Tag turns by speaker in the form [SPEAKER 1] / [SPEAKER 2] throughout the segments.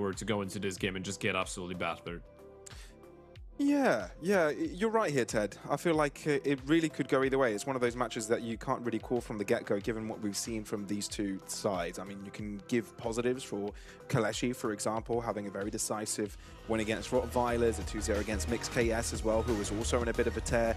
[SPEAKER 1] were to go into this game and just get absolutely battered.
[SPEAKER 2] Yeah, you're right here, Ted. I feel like it really could go either way. It's one of those matches that you can't really call from the get-go, given what we've seen from these two sides. I mean, you can give positives for KOLESIE, for example, having a very decisive win against Rottweilers, a 2-0 against Mixed KS as well, who was also in a bit of a tear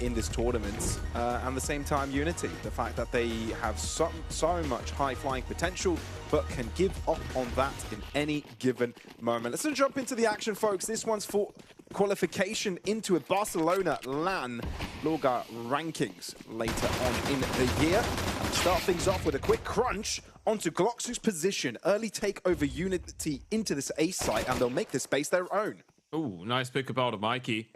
[SPEAKER 2] in this tournament. And at the same time, UNiTY, the fact that they have so much high-flying potential, but can give up on that in any given moment. Let's jump into the action, folks. This one's for qualification into a Barcelona LAN Lorgar Rankings later on in the year. And start things off with a quick crunch onto Glox's position. Early take over UNiTY into this A site, and they'll make this space their own.
[SPEAKER 1] Ooh, nice pickup out of Mikey.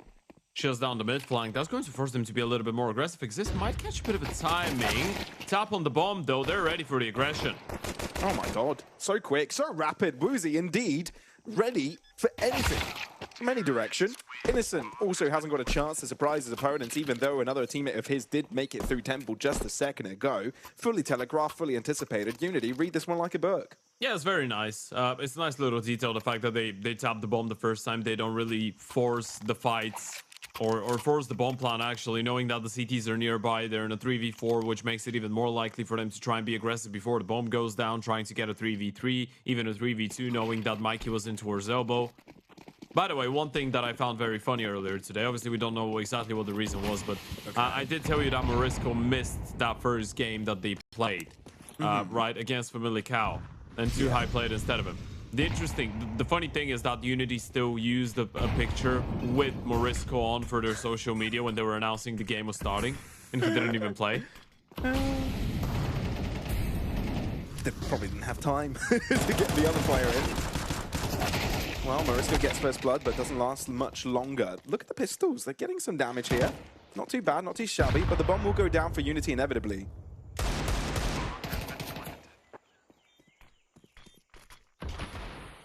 [SPEAKER 1] Shuts down the mid flank. That's going to force them to be a little bit more aggressive. Exist might catch a bit of a timing. Tap on the bomb, though. They're ready for the aggression.
[SPEAKER 2] Oh my god. So quick, so rapid. Woozy indeed ready for anything from any direction. Innocent also hasn't got a chance to surprise his opponents, even though another teammate of his did make it through Temple just a second ago. Fully telegraphed, fully anticipated. UNiTY read this one like a book.
[SPEAKER 1] Yeah, it's very nice. It's a nice little detail, the fact that they tap the bomb the first time. They don't really force the fights or force the bomb plan, actually, knowing that the CTs are nearby. They're in a 3v4, which makes it even more likely for them to try and be aggressive before the bomb goes down, trying to get a 3v3, even a 3v2, knowing that Mikey was in towards elbow. By the way, one thing that I found very funny earlier today, obviously we don't know exactly what the reason was, but I did tell you that Morisco missed that first game that they played, right, against Famalicão, and Tuhai played instead of him. The funny thing is that UNiTY still used a picture with Morisco on for their social media when they were announcing the game was starting, and he didn't even play.
[SPEAKER 2] They probably didn't have time to get the other player in. Well, Morisco gets first blood, but doesn't last much longer. Look at the pistols. They're getting some damage here. Not too bad, not too shabby, but the bomb will go down for UNiTY inevitably.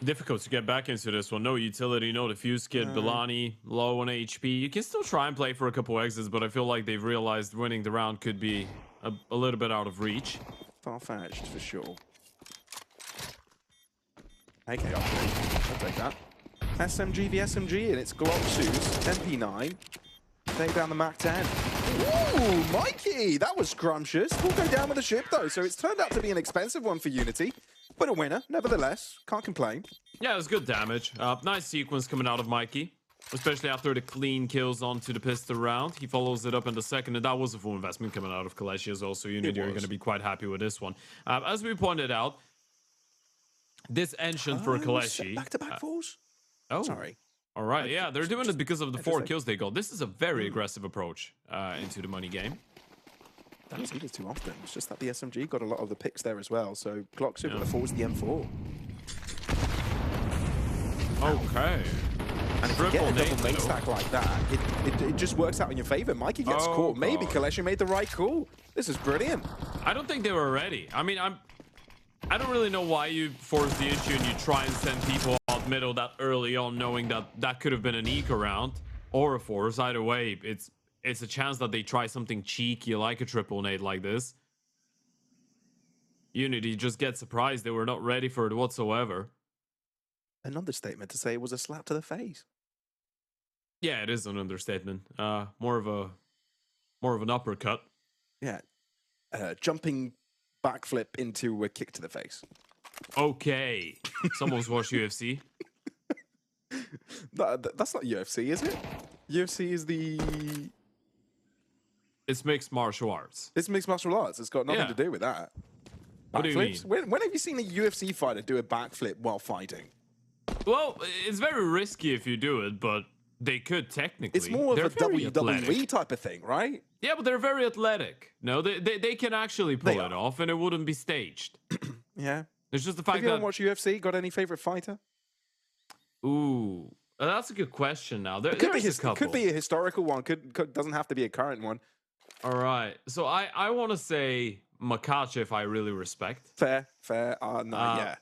[SPEAKER 1] Difficult to get back into this one. No utility, no defuse kit. Bilani low on HP. You can still try and play for a couple exits, but I feel like they've realized winning the round could be a little bit out of reach.
[SPEAKER 2] Far-fetched for sure. Okay, I'll take that. SMG v SMG, and it's Glox's MP9. Take down the Mac 10. Ooh, Mikey! That was scrumptious. Will go down with the ship, though, so it's turned out to be an expensive one for UNiTY. But a winner, nevertheless. Can't complain.
[SPEAKER 1] Yeah, it was good damage. Nice sequence coming out of Mikey, especially after the clean kills onto the pistol round. He follows it up in the second, and that was a full investment coming out of KOLESIE as well, so UNiTY are going to be quite happy with this one. As we pointed out, this engine for KOLESIE...
[SPEAKER 2] Back-to-back falls?
[SPEAKER 1] Oh.
[SPEAKER 2] Sorry.
[SPEAKER 1] All right, yeah, they're doing it because of the 4 kills they got. This is a very aggressive approach into the money game.
[SPEAKER 2] That doesn't do too often. It's just that the SMG got a lot of the picks there as well. So Glock Super forwards the M4.
[SPEAKER 1] Okay.
[SPEAKER 2] And if you get a double main stack like that, it just works out in your favor. Mikey gets caught. Maybe KOLESIE made the right call. This is brilliant.
[SPEAKER 1] I don't think they were ready. I mean, I don't really know why you force the issue and you try and send people out middle that early on, knowing that that could have been an eco round or a force. Either way, it's a chance that they try something cheeky like a triple nade like this. UNiTY just get surprised. They were not ready for it whatsoever.
[SPEAKER 2] An understatement to say it was a slap to the face.
[SPEAKER 1] Yeah, it is an understatement. More of an uppercut.
[SPEAKER 2] Yeah. Jumping backflip into a kick to the face.
[SPEAKER 1] Okay. Someone's watched UFC.
[SPEAKER 2] That's not UFC, is it? UFC is the...
[SPEAKER 1] It's mixed martial arts.
[SPEAKER 2] It's mixed martial arts. It's got nothing to do with that.
[SPEAKER 1] What do you mean?
[SPEAKER 2] When have you seen a UFC fighter do a backflip while fighting?
[SPEAKER 1] Well, it's very risky if you do it, but they could technically.
[SPEAKER 2] It's more of a WWE type of thing, right?
[SPEAKER 1] Yeah, but they're very athletic. No, they can actually pull it off, and it wouldn't be staged.
[SPEAKER 2] Yeah.
[SPEAKER 1] It's just the fact that...
[SPEAKER 2] Have you ever watched UFC? Got any favorite fighter?
[SPEAKER 1] Ooh, that's a good question now.
[SPEAKER 2] It could be a historical one. Doesn't have to be a current one.
[SPEAKER 1] All right. So I want to say Makachev I really respect.
[SPEAKER 2] Fair. Yeah.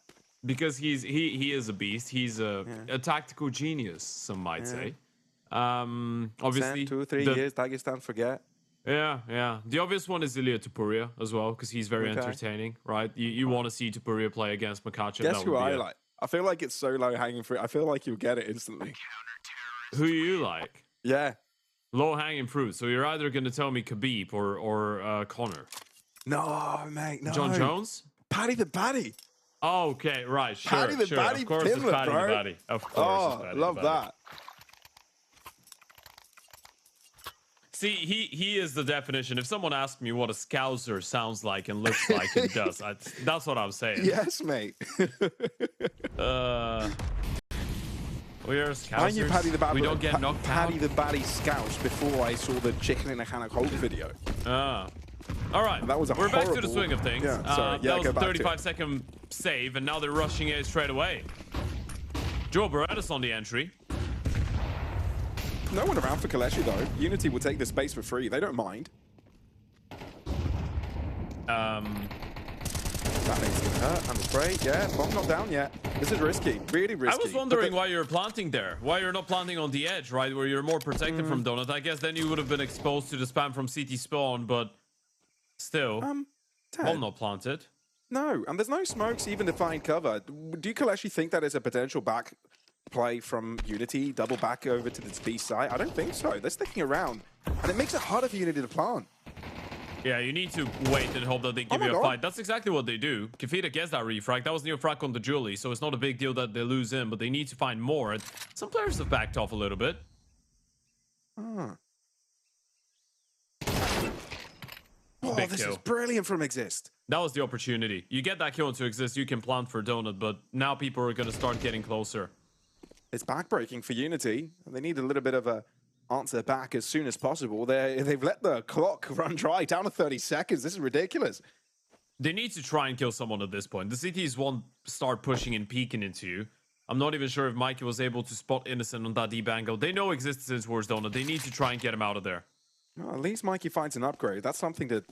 [SPEAKER 1] Because he is a beast. He's a tactical genius, some might say. Obviously,
[SPEAKER 2] 2 or 3 years, Dagestan, forget.
[SPEAKER 1] Yeah. The obvious one is Ilya Tupuria as well, because he's very entertaining, right? You want to see Tupuria play against Makachev.
[SPEAKER 2] Guess who I like? I feel like it's so low hanging fruit. I feel like you'll get it instantly.
[SPEAKER 1] Who you like?
[SPEAKER 2] Yeah.
[SPEAKER 1] Low hanging fruit. So you're either going to tell me Khabib or Connor.
[SPEAKER 2] No, mate. No.
[SPEAKER 1] John Jones?
[SPEAKER 2] Paddy the Baddy.
[SPEAKER 1] Oh, okay, right. Sure.
[SPEAKER 2] Paddy the
[SPEAKER 1] sure.
[SPEAKER 2] Baddy
[SPEAKER 1] Of course, it's
[SPEAKER 2] Pimlet,
[SPEAKER 1] Paddy
[SPEAKER 2] bro.
[SPEAKER 1] the Baddy. Of course.
[SPEAKER 2] Oh,
[SPEAKER 1] it's Paddy
[SPEAKER 2] love
[SPEAKER 1] the Baddy.
[SPEAKER 2] that.
[SPEAKER 1] See, he is the definition. If someone asked me what a Scouser sounds like and looks like and does, that's what I'm saying.
[SPEAKER 2] Yes, mate.
[SPEAKER 1] We are Scousers.
[SPEAKER 2] I knew Paddy the Baddy.
[SPEAKER 1] We don't get knocked out.
[SPEAKER 2] Paddy the Baddy Scouts before I saw the chicken in a can of Coke video.
[SPEAKER 1] All right.
[SPEAKER 2] That was a
[SPEAKER 1] We're back to the
[SPEAKER 2] horrible-
[SPEAKER 1] swing of things.
[SPEAKER 2] Yeah, sorry. Yeah,
[SPEAKER 1] that was
[SPEAKER 2] go
[SPEAKER 1] a
[SPEAKER 2] back to it.
[SPEAKER 1] 35-second save, and now they're rushing it straight away. Joe Berettas on the entry.
[SPEAKER 2] No one around for KOLESIE though. UNiTY will take the space for free. They don't mind. That makes it hurt. And the spray. Yeah, bomb not down yet. This is risky. Really risky.
[SPEAKER 1] I was wondering why you're planting there. Why you're not planting on the edge, right? Where you're more protected from Donut. I guess then you would have been exposed to the spam from CT spawn, but still.
[SPEAKER 2] Ted,
[SPEAKER 1] Bomb not planted.
[SPEAKER 2] no, and there's no smokes even to find cover. Do you actually think that is a potential back play from UNiTY, double back over to this B site? I don't think so. They're sticking around, and it makes it harder for UNiTY to plant.
[SPEAKER 1] Yeah, you need to wait and hope that they give
[SPEAKER 2] my
[SPEAKER 1] you a
[SPEAKER 2] God.
[SPEAKER 1] fight. That's exactly what they do. Kefita gets that refrag. That was near frag on the Julie, so it's not a big deal that they lose in, but they need to find more. And some players have backed off a little bit.
[SPEAKER 2] Oh,
[SPEAKER 1] Big
[SPEAKER 2] this
[SPEAKER 1] kill.
[SPEAKER 2] is brilliant from Exist.
[SPEAKER 1] That was the opportunity. You get that kill into Exist, you can plant for Donut, but now people are going to start getting closer.
[SPEAKER 2] It's backbreaking for UNiTY. They need a little bit of a answer back as soon as possible. They've let the clock run dry down to 30 seconds. This is ridiculous.
[SPEAKER 1] They need to try and kill someone at this point. The CTs won't start pushing and peeking into you. I'm not even sure if Mikey was able to spot Innocent on that deep angle. They know Exist is towards Donut. They need to try and get him out of there.
[SPEAKER 2] Well, at least Mikey finds an upgrade. That's something to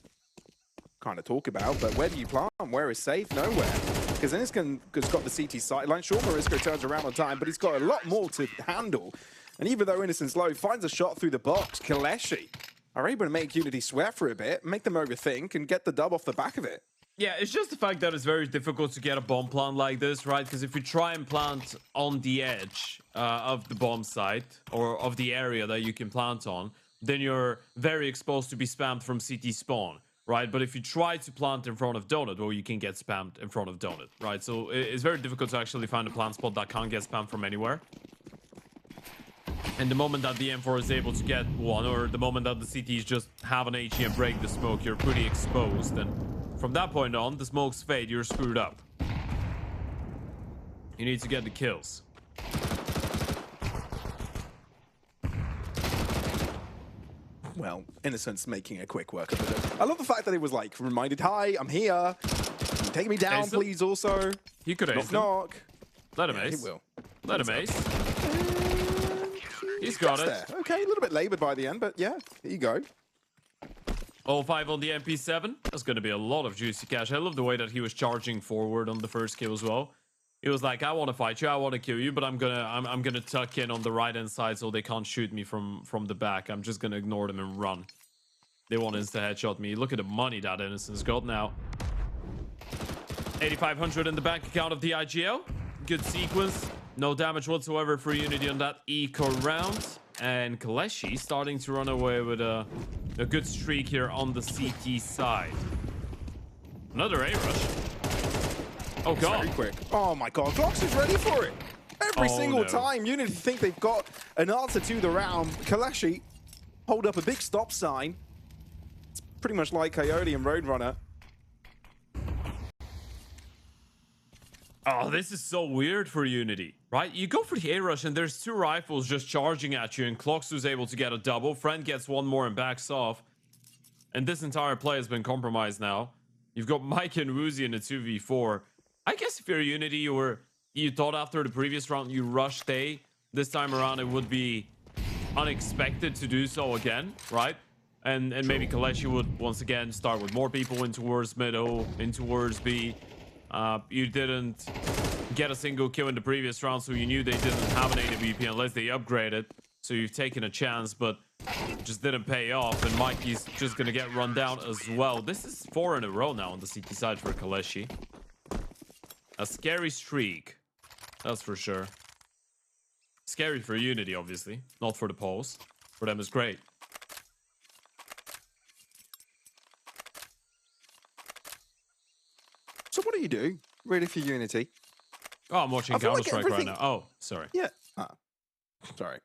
[SPEAKER 2] kind of talk about. But where do you plant? Where is safe? Nowhere. Because Innocent has got the CT sideline. Sure, Marisco turns around on time, but he's got a lot more to handle. And even though Innocent's low, finds a shot through the box. KOLESIE are able to make UNiTY sweat for a bit, make them overthink, and get the dub off the back of it.
[SPEAKER 1] Yeah, it's just the fact that it's very difficult to get a bomb plant like this, right? Because if you try and plant on the edge of the bomb site or of the area that you can plant on, then you're very exposed to be spammed from CT spawn, right? But if you try to plant in front of Donut, well, you can get spammed in front of Donut, right? So it's very difficult to actually find a plant spot that can't get spammed from anywhere. And the moment that the M4 is able to get one, or the moment that the CTs just have an HE and break the smoke, you're pretty exposed. And from that point on, the smokes fade, you're screwed up. You need to get the kills.
[SPEAKER 2] Well, Innocent's making a quick work of it. I love the fact that it was like, reminded, hi, I'm here. Can you take me down,
[SPEAKER 1] Ace him?
[SPEAKER 2] please, also.
[SPEAKER 1] He could ace
[SPEAKER 2] Knock,
[SPEAKER 1] him.
[SPEAKER 2] knock.
[SPEAKER 1] Let him
[SPEAKER 2] Yeah,
[SPEAKER 1] ace.
[SPEAKER 2] he will.
[SPEAKER 1] Let him ace. He's got it.
[SPEAKER 2] There. Okay, a little bit labored by the end, but yeah, here you go.
[SPEAKER 1] 0-5 on the MP7. That's going to be a lot of juicy cash. I love the way that he was charging forward on the first kill as well. He was like, I want to fight you, I want to kill you, but I'm gonna tuck in on the right-hand side so they can't shoot me from the back. I'm just gonna ignore them and run. They want insta-headshot me. Look at the money that Innocent's got now. 8,500 in the bank account of the IGL. Good sequence. No damage whatsoever for UNiTY on that eco round. And KOLESIE starting to run away with a good streak here on the CT side. Another A-rush. Oh, God.
[SPEAKER 2] Very quick. Oh, my God. Glox is ready for it. Every
[SPEAKER 1] Oh,
[SPEAKER 2] single
[SPEAKER 1] no.
[SPEAKER 2] time UNiTY think they've got an answer to the round. KOLESIE hold up a big stop sign. It's pretty much like Coyote and Roadrunner.
[SPEAKER 1] Oh, this is so weird for UNiTY, right? You go for the A-rush and there's two rifles just charging at you and Cloxu's able to get a double. Friend gets one more and backs off. And this entire play has been compromised now. You've got Mike and Woozy in a 2v4. I guess if you're UNiTY or you thought after the previous round you rushed A, this time around it would be unexpected to do so again, right? And maybe KOLESIE would once again start with more people in towards middle, in towards B. You didn't get a single kill in the previous round, so you knew they didn't have an AWP unless they upgraded. So you've taken a chance, but just didn't pay off. And Mikey's just going to get run down as well. This is 4 in a row now on the CT side for KOLESIE. A scary streak. That's for sure. Scary for UNiTY, obviously. Not for the polls. For them, it's great.
[SPEAKER 2] So what do you do, really, for UNiTY?
[SPEAKER 1] Oh, I'm watching Counter-Strike right now. Oh, sorry.
[SPEAKER 2] Yeah. Sorry.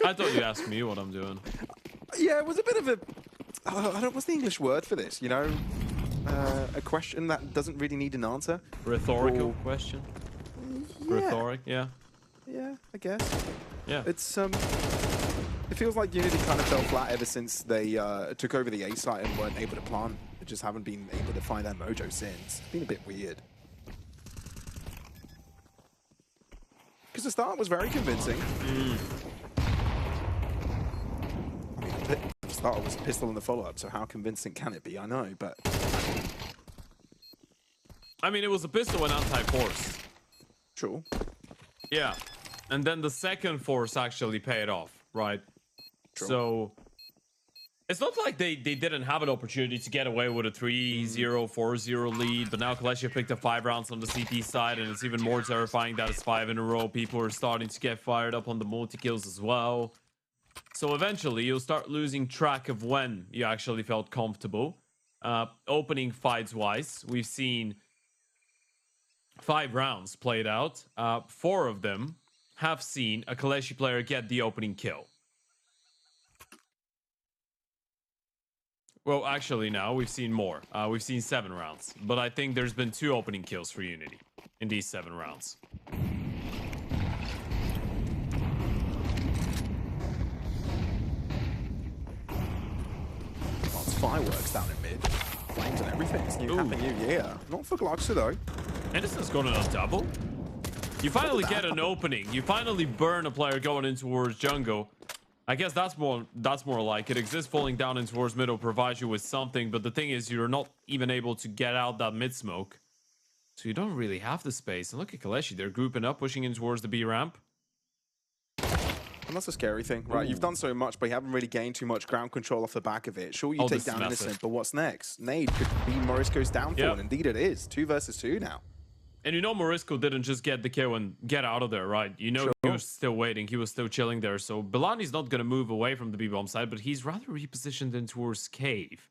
[SPEAKER 1] I thought you asked me what I'm doing.
[SPEAKER 2] Yeah, it was a bit of a... what's the English word for this, you know? A question that doesn't really need an answer.
[SPEAKER 1] Rhetorical question?
[SPEAKER 2] Yeah.
[SPEAKER 1] Rhetoric, yeah.
[SPEAKER 2] Yeah, I guess.
[SPEAKER 1] Yeah.
[SPEAKER 2] It's, it feels like UNiTY kind of fell flat ever since they took over the A site and weren't able to plant. They just haven't been able to find their mojo since. It's been a bit weird. Because the start was very convincing. I mean, the start was a pistol in the follow-up, so how convincing can it be? I know, but...
[SPEAKER 1] I mean, it was a pistol and anti-force.
[SPEAKER 2] True.
[SPEAKER 1] Yeah. And then the second force actually paid off, right?
[SPEAKER 2] True.
[SPEAKER 1] So... It's not like they didn't have an opportunity to get away with a 3-0, 4-0 lead, but now KOLESIE picked up 5 rounds on the CT side, and it's even more terrifying that it's 5 in a row. People are starting to get fired up on the multi-kills as well. So eventually, you'll start losing track of when you actually felt comfortable. Opening fights-wise, we've seen 5 rounds played out. 4 of them have seen a KOLESIE player get the opening kill. Well, actually, now we've seen more. We've seen 7 rounds, but I think there's been 2 opening kills for UNiTY in these 7 rounds.
[SPEAKER 2] Lots of fireworks down in mid. Flames and everything. It's new Happy New Year. Not for Glockster, though.
[SPEAKER 1] Anderson's going on a double. You finally get an opening. You finally burn a player going in towards jungle. I guess that's more like it. Exists falling down in towards middle provides you with something, but the thing is you're not even able to get out that mid smoke. So you don't really have the space. And look at KOLESIE, they're grouping up, pushing in towards the B ramp.
[SPEAKER 2] And that's a scary thing, right? You've done so much, but you haven't really gained too much ground control off the back of it. Sure, you take down Innocent, but what's next? Nade could be Morisco's downfall, and indeed it is. 2 versus 2 now.
[SPEAKER 1] And you know Morisco didn't just get the kill and get out of there, right? You know he was still waiting. He was still chilling there. So Belani's not going to move away from the B-bomb side, but he's rather repositioned in towards Cave.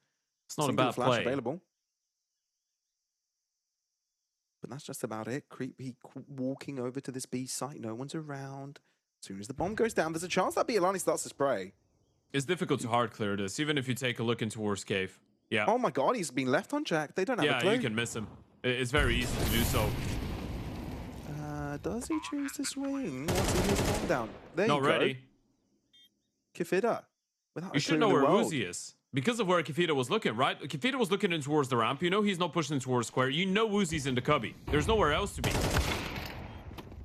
[SPEAKER 1] It's not a bad play.
[SPEAKER 2] Available. But that's just about it. Creepy walking over to this B site. No one's around. As soon as the bomb goes down, there's a chance that Alani starts to spray.
[SPEAKER 1] It's difficult to hard clear this, even if you take a look in towards Cave. Yeah.
[SPEAKER 2] Oh my god, he's been left unchecked. They don't have a clue.
[SPEAKER 1] Yeah, you can miss him. It's very easy to do so.
[SPEAKER 2] Does he choose to swing? What's he his bomb down? There
[SPEAKER 1] Not
[SPEAKER 2] you go.
[SPEAKER 1] ready.
[SPEAKER 2] Kifida.
[SPEAKER 1] You should know where Woozy is. Because of where Kifida was looking, right? Kifida was looking in towards the ramp. You know he's not pushing towards square. You know Woozy's in the cubby. There's nowhere else to be.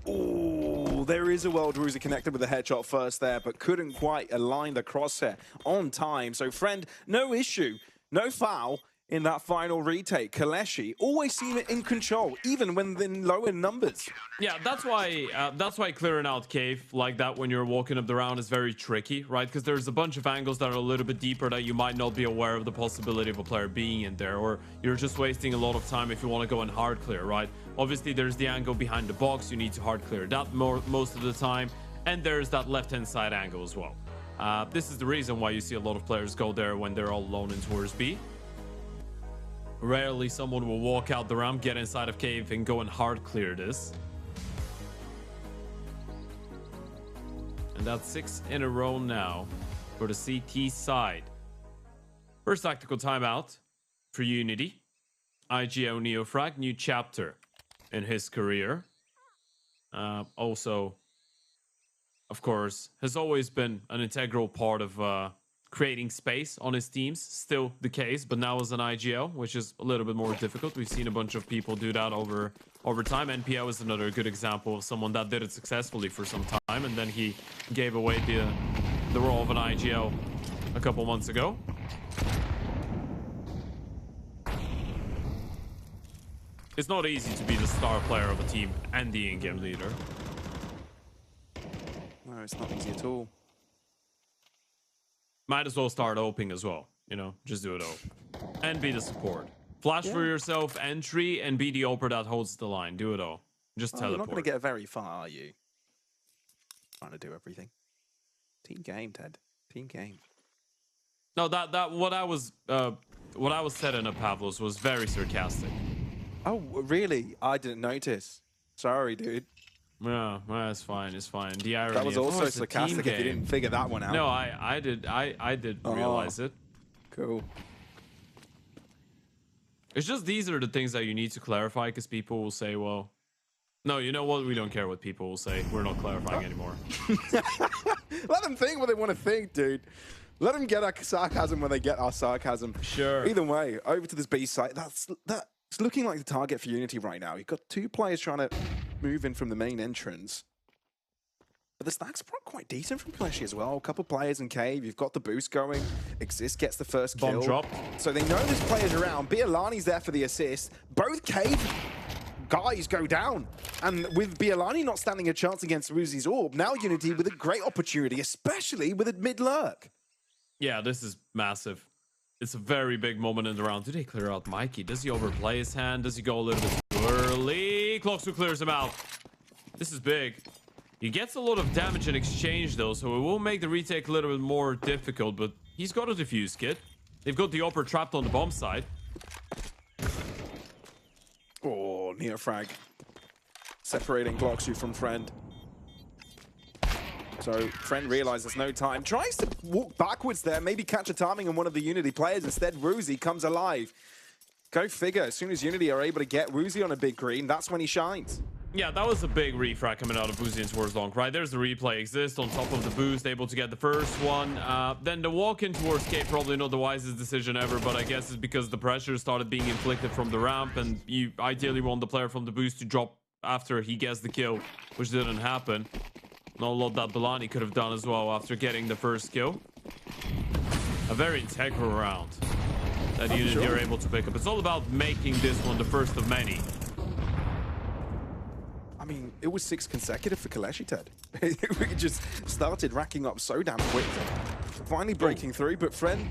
[SPEAKER 2] Oh, there is a world Woozy connected with a headshot first there, but couldn't quite align the crosshair on time. So, friend, no issue. No foul in that final retake. KOLESIE always seem in control, even when they're low in numbers.
[SPEAKER 1] Yeah, that's why clearing out Cave like that when you're walking up the round is very tricky, right? Because there's a bunch of angles that are a little bit deeper that you might not be aware of the possibility of a player being in there, or you're just wasting a lot of time if you want to go and hard clear, right? Obviously, there's the angle behind the box. You need to hard clear that most of the time, and there's that left-hand side angle as well. This is the reason why you see a lot of players go there when they're all alone in towards B. Rarely someone will walk out the ramp, get inside of Cave, and go and hard clear this. And that's 6 in a row now for the CT side. First tactical timeout for UNiTY. IGO Neofrag, new chapter in his career. Also, of course, has always been an integral part of creating space on his teams. Still the case, but now as an IGO, which is a little bit more difficult. We've seen a bunch of people do that over time. NPO is another good example of someone that did it successfully for some time, and then he gave away the role of an IGO a couple months ago. It's not easy to be the star player of a team and the in-game leader.
[SPEAKER 2] No, it's not easy at all.
[SPEAKER 1] Might as well start oping as well, you know, just do it all. And be the support. Flash for yourself entry and be the oper that holds the line. Do it all. Just
[SPEAKER 2] Oh,
[SPEAKER 1] teleport.
[SPEAKER 2] you're not going to get very far, are you? Trying to do everything. Team game, Ted. Team game.
[SPEAKER 1] No, what I was setting up, Pavlos, was very sarcastic.
[SPEAKER 2] Oh, really? I didn't notice. Sorry, dude.
[SPEAKER 1] Yeah, well, it's fine. It's fine. The irony.
[SPEAKER 2] That was
[SPEAKER 1] of,
[SPEAKER 2] also
[SPEAKER 1] it's a team
[SPEAKER 2] sarcastic if you
[SPEAKER 1] game.
[SPEAKER 2] didn't figure that one out.
[SPEAKER 1] No, I did realize it.
[SPEAKER 2] Cool.
[SPEAKER 1] It's just these are the things that you need to clarify because people will say, well, no, you know what? We don't care what people will say. We're not clarifying anymore.
[SPEAKER 2] Let them think what they want to think, dude. Let them get our sarcasm when they get our sarcasm.
[SPEAKER 1] Sure.
[SPEAKER 2] Either way, over to this B site. That's looking like the target for UNiTY right now. You've got two players trying to move in from the main entrance. But the stack's quite decent from KOLESIE as well. A couple players in Cave. You've got the boost going. Exist gets the first kill.
[SPEAKER 1] Bomb drop.
[SPEAKER 2] So they know this player's around. Bialani's there for the assist. Both Cave guys go down. And with Bialani not standing a chance against Woozy's Orb, now UNiTY with a great opportunity, especially with a mid-lurk.
[SPEAKER 1] Yeah, this is massive. It's a very big moment in the round. Do they clear out Mikey? Does he overplay his hand? Does he go a little bit too early? Clocksu clears him out. This is big. He gets a lot of damage in exchange, though, so it will make the retake a little bit more difficult, but he's got a defuse kit. They've got the upper trapped on the bomb side.
[SPEAKER 2] Oh, near frag. Separating Clocksu from Friend. So Friend realizes no time. Tries to walk backwards there, maybe catch a timing on one of the UNiTY players. Instead, Woozy comes alive. Go figure. As soon as UNiTY are able to get Woozy on a big green, that's when he shines.
[SPEAKER 1] Yeah, that was a big refrag coming out of Woozy towards long, right? There's the replay. Exist on top of the boost, able to get the first one. Then the walk in towards K, probably not the wisest decision ever, but I guess it's because the pressure started being inflicted from the ramp, and you ideally want the player from the boost to drop after he gets the kill, which didn't happen. Not a lot that Bialani could have done as well after getting the first kill. A very integral round that UNiTY are able to pick up. It's all about making this one the first of many.
[SPEAKER 2] I mean, it was 6 consecutive for KOLESIE, Ted. We just started racking up so damn quickly. Finally breaking through, but Friend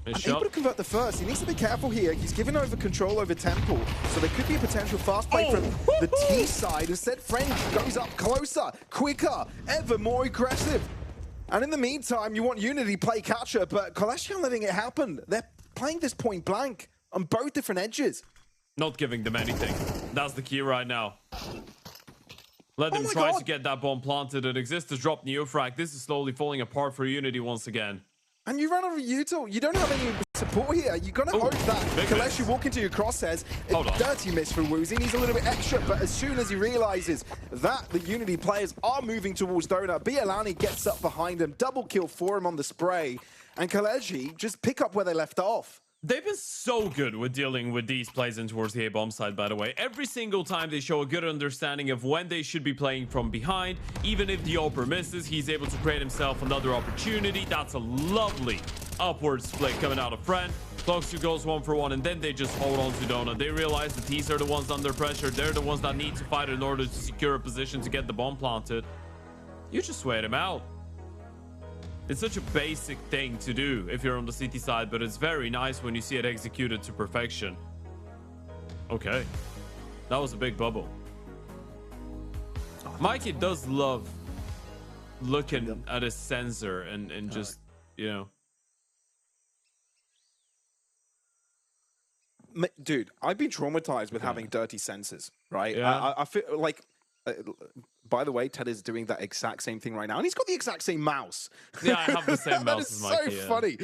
[SPEAKER 2] unable to convert the first. He needs to be careful here. He's given over control over Temple, so there could be a potential fast break from the T side. Instead, Friend goes up closer, quicker, ever more aggressive. And in the meantime, you want UNiTY play catcher, but KOLESIE are letting it happen. They're playing this point blank on both different edges.
[SPEAKER 1] Not giving them anything. That's the key right now. Let them try to get that bomb planted. It exists to drop Neofrag. This is slowly falling apart for UNiTY once again.
[SPEAKER 2] And you run over util. You don't have any support here. You're going to hope that KOLESIE walk into your crosshairs. A dirty miss for Woozy. Needs a little bit extra, but as soon as he realizes that the UNiTY players are moving towards Donut, Bialani gets up behind him. Double kill for him on the spray. And KOLESIE just pick up where they left off.
[SPEAKER 1] They've been so good with dealing with these plays in towards the A-bomb side, by the way. Every single time they show a good understanding of when they should be playing from behind. Even if the Oper misses, he's able to create himself another opportunity. That's a lovely upward split coming out of Friend. Clocksu goes 1 for 1, and then they just hold on to Donut. They realize that these are the ones under pressure. They're the ones that need to fight in order to secure a position to get the bomb planted. You just wait him out. It's such a basic thing to do if you're on the CT side, but it's very nice when you see it executed to perfection. Okay. That was a big bubble. Mikey does love looking at his sensor and just, you know.
[SPEAKER 2] Dude, I've been traumatized with having dirty sensors, right?
[SPEAKER 1] Yeah.
[SPEAKER 2] I feel like... by the way, Ted is doing that exact same thing right now, and he's got the exact same mouse.
[SPEAKER 1] Yeah, I have the same mouse as Mikey.
[SPEAKER 2] That is so funny.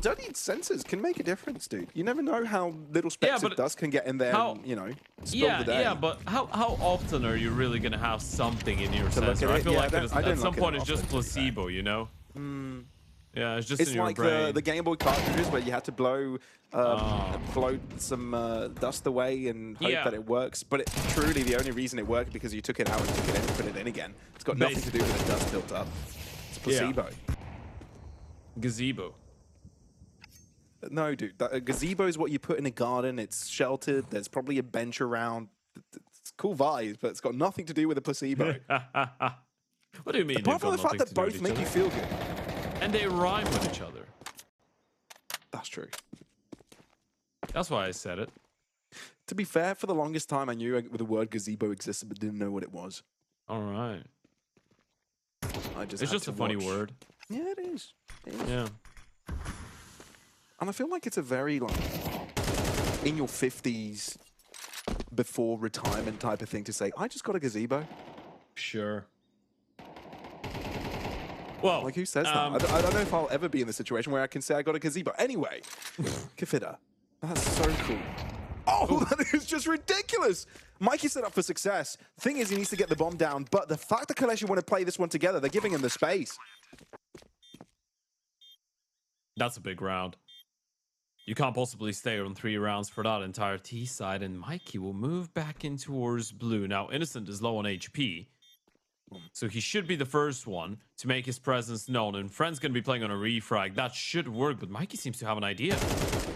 [SPEAKER 2] Dirty sensors can make a difference, dude. You never know how little specks of dust can get in there and, you know, spill the day.
[SPEAKER 1] Yeah, but how often are you really going to have something in your sensor? I feel like at some point it's just placebo, you know? Yeah, it's just in your brain.
[SPEAKER 2] It's like the Game Boy cartridges where you had to blow some dust away and hope that it works. But truly, the only reason it worked because you took it out and took it in and put it in again. It's got nothing to do with the dust built up. It's placebo.
[SPEAKER 1] Gazebo.
[SPEAKER 2] No, dude. A gazebo is what you put in a garden. It's sheltered. There's probably a bench around. It's cool vibes, but it's got nothing to do with a placebo.
[SPEAKER 1] What do you mean?
[SPEAKER 2] Apart from the fact that both make you feel good.
[SPEAKER 1] And they rhyme with each other.
[SPEAKER 2] That's true.
[SPEAKER 1] That's why I said it.
[SPEAKER 2] To be fair, for the longest time, I knew the word gazebo existed, but didn't know what it was.
[SPEAKER 1] All right.
[SPEAKER 2] It's
[SPEAKER 1] just a funny word.
[SPEAKER 2] Yeah, it is.
[SPEAKER 1] Yeah.
[SPEAKER 2] And I feel like it's a very, like, in your 50s, before retirement type of thing to say, I just got a gazebo.
[SPEAKER 1] Sure. Well,
[SPEAKER 2] like, who says that? I don't know if I'll ever be in the situation where I can say I got a gazebo. Anyway, Kafida, that's so cool. Oh, that is just ridiculous. Mikey set up for success. Thing is, he needs to get the bomb down, but the fact that KOLESIE want to play this one together, they're giving him the space.
[SPEAKER 1] That's a big round. You can't possibly stay on 3 rounds for that entire T side, and Mikey will move back in towards blue. Now, Innocent is low on HP, so he should be the first one to make his presence known, and Friend's going to be playing on a refrag. That should work, but Mikey seems to have an idea.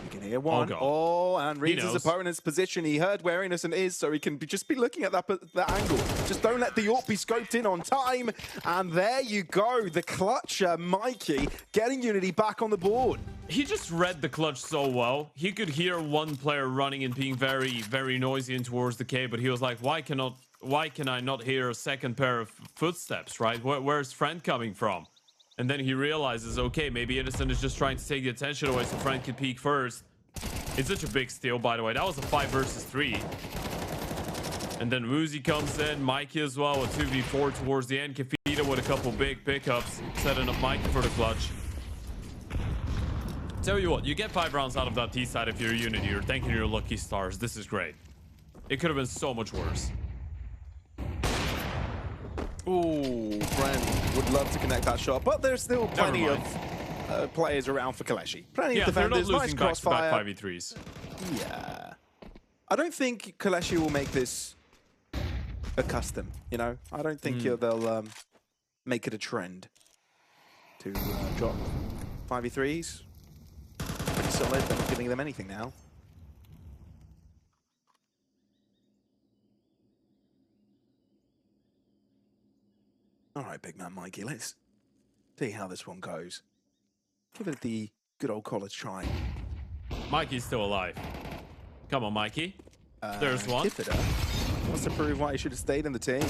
[SPEAKER 2] You can hear one. Oh, and reads his opponent's position. He heard where Innocent is, so he can just be looking at that angle. Just don't let the AWP be scoped in on time. And there you go. The clutcher, Mikey, getting UNiTY back on the board.
[SPEAKER 1] He just read the clutch so well. He could hear one player running and being very, very noisy in towards the K, but he was like, why can I not hear a second pair of footsteps, right? Where's Friend coming from? And then he realizes, okay, maybe Innocent is just trying to take the attention away so Friend can peek first. It's such a big steal, by the way. That was a 5 versus 3. And then Woozy comes in, Mikey as well, a 2v4 towards the end. Kafida with a couple big pickups, setting up Mikey for the clutch. Tell you what, you get 5 rounds out of that T side if you're UNiTY. You're thanking your lucky stars. This is great. It could have been so much worse.
[SPEAKER 2] Ooh, Friend would love to connect that shot, but there's still plenty of players around for KOLESIE. Plenty of defenders, nice crossfire.
[SPEAKER 1] 5v3s.
[SPEAKER 2] Yeah. I don't think KOLESIE will make this a custom, you know? I don't think they'll make it a trend to drop 5v3s. Pretty solid, they're not giving them anything now. All right, big man Mikey, let's see how this one goes. Give it the good old college try.
[SPEAKER 1] Mikey's still alive. Come on, Mikey. There's one.
[SPEAKER 2] Wants to prove why he should have stayed in the team.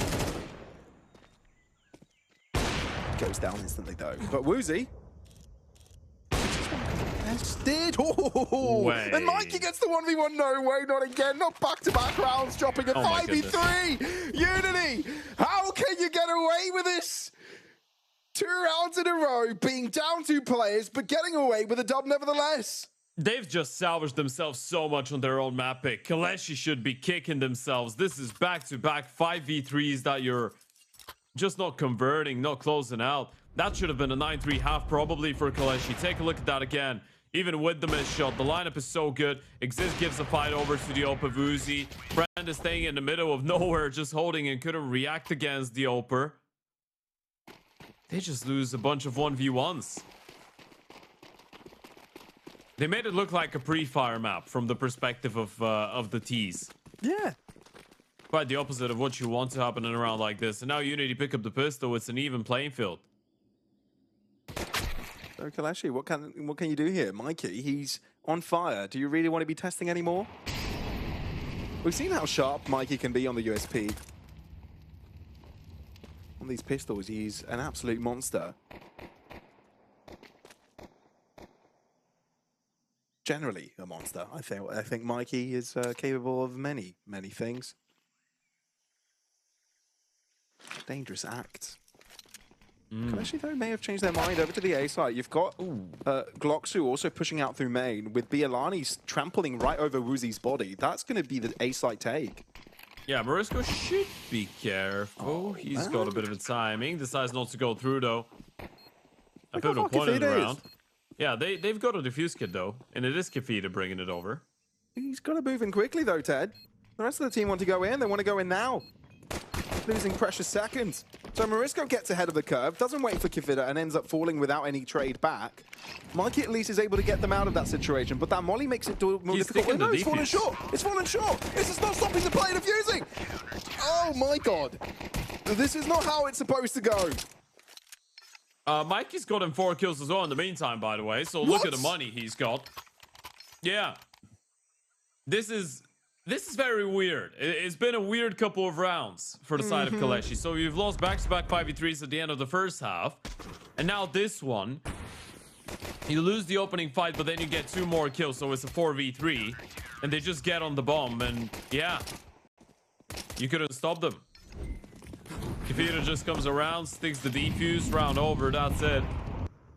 [SPEAKER 2] Goes down instantly, though. But Woozy did. Oh, and Mikey gets the 1v1. No way, not again. Not back-to-back rounds, dropping a 5v3. UNiTY, how can you get away with this? 2 rounds in a row, being down 2 players, but getting away with a dub nevertheless.
[SPEAKER 1] They've just salvaged themselves so much on their own map pick. KOLESIE should be kicking themselves. This is back-to-back 5v3s that you're just not converting, not closing out. That should have been a 9-3 half probably for KOLESIE. Take a look at that again. Even with the missed shot, the lineup is so good. Exist gives a fight over to the Opa Woozy. Friend is staying in the middle of nowhere, just holding and couldn't react against the Oper. They just lose a bunch of 1v1s. They made it look like a pre-fire map from the perspective of the T's.
[SPEAKER 2] Yeah.
[SPEAKER 1] Quite the opposite of what you want to happen in a round like this. And now UNiTY pick up the pistol. It's an even playing field.
[SPEAKER 2] So KOLESIE, what can you do here? Mikey, he's on fire. Do you really want to be testing anymore? We've seen how sharp Mikey can be on the USP. On these pistols, he's an absolute monster. Generally a monster. I think Mikey is capable of many things. Dangerous acts. KOLESIE, though, may have changed their mind over to the A side. You've got Glocksu also pushing out through main, with Bialani's trampling right over Woozy's body. That's going to be the A side take.
[SPEAKER 1] Yeah, Morisco should be careful. He's got a bit of a timing. Decides not to go through, though. A pivotal point in the round. Yeah, they've got a defuse kit, though. And it is Kafida bringing it over.
[SPEAKER 2] He's got to move in quickly, though, Ted. The rest of the team want to go in. They want to go in now. Losing precious seconds. So Morisco gets ahead of the curve, doesn't wait for Kafida, and ends up falling without any trade back. Mikey at least is able to get them out of that situation, but that molly makes it more difficult. Oh, no, it's fallen short. It's fallen short. This is not stopping the play defusing. Oh my god. This is not how it's supposed to go.
[SPEAKER 1] Mikey's got him 4 kills as well in the meantime, by the way. So look at the money he's got. Yeah. This is This is very weird. It's been a weird couple of rounds for the side of KOLESIE. So you've lost back-to-back 5v3s at the end of the first half. And now this one. You lose the opening fight, but then you get 2 more kills. So it's a 4v3. And they just get on the bomb. And yeah, you couldn't stop them. KOLESIE just comes around, sticks the defuse, round over. That's it.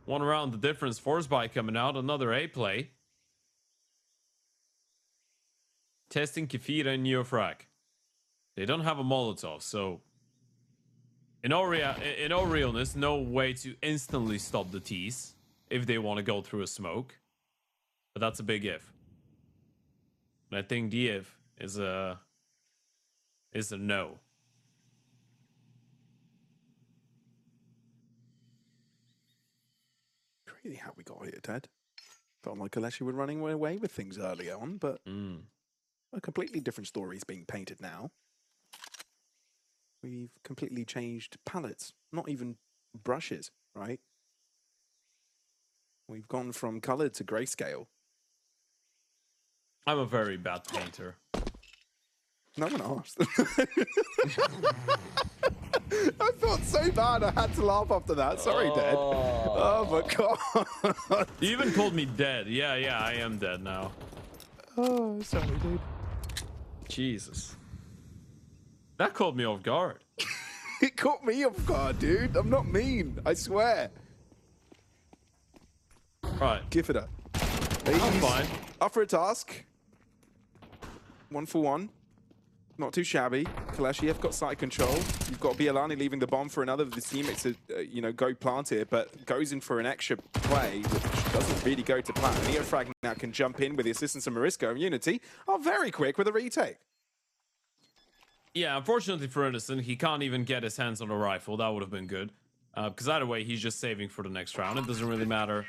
[SPEAKER 1] 1 round the difference. Force by coming out. Another A play. Testing KOLESIE and Neofrag. They don't have a Molotov, so in all realness, no way to instantly stop the T's if they want to go through a smoke. But that's a big if. And I think the if is a no.
[SPEAKER 2] Crazy how we got here, Ted. Felt like KOLESIE were running away with things early on, but a completely different story is being painted now. We've completely changed palettes, not even brushes, right? We've gone from color to grayscale.
[SPEAKER 1] I'm a very bad painter.
[SPEAKER 2] No one asked. I felt so bad I had to laugh after that. Sorry, Dad. Oh my god.
[SPEAKER 1] You even called me dead. Yeah, I am dead now.
[SPEAKER 2] Oh, sorry, dude.
[SPEAKER 1] Jesus. That caught me off guard.
[SPEAKER 2] It caught me off guard, dude. I'm not mean. I swear.
[SPEAKER 1] Right.
[SPEAKER 2] Give it up.
[SPEAKER 1] I'm fine.
[SPEAKER 2] Up for a task. 1 for 1. Not too shabby. KOLESIE have got side control. You've got Bialani leaving the bomb for another of his teammates to, go plant it, but goes in for an extra play, which doesn't really go to plan. Neofrag now can jump in with the assistance of Marisco and UNiTY are very quick with a retake.
[SPEAKER 1] Yeah, unfortunately for Innocent, he can't even get his hands on a rifle. That would have been good. Because either way, he's just saving for the next round. It doesn't really matter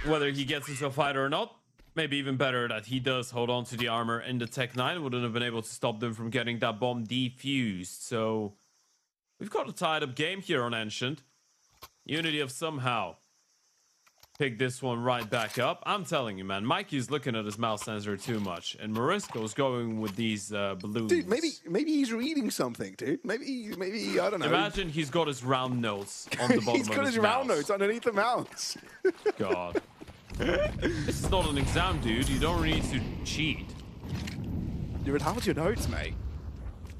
[SPEAKER 1] whether he gets into a fight or not. Maybe even better that he does hold on to the armor, and the Tech 9 wouldn't have been able to stop them from getting that bomb defused. So we've got a tied up game here on Ancient. UNiTY have somehow picked this one right back up. I'm telling you, man, Mikey's looking at his mouse sensor too much, and Marisco's going with these balloons.
[SPEAKER 2] Dude, maybe he's reading something, dude. Maybe I don't know.
[SPEAKER 1] Imagine he's got his round notes on the bottom of his mouse.
[SPEAKER 2] He's got his round notes underneath the mouse.
[SPEAKER 1] God. This is not an exam, dude. You don't need to cheat.
[SPEAKER 2] You would hold your notes, mate.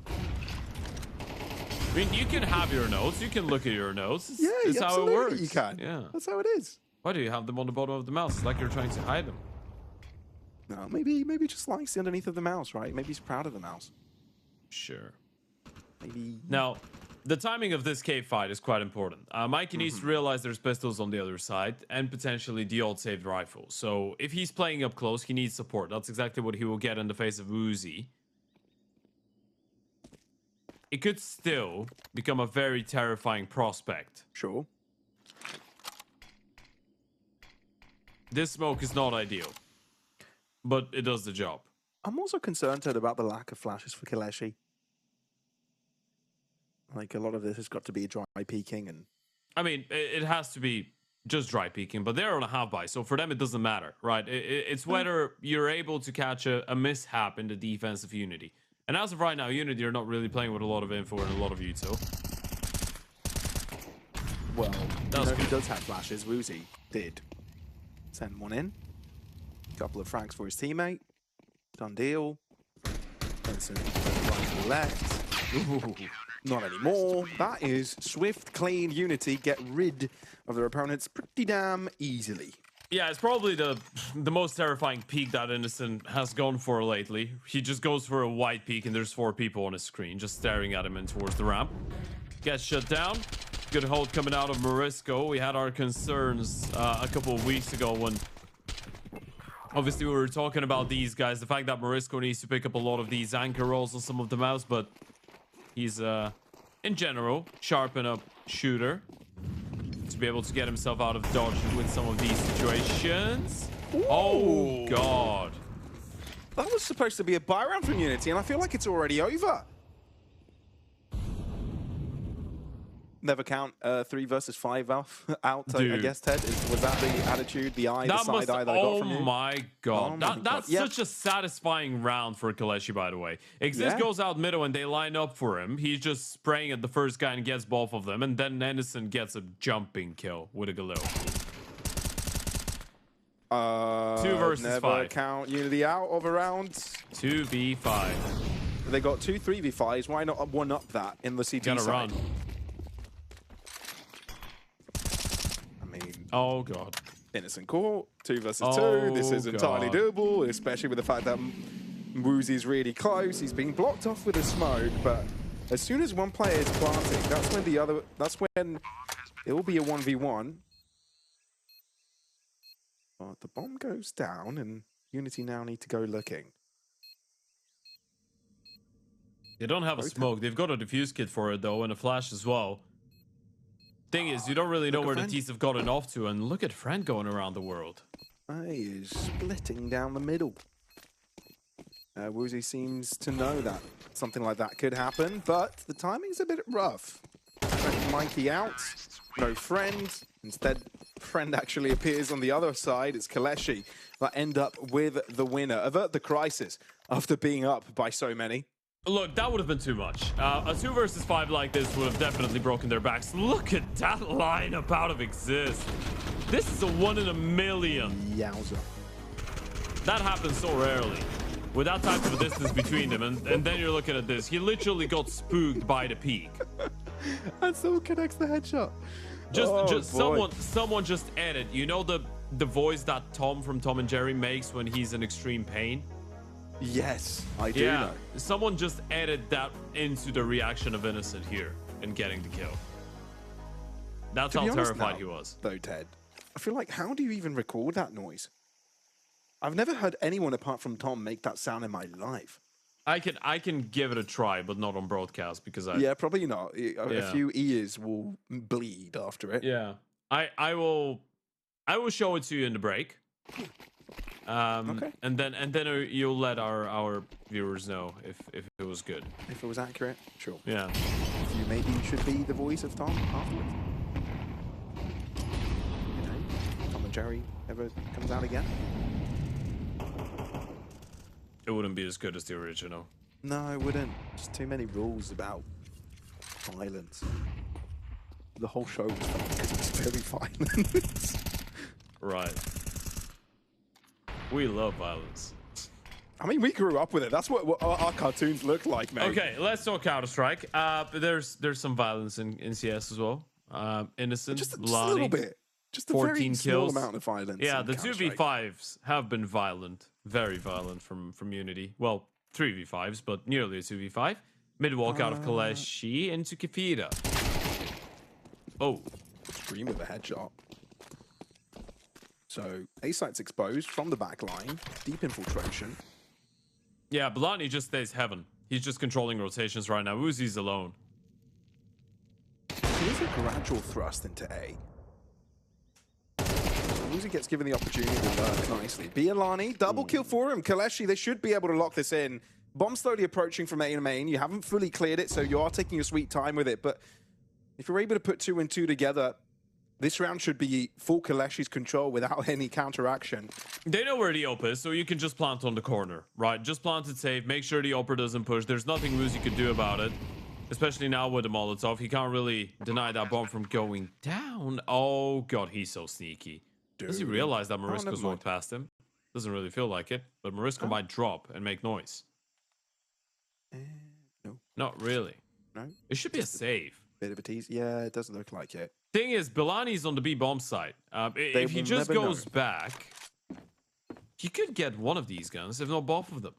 [SPEAKER 1] I mean, you can have your notes. You can look at your notes.
[SPEAKER 2] Yeah,
[SPEAKER 1] it's how it works.
[SPEAKER 2] You can.
[SPEAKER 1] Yeah.
[SPEAKER 2] That's how it is.
[SPEAKER 1] Why do you have them on the bottom of the mouse? It's like you're trying to hide them.
[SPEAKER 2] No, maybe just likes the underneath of the mouse, right? Maybe he's proud of the mouse.
[SPEAKER 1] Sure.
[SPEAKER 2] Maybe.
[SPEAKER 1] Now, the timing of this cave fight is quite important. Mikey needs to realize there's pistols on the other side and potentially the old saved rifle. So if he's playing up close, he needs support. That's exactly what he will get in the face of Uzi. It could still become a very terrifying prospect.
[SPEAKER 2] Sure.
[SPEAKER 1] This smoke is not ideal, but it does the job.
[SPEAKER 2] I'm also concerned, Ted, about the lack of flashes for KOLESIE. Like, a lot of this has got to be dry peeking, and
[SPEAKER 1] I mean, it has to be just dry peeking, but they're on a half buy, so for them it doesn't matter, right? It's whether you're able to catch a mishap in the defense of UNiTY. And as of right now, UNiTY are not really playing with a lot of info and a lot of util.
[SPEAKER 2] Well, he does have flashes. Woozy did send one in. A couple of frags for his teammate. Done deal. Benson right to the left. Ooh, not anymore. That is swift, clean UNiTY. Get rid of their opponents pretty damn easily.
[SPEAKER 1] Yeah, it's probably the most terrifying peek that Innocent has gone for lately. He just goes for a wide peek and there's 4 people on his screen just staring at him and towards the ramp. Gets shut down. Good hold coming out of Marisco. We had our concerns a couple of weeks ago when obviously we were talking about these guys. The fact that Marisco needs to pick up a lot of these anchor rolls on some of the maps, but he's in general sharp enough shooter to be able to get himself out of dodge with some of these situations. Ooh. Oh god,
[SPEAKER 2] that was supposed to be a buy round from UNiTY, and I feel like it's already over. Never count 3 versus 5 out, I guess, Ted. Was that the attitude, the eye, the side eye that I got from you?
[SPEAKER 1] Oh my god.
[SPEAKER 2] Oh my
[SPEAKER 1] That's
[SPEAKER 2] God.
[SPEAKER 1] such a satisfying round for KOLESIE, by the way. Exist goes out middle and they line up for him. He's just spraying at the first guy and gets both of them. And then Innocent gets a jumping kill with a Galil. 2 versus
[SPEAKER 2] never
[SPEAKER 1] 5.
[SPEAKER 2] Count UNiTY out of a round.
[SPEAKER 1] 2v5.
[SPEAKER 2] They got 2 3v5s. Why not one up that in the CT
[SPEAKER 1] Gonna
[SPEAKER 2] side?
[SPEAKER 1] run.
[SPEAKER 2] I mean,
[SPEAKER 1] Oh god.
[SPEAKER 2] innocent call. 2 versus 2.
[SPEAKER 1] Oh,
[SPEAKER 2] This is entirely
[SPEAKER 1] God.
[SPEAKER 2] doable, especially with the fact that Woozy's really close. He's being blocked off with a smoke, but as soon as one player is planting, that's when it will be a 1v1. But the bomb goes down, and UNiTY now need to go looking.
[SPEAKER 1] They don't have a smoke. They've got a defuse kit for it though, and a flash as well. Thing is, you don't really know where the T's have gotten off to, and look at Friend going around the world.
[SPEAKER 2] He is splitting down the middle. Woozy seems to know that something like that could happen, but the timing's a bit rough. Mikey out, no Friend. Instead, Friend actually appears on the other side. It's KOLESIE that end up with the winner. Avert the crisis after being up by so many.
[SPEAKER 1] Look, that would have been too much. A 2 versus 5 like this would have definitely broken their backs. Look at that lineup out of Exist. This is a 1 in a million.
[SPEAKER 2] Yowza.
[SPEAKER 1] That happens so rarely. With that type of a distance between them, and then you're looking at this. He literally got spooked by the peak.
[SPEAKER 2] And still connects the headshot.
[SPEAKER 1] Just someone just added. You know the voice that Tom from Tom and Jerry makes when he's in extreme pain?
[SPEAKER 2] Yes, I do know.
[SPEAKER 1] Someone just added that into the reaction of Innocent here and getting the kill. That's how terrified he was.
[SPEAKER 2] Though, Ted, I feel like, how do you even record that noise? I've never heard anyone apart from Tom make that sound in my life.
[SPEAKER 1] I can give it a try, but not on broadcast because
[SPEAKER 2] Yeah, probably not. A few ears will bleed after it.
[SPEAKER 1] Yeah. I will show it to you in the break.
[SPEAKER 2] Okay.
[SPEAKER 1] And then you'll let our viewers know if it was good.
[SPEAKER 2] If it was accurate, sure.
[SPEAKER 1] Yeah.
[SPEAKER 2] You maybe should be the voice of Tom afterwards. You know, Tom and Jerry ever comes out again?
[SPEAKER 1] It wouldn't be as good as the original.
[SPEAKER 2] No, it wouldn't. Just too many rules about violence. The whole show was very violent.
[SPEAKER 1] Right. We love violence.
[SPEAKER 2] I mean, we grew up with it. That's what our cartoons look like, mate.
[SPEAKER 1] Okay, let's talk Counter-Strike. There's some violence in CS as well. Innocent,
[SPEAKER 2] just a little bit. Just a
[SPEAKER 1] 14
[SPEAKER 2] very
[SPEAKER 1] kills.
[SPEAKER 2] small amount of violence.
[SPEAKER 1] Yeah, the 2v5s have been violent. Very violent from UNiTY. Well, 3v5s, but nearly a 2v5. Mid walk out of KOLESIE into Kefira. Oh.
[SPEAKER 2] Dream of a headshot. So, A-site's exposed from the back line. Deep infiltration.
[SPEAKER 1] Yeah, Blani just stays heaven. He's just controlling rotations right now. Uzi's alone.
[SPEAKER 2] Here's a gradual thrust into A. Uzi gets given the opportunity to work nicely. Bialani, double kill for him. KOLESIE, they should be able to lock this in. Bomb slowly approaching from A to main. You haven't fully cleared it, so you are taking your sweet time with it. But if you're able to put 2 and 2 together, this round should be full KOLESIE's control without any counteraction.
[SPEAKER 1] They know where the op is, so you can just plant on the corner, right? Just plant it safe. Make sure the opper doesn't push. There's nothing Uzi could do about it, especially now with the Molotov. He can't really deny that bomb from going down. Oh, God, he's so sneaky.
[SPEAKER 2] Dude.
[SPEAKER 1] Does he realize that Mariska's walked past him? Doesn't really feel like it, but Mariska might drop and make noise.
[SPEAKER 2] No.
[SPEAKER 1] Not really.
[SPEAKER 2] No.
[SPEAKER 1] It should be a save.
[SPEAKER 2] Bit of a tease. Yeah, it doesn't look like it.
[SPEAKER 1] Thing is, Bilani's on the B bomb site. If he just goes back, he could get one of these guns, if not both of them.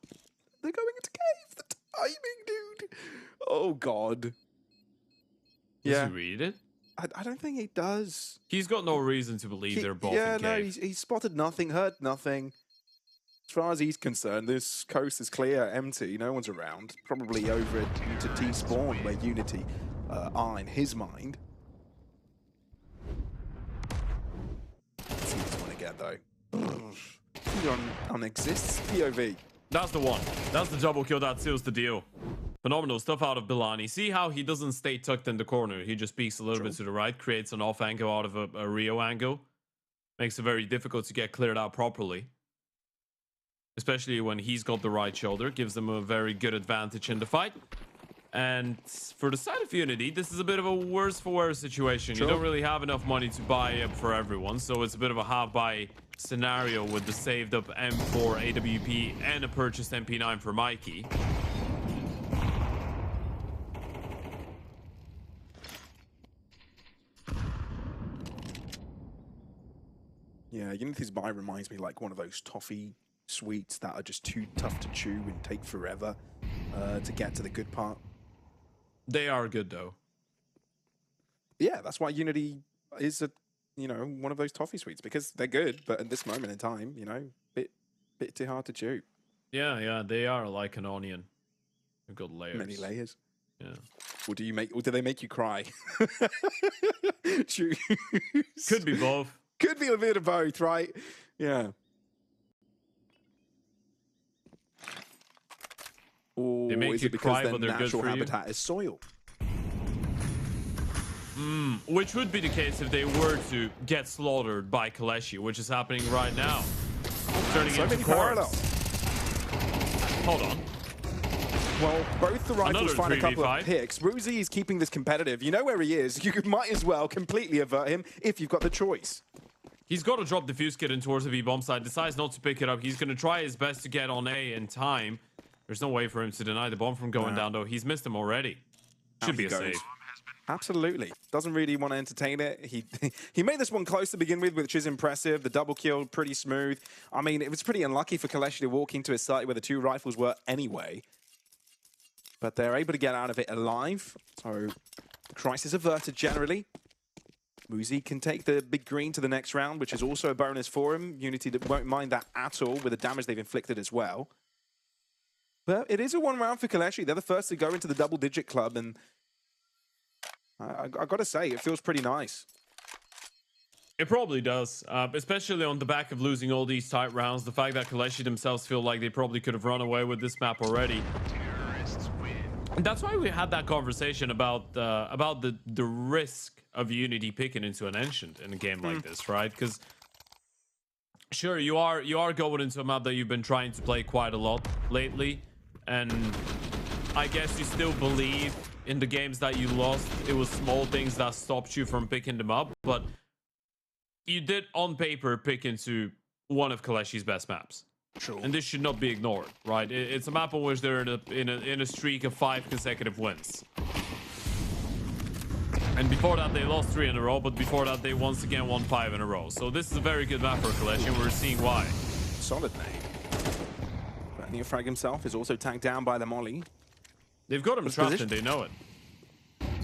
[SPEAKER 2] They're going into cave. The timing, dude. Oh, God.
[SPEAKER 1] Does he read it?
[SPEAKER 2] I don't think he does.
[SPEAKER 1] He's got no reason to believe they're both in cave.
[SPEAKER 2] No, he's spotted nothing, heard nothing. As far as he's concerned, this coast is clear, empty. No one's around. Probably over into T-spawn, where UNiTY are in his mind. Let's see this one again, though. On Exist's POV.
[SPEAKER 1] That's the one. That's the double kill that seals the deal. Phenomenal stuff out of Bilani. See how he doesn't stay tucked in the corner. He just peeks a little bit to the right, creates an off angle out of a Rio angle. Makes it very difficult to get cleared out properly. Especially when he's got the right shoulder. Gives them a very good advantage in the fight. And for the side of UNiTY, this is a bit of a worse for wear situation. You don't really have enough money to buy up for everyone. So it's a bit of a half-buy scenario with the saved up M4 AWP and a purchased MP9 for Mikey.
[SPEAKER 2] Yeah, UNiTY's buy reminds me like one of those toffee sweets that are just too tough to chew and take forever to get to the good part.
[SPEAKER 1] They are good though.
[SPEAKER 2] Yeah, that's why UNiTY is one of those toffee sweets, because they're good, but at this moment in time, bit too hard to chew.
[SPEAKER 1] Yeah, they are like an onion. They've got layers.
[SPEAKER 2] Many layers.
[SPEAKER 1] Yeah.
[SPEAKER 2] Or do they make you cry? Choose.
[SPEAKER 1] Could be both.
[SPEAKER 2] Could be a bit of both, right? Yeah. Or
[SPEAKER 1] they make
[SPEAKER 2] is
[SPEAKER 1] you
[SPEAKER 2] it because
[SPEAKER 1] cry,
[SPEAKER 2] their
[SPEAKER 1] but they're good
[SPEAKER 2] natural
[SPEAKER 1] for
[SPEAKER 2] habitat is soil?
[SPEAKER 1] Which would be the case if they were to get slaughtered by KOLESIE, which is happening right now. Turning
[SPEAKER 2] So
[SPEAKER 1] into
[SPEAKER 2] many
[SPEAKER 1] corpse.
[SPEAKER 2] parallels.
[SPEAKER 1] Hold on.
[SPEAKER 2] Well, both the rifles
[SPEAKER 1] Another
[SPEAKER 2] find a couple
[SPEAKER 1] 3v5.
[SPEAKER 2] of picks. Ruzi is keeping this competitive. You know where he is. You might as well completely avert him if you've got the choice.
[SPEAKER 1] He's got to drop the fuse kit in towards the V-bomb side. Decides not to pick it up. He's going to try his best to get on A in time. There's no way for him to deny the bomb from going down, though. He's missed him already. Should be a save.
[SPEAKER 2] Absolutely. Doesn't really want to entertain it. He made this one close to begin with, which is impressive. The double kill, pretty smooth. I mean, it was pretty unlucky for KOLESIE to walk into a site where the two rifles were anyway. But they're able to get out of it alive. So, crisis averted generally. Muzi can take the big green to the next round, which is also a bonus for him. UNiTY won't mind that at all with the damage they've inflicted as well. But it is a one round for KOLESIE. They're the first to go into the double-digit club, and I got to say, it feels pretty nice.
[SPEAKER 1] It probably does, especially on the back of losing all these tight rounds. The fact that KOLESIE themselves feel like they probably could have run away with this map already. And that's why we had that conversation about the risk of UNiTY picking into an Ancient in a game like this, right? Because sure, you are going into a map that you've been trying to play quite a lot lately, and I guess you still believe in the games that you lost. It was small things that stopped you from picking them up, but you did on paper pick into one of KOLESIE's best maps.
[SPEAKER 2] Sure.
[SPEAKER 1] And this should not be ignored, right? It's a map on which they're in a streak of 5 consecutive wins. And before that, they lost 3 in a row, but before that, they once again won 5 in a row. So this is a very good map for KOLESIE, and we're seeing why.
[SPEAKER 2] Solid name. But Neofrag himself is also tagged down by the molly.
[SPEAKER 1] They've got him trapped, and they know it.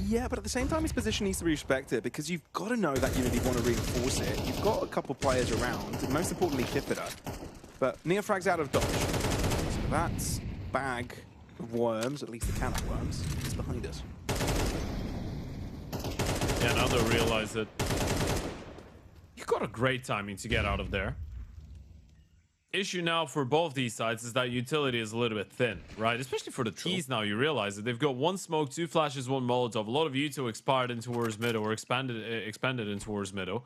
[SPEAKER 2] Yeah, but at the same time, his position needs to be respected, because you've got to know that UNiTY want to reinforce it. You've got a couple players around, and most importantly, Kipida. But Neofrag's out of dodge. So that bag of worms, at least the can of worms, is behind us.
[SPEAKER 1] Yeah, now they'll realize that you've got a great timing to get out of there. Issue now for both these sides is that utility is a little bit thin, right? Especially for the T's now, you realize that they've got 1 smoke, 2 flashes, 1 Molotov. A lot of U2 expired in towards middle, or expanded in towards middle.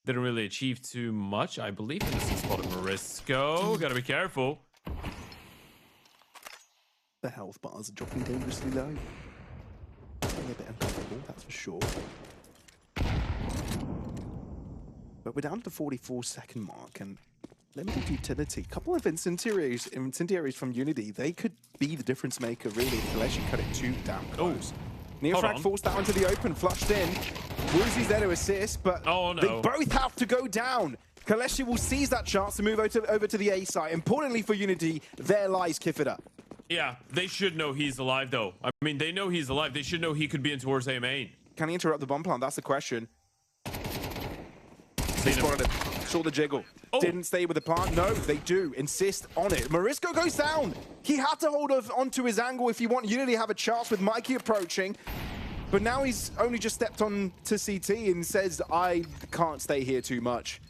[SPEAKER 1] Didn't really achieve too much, I believe. This is spotted Morisco. Gotta be careful.
[SPEAKER 2] The health bars are dropping dangerously low. A bit uncomfortable, that's for sure. But we're down to the 44-second mark, and limited utility. A couple of incendiaries from UNiTY. They could be the difference maker, really, if KOLESIE cut it too damn close. Neofrag forced that into the open, flushed in. Woozy's there to assist, but they both have to go down. KOLESIE will seize that chance to move over to the A site. Importantly for UNiTY, there lies Kipida.
[SPEAKER 1] Yeah, they should know he's alive, though. I mean, they know he's alive. They should know he could be in towards A main.
[SPEAKER 2] Can he interrupt the bomb plant? That's the question. They spotted it. Saw the jiggle. Didn't stay with the plant. No, they do. Insist on it. Morisco goes down. He had to hold onto his angle if he want UNiTY to have a chance with Mikey approaching. But now he's only just stepped on to CT and says, I can't stay here too much.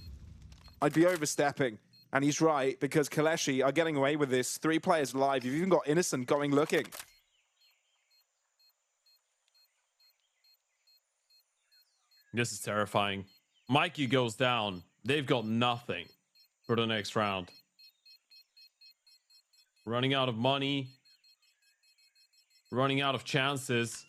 [SPEAKER 2] I'd be overstepping. And he's right, because KOLESIE are getting away with this. 3 players live. You've even got Innocent going looking.
[SPEAKER 1] This is terrifying. Mikey goes down. They've got nothing for the next round. Running out of money. Running out of chances.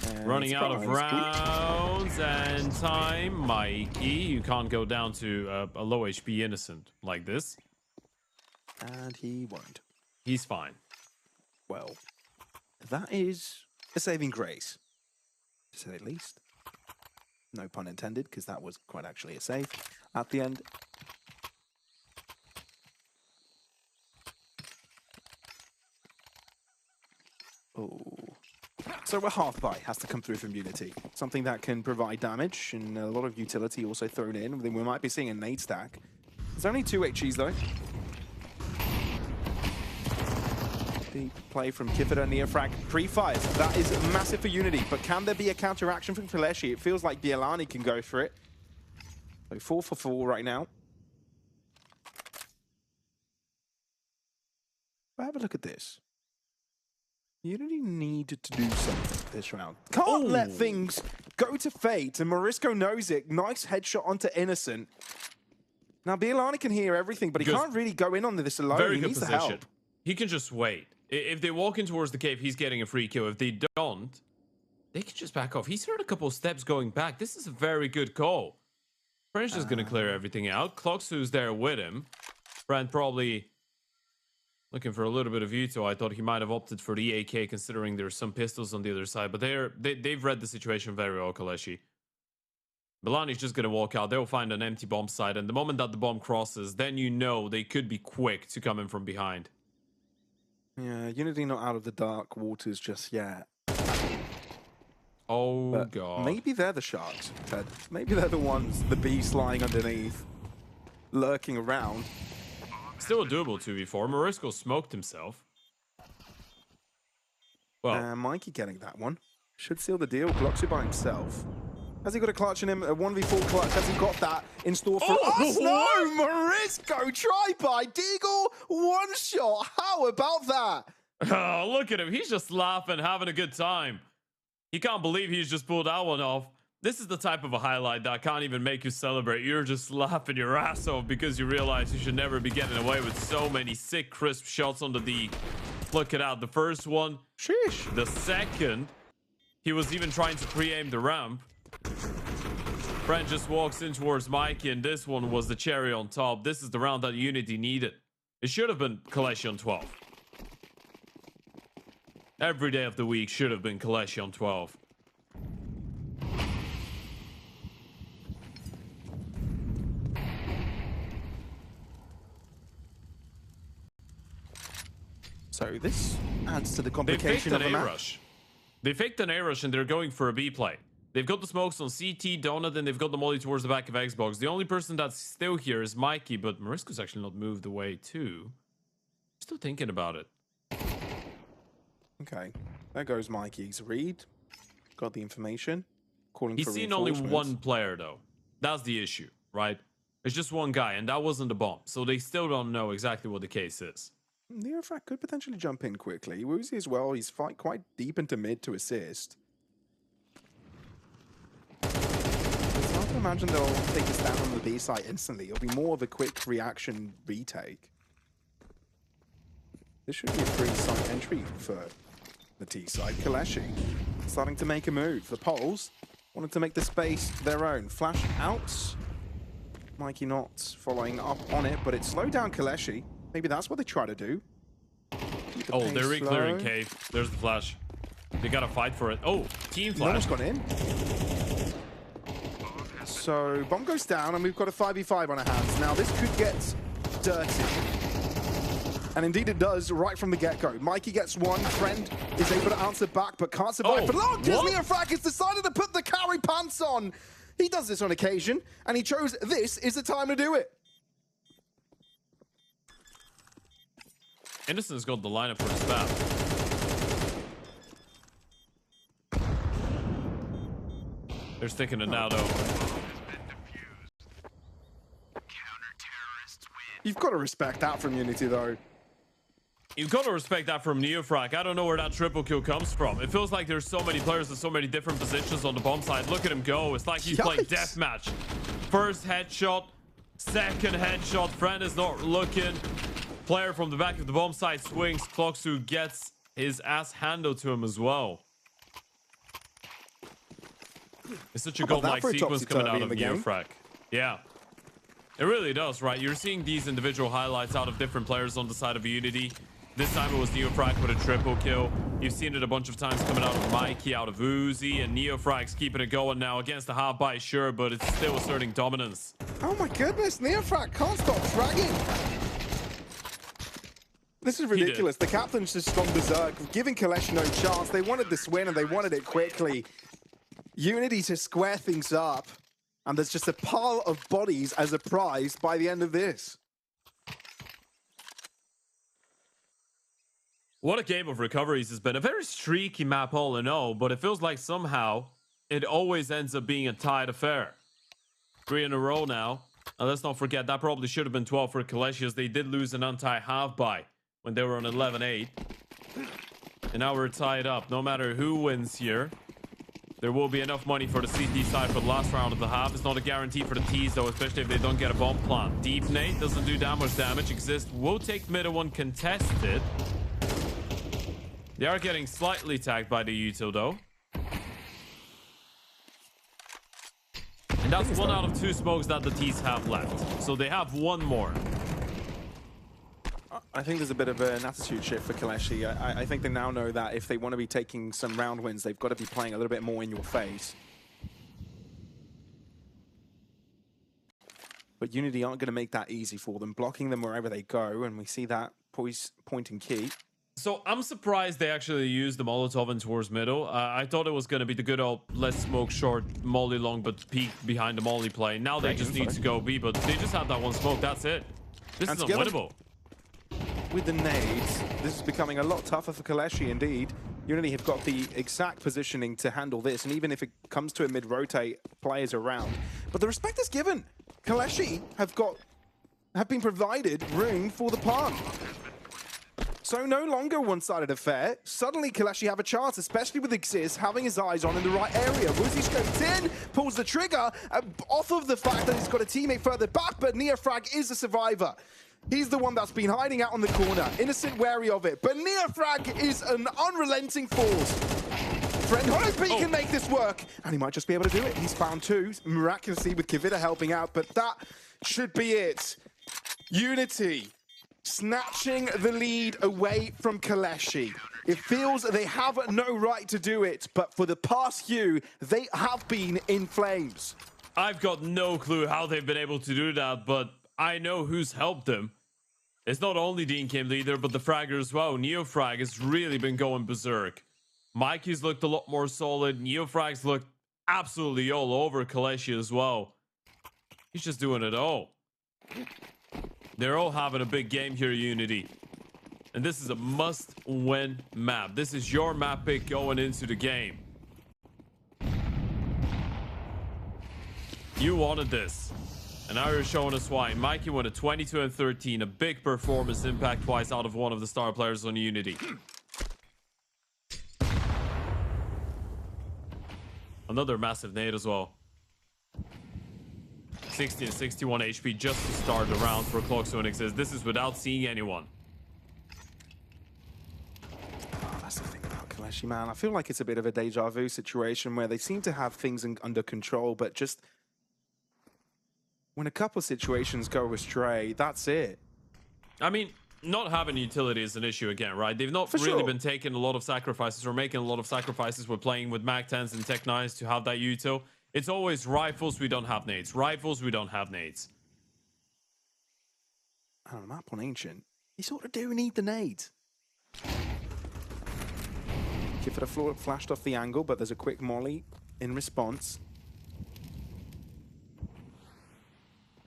[SPEAKER 2] And
[SPEAKER 1] Running out of rounds and time. Mikey, you can't go down to a low HP innocent like this.
[SPEAKER 2] And he won't.
[SPEAKER 1] He's fine.
[SPEAKER 2] Well, that is a saving grace, to say the least. No pun intended, because that was quite actually a save at the end. Oh. So a half buy has to come through from UNiTY. Something that can provide damage and a lot of utility also thrown in. Then we might be seeing a nade stack. There's only 2 HEs though. Deep play from Kifida, Neofrag, pre-fires. That is massive for UNiTY, but can there be a counteraction from KOLESIE? It feels like Bielani can go for it. So 4 for 4 right now. But have a look at this. UNiTY needed to do something this round. Can't let things go to fate, and Morisco knows it. Nice headshot onto Innocent. Now, Bielani can hear everything, but he can't really go in on this alone.
[SPEAKER 1] Very
[SPEAKER 2] he
[SPEAKER 1] good
[SPEAKER 2] needs
[SPEAKER 1] position.
[SPEAKER 2] the help.
[SPEAKER 1] He can just wait. If they walk in towards the cave, he's getting a free kill. If they don't, they can just back off. He's heard a couple of steps going back. This is a very good call. French is going to clear everything out. Clocks, who's there with him. Brent probably looking for a little bit of veto. I thought he might have opted for the AK, considering there's some pistols on the other side. But they've read the situation very well, KOLESIE. Bielani's just going to walk out. They'll find an empty bomb site. And the moment that the bomb crosses, then you know they could be quick to come in from behind.
[SPEAKER 2] Yeah, UNiTY not out of the dark waters just yet.
[SPEAKER 1] Oh,
[SPEAKER 2] But
[SPEAKER 1] God.
[SPEAKER 2] maybe they're the sharks, Ted. Maybe they're the ones, the beast lying underneath, lurking around.
[SPEAKER 1] Still a doable 2v4. Morisco smoked himself. Well,
[SPEAKER 2] Mikey getting that one. Should seal the deal. Gloxy by himself. Has he got a clutch in him? A 1v4 clutch. Has he got that in store for us? No! Morisco try by Deagle. One shot. How about that?
[SPEAKER 1] oh, look at him. He's just laughing, having a good time. He can't believe he's just pulled that one off. This is the type of a highlight that can't even make you celebrate. You're just laughing your ass off because you realize you should never be getting away with so many sick, crisp shots on the D. Look at that. The first one.
[SPEAKER 2] Sheesh.
[SPEAKER 1] The second, he was even trying to pre-aim the ramp. Brent just walks in towards Mikey, and this one was the cherry on top. This is the round that UNiTY needed. It should have been KOLESIE on 12. Every day of the week should have been KOLESIE on 12.
[SPEAKER 2] So this adds to the
[SPEAKER 1] They faked
[SPEAKER 2] complication
[SPEAKER 1] an
[SPEAKER 2] of the match.
[SPEAKER 1] A-rush. They faked an A-rush, and they're going for a B play. They've got the smokes on CT, Donut, and they've got the molly towards the back of Xbox. The only person that's still here is Mikey, but Morisco's actually not moved away too. Still thinking about it.
[SPEAKER 2] Okay, there goes Mikey's read. Got the information. Calling
[SPEAKER 1] He's
[SPEAKER 2] for
[SPEAKER 1] seen only
[SPEAKER 2] reinforcements.
[SPEAKER 1] one player, though. That's the issue, right? It's just one guy, and that wasn't the bomb. So they still don't know exactly what the case is.
[SPEAKER 2] Neofrag could potentially jump in quickly. Woozy as well. He's quite deep into mid to assist. It's hard to imagine they'll take a stand on the B site instantly. It'll be more of a quick reaction retake. This should be a free site entry for the T side. KOLESIE starting to make a move. The Poles wanted to make the space their own. Flash out. Mikey not following up on it, but it slowed down KOLESIE. Maybe that's what they try to do.
[SPEAKER 1] Oh, they're re-clearing cave. There's the flash. They gotta fight for it. Oh, team
[SPEAKER 2] No one's
[SPEAKER 1] flash.
[SPEAKER 2] gone in. So bomb goes down, and we've got a 5v5 on our hands. Now this could get dirty. And indeed it does, right from the get-go. Mikey gets one, Friend is able to answer back, but can't survive.
[SPEAKER 1] Oh,
[SPEAKER 2] But look,
[SPEAKER 1] what?
[SPEAKER 2] Neofrag has decided to put the carry pants on. He does this on occasion, and he chose this is the time to do it.
[SPEAKER 1] Innocent's got the lineup for his back. They're sticking it now, though.
[SPEAKER 2] You've got to respect that from UNiTY, though.
[SPEAKER 1] You've got to respect that from NeoFrag. I don't know where that triple kill comes from. It feels like there's so many players in so many different positions on the bomb side. Look at him go. It's like he's playing deathmatch. First headshot, second headshot. Friend is not looking. Player from the back of the bomb side swings. KOLESIE gets his ass handled to him as well. It's such a godlike sequence coming out of NeoFrag. Yeah. It really does, right? You're seeing these individual highlights out of different players on the side of UNiTY. This time it was NeoFrag with a triple kill. You've seen it a bunch of times coming out of Mikey, out of Uzi, and NeoFrag's keeping it going now against the half buy, sure, but it's still asserting dominance.
[SPEAKER 2] Oh my goodness, NeoFrag can't stop dragging. This is ridiculous. The captain's just gone berserk, giving KOLESIE no chance. They wanted this win and they wanted it quickly. UNiTY to square things up, and there's just a pile of bodies as a prize by the end of this.
[SPEAKER 1] What a game of recoveries has been. A very streaky map all in all, but it feels like somehow it always ends up being a tied affair. 3 in a row now. And let's not forget, that probably should have been 12 for KOLESIE, as they did lose an untied half buy when they were on 11-8. And now we're tied up. No matter who wins here, there will be enough money for the CT side for the last round of the half. It's not a guarantee for the T's though, especially if they don't get a bomb plant. Deep nade doesn't do that much damage. Exist will take middle one contested. They are getting slightly tagged by the util though. And that's 1 out of 2 smokes that the T's have left. So they have one more.
[SPEAKER 2] I think there's a bit of an attitude shift for KOLESIE. I think they now know that if they want to be taking some round wins, they've got to be playing a little bit more in your face. But UNiTY aren't going to make that easy for them, blocking them wherever they go, and we see that point and key.
[SPEAKER 1] So I'm surprised they actually used the Molotov in towards middle. I thought it was going to be the good old let's smoke short, molly long, but peek behind the molly play. Now they just need to go B, but they just have that one smoke. That's it. This is unwinnable.
[SPEAKER 2] With the nades, this is becoming a lot tougher for KOLESIE indeed. UNiTY have got the exact positioning to handle this, and even if it comes to a mid-rotate, players around. But the respect is given. KOLESIE have been provided room for the pun. So no longer a one-sided affair. Suddenly KOLESIE have a chance, especially with Exist having his eyes on in the right area. Woozy scopes in, pulls the trigger, off of the fact that he's got a teammate further back, but NeoFrag is the survivor. He's the one that's been hiding out on the corner, innocent, wary of it. But NeoFrag is an unrelenting force. Friend hoping he can make this work, and he might just be able to do it. He's found 2, miraculously with Kvita helping out, but that should be it. UNiTY snatching the lead away from KOLESIE. It feels they have no right to do it, but for the past few, they have been in flames.
[SPEAKER 1] I've got no clue how they've been able to do that, but I know who's helped them. It's not only the in-game leader, but the fragger as well. NeoFrag has really been going berserk. Mikey's looked a lot more solid. NeoFrag's looked absolutely all over KOLESIE as well. He's just doing it all. They're all having a big game here, UNiTY. And this is a must-win map. This is your map pick going into the game. You wanted this. And now you're showing us why. Mikey went a 22 and 13. A big performance impact-wise out of one of the star players on UNiTY. Another massive nade as well. 60 and 61 HP just to start the round for KOLESIE and Exist. This is without seeing anyone.
[SPEAKER 2] Oh, that's the thing about KOLESIE, man. I feel like it's a bit of a deja vu situation where they seem to have things under control, but just when a couple of situations go astray, that's it.
[SPEAKER 1] I mean, not having utility is an issue again, right? They've not really been taking a lot of sacrifices or making a lot of sacrifices with playing with Mag 10s and Tech 9s to have that util. It's always rifles, we don't have nades. Rifles, we don't have nades.
[SPEAKER 2] On a map on Ancient, you sort of do need the nades. Kvita flashed off the angle, but there's a quick molly in response.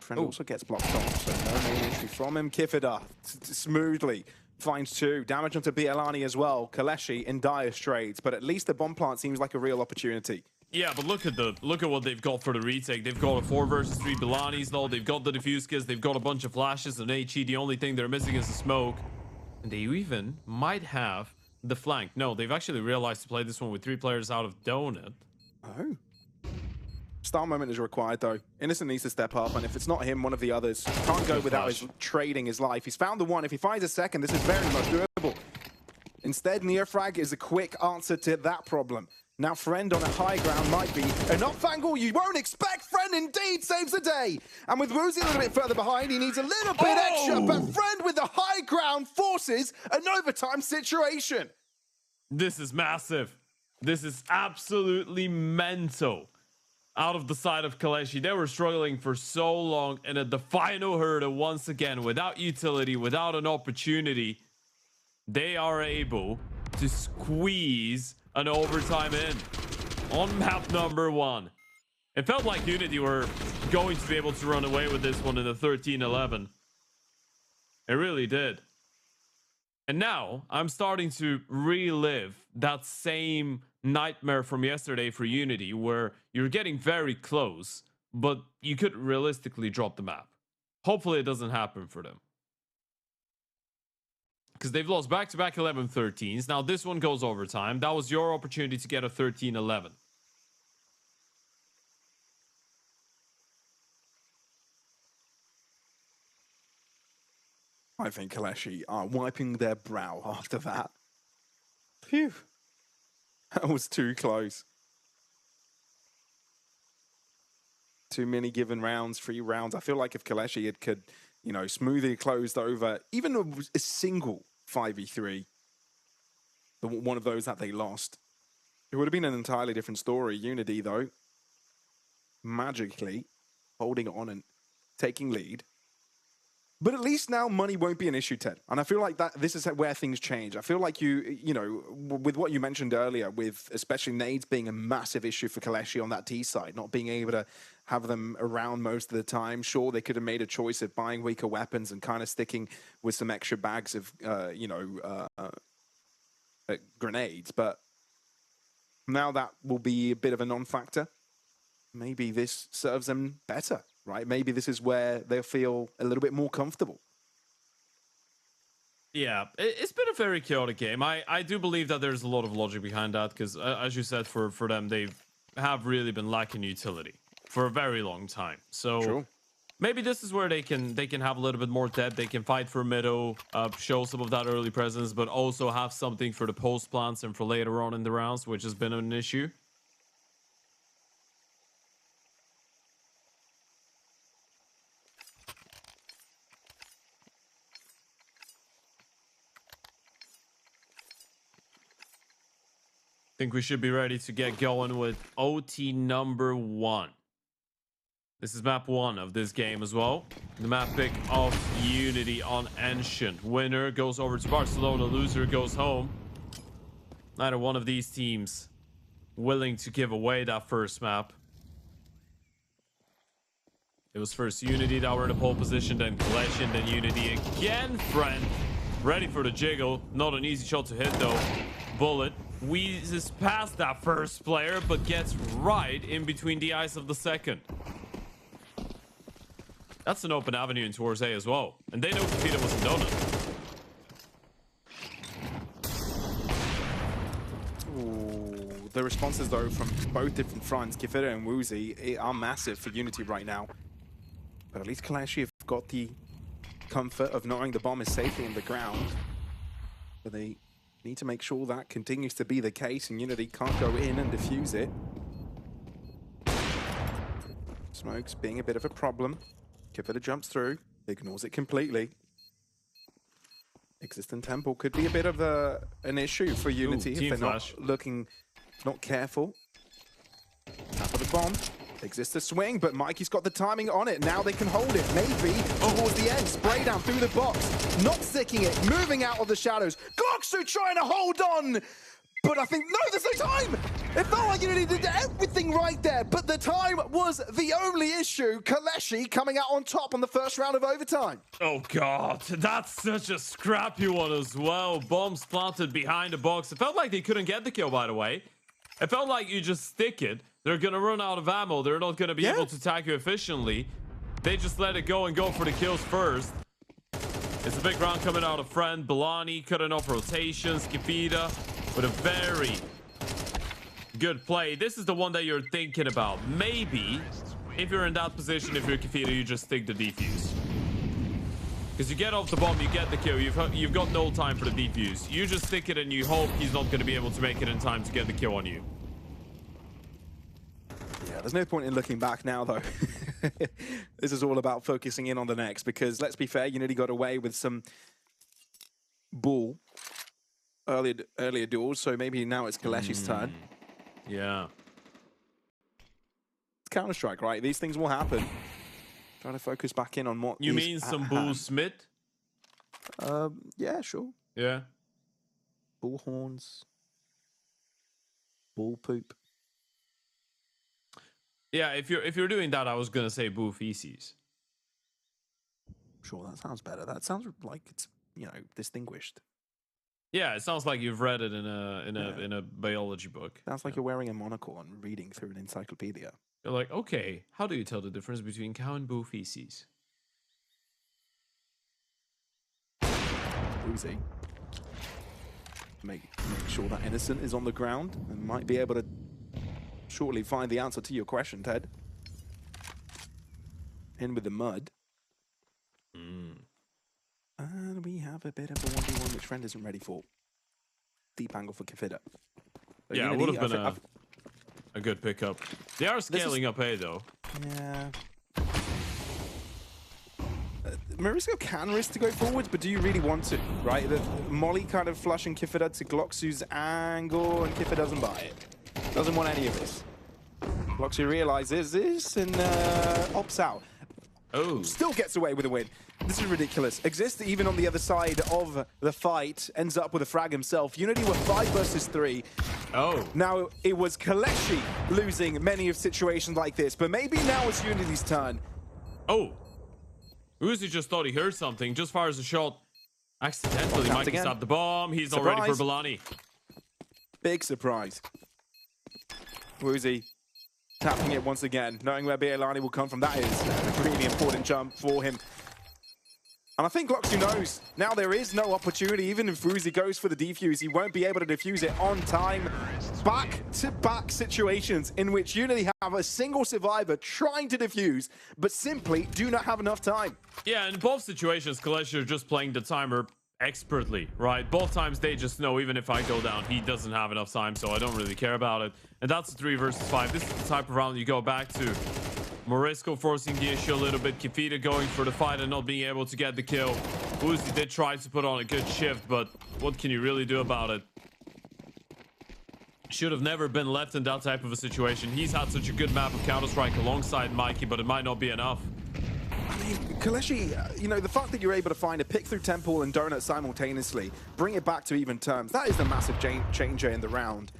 [SPEAKER 2] Friend also gets blocked off, so no main entry from him. Kvita smoothly finds 2. Damage onto Bielani as well. KOLESIE in dire straits, but at least the bomb plant seems like a real opportunity.
[SPEAKER 1] Yeah, but look at what they've got for the retake. They've got a 4 versus 3 Bielanis, though. They've got the defuse kits. They've got a bunch of flashes and HE. The only thing they're missing is the smoke. And they even might have the flank. No, they've actually realized to play this one with 3 players out of donut.
[SPEAKER 2] Oh. Star moment is required, though. Innocent needs to step up, and if it's not him, one of the others can't go without trading his life. He's found the one. If he finds a second, this is very much doable. Instead, Neofrag is a quick answer to that problem. Now, Friend on a high ground might be enough angle you won't expect. Friend indeed saves the day. And with Woozy a little bit further behind, he needs a little bit extra, but Friend with the high ground forces an overtime situation.
[SPEAKER 1] This is massive. This is absolutely mental. Out of the side of KOLESIE, they were struggling for so long, and at the final hurdle, once again, without utility, without an opportunity, they are able to squeeze an overtime in on map number 1. It felt like UNiTY were going to be able to run away with this one in the 13-11. It really did. And now I'm starting to relive that same nightmare from yesterday for UNiTY, where you're getting very close, but you could realistically drop the map. Hopefully it doesn't happen for them, because they've lost back-to-back 11-13s. Now this one goes overtime. That was your opportunity to get a 13-11.
[SPEAKER 2] I think KOLESIE are wiping their brow after that. Phew. That was too close. Too many given rounds, 3 rounds. I feel like if KOLESIE could, you know, smoothly closed over even a single 5v3, one of those that they lost, it would have been an entirely different story. UNiTY, though, magically holding on and taking lead. But at least now money won't be an issue, Ted. And I feel like that this is where things change. I feel like you know, with what you mentioned earlier, with especially nades being a massive issue for KOLESIE on that T side, not being able to have them around most of the time. Sure, they could have made a choice of buying weaker weapons and kind of sticking with some extra bags of, grenades. But now that will be a bit of a non-factor. Maybe this serves them better. Right? Maybe this is where they'll feel a little bit more comfortable.
[SPEAKER 1] Yeah, it's been a very chaotic game. I do believe that there's a lot of logic behind that, because as you said, for them, they have really been lacking utility for a very long time. So
[SPEAKER 2] True.
[SPEAKER 1] Maybe this is where they can have a little bit more depth. They can fight for middle, show some of that early presence, but also have something for the post plants and for later on in the rounds, which has been an issue. Think we should be ready to get going with OT number 1. This is map 1 of this game as well. The map pick of UNiTY on Ancient. Winner goes over to Barcelona, loser goes home. Neither one of these teams willing to give away that first map. It was first UNiTY that were in the pole position, then KOLESIE, and then UNiTY again. Friend ready for the jiggle. Not an easy shot to hit though. Bullet wheezes past that first player, but gets right in between the eyes of the second. That's an open avenue in towards A as well. And they know Kafita wasn't donut.
[SPEAKER 2] Ooh, the responses, though, from both different fronts, Kafita and Woozy, are massive for UNiTY right now. But at least KOLESIE have got the comfort of knowing the bomb is safely in the ground. But they need to make sure that continues to be the case, and UNiTY can't go in and defuse it. Smokes being a bit of a problem. Kafita jumps through, ignores it completely. Existent Temple could be a bit of an issue for UNiTY if they're not careful. Tap of the bomb. Exists a swing, but Mikey's got the timing on it. Now they can hold it. Maybe towards the end. Spray down through the box. Not sticking it. Moving out of the shadows. Gloxu trying to hold on. But I think, no, there's no time. It felt like UNiTY did everything right there. But the time was the only issue. KOLESIE coming out on top on the first round of overtime.
[SPEAKER 1] Oh, God. That's such a scrappy one as well. Bombs planted behind the box. It felt like they couldn't get the kill, by the way. It felt like you just stick it. They're going to run out of ammo. They're not going to be able to tag you efficiently. They just let it go and go for the kills first. It's a big round coming out of Friend. Balani cutting off rotations. Kefida with a very good play. This is the one that you're thinking about. Maybe if you're in that position, if you're Kefida, you just stick the defuse. Because you get off the bomb, you get the kill. You've got no time for the defuse. You just stick it and you hope he's not going to be able to make it in time to get the kill on you.
[SPEAKER 2] Yeah, there's no point in looking back now, though. This is all about focusing in on the next, because let's be fair, UNiTY got away with some bull earlier duels, so maybe now it's KOLESIE's turn.
[SPEAKER 1] Yeah.
[SPEAKER 2] It's Counter-Strike, right? These things will happen. Trying to focus back in on what
[SPEAKER 1] you mean some bull Smith?
[SPEAKER 2] Yeah, sure.
[SPEAKER 1] Yeah.
[SPEAKER 2] Bull horns. Bull poop.
[SPEAKER 1] Yeah, if you're doing that, I was gonna say bull feces.
[SPEAKER 2] Sure, that sounds better. That sounds like it's, you know, distinguished.
[SPEAKER 1] Yeah, it sounds like you've read it in a biology book.
[SPEAKER 2] Sounds like you're wearing a monocle and reading through an encyclopedia.
[SPEAKER 1] You're like, okay, how do you tell the difference between cow and bull feces?
[SPEAKER 2] Uzi. Make sure that Innocent is on the ground and might be able to shortly find the answer to your question, Ted. In with the mud. And we have a bit of a 1v1 which Friend isn't ready for. Deep angle for Kefida.
[SPEAKER 1] Yeah, it would have been a good pickup. They are scaling up A, though.
[SPEAKER 2] Yeah. Marisco can risk to go forwards, but do you really want to, right? The Molly kind of flushing Kefida to Glocksu's angle, and Kefida doesn't buy it. Doesn't want any of this. Glocksu realizes this and opts out.
[SPEAKER 1] Oh.
[SPEAKER 2] Still gets away with a win. This is ridiculous. Exist even on the other side of the fight, ends up with a frag himself. UNiTY were 5 versus 3.
[SPEAKER 1] Oh.
[SPEAKER 2] Now it was KOLESIE losing many of situations like this, but maybe now it's UNiTY's turn.
[SPEAKER 1] Oh. Uzi just thought he heard something, just fires a shot. Accidentally, Mikey stopped the bomb. He's not ready for Balani.
[SPEAKER 2] Big surprise. Uzi tapping it once again, knowing where Bielani will come from. That is a really important jump for him. And I think Glocksu knows now there is no opportunity. Even if Uzi goes for the defuse, he won't be able to defuse it on time. Back-to-back situations in which UNiTY have a single survivor trying to defuse, but simply do not have enough time.
[SPEAKER 1] Yeah, in both situations, KOLESIE are just playing the timer expertly, right? Both times they just know, even if I go down, he doesn't have enough time, so I don't really care about it. And that's a 3 versus 5. This is the type of round you go back to. Morisco forcing the issue a little bit. Kefida going for the fight and not being able to get the kill. Uzi did try to put on a good shift, but what can you really do about it? Should have never been left in that type of a situation. He's had such a good map of Counter-Strike alongside Mikey, but it might not be enough.
[SPEAKER 2] I mean, KOLESIE, you know, the fact that you're able to find a pick through Temple and Donut simultaneously, bring it back to even terms, that is the massive changer in the round.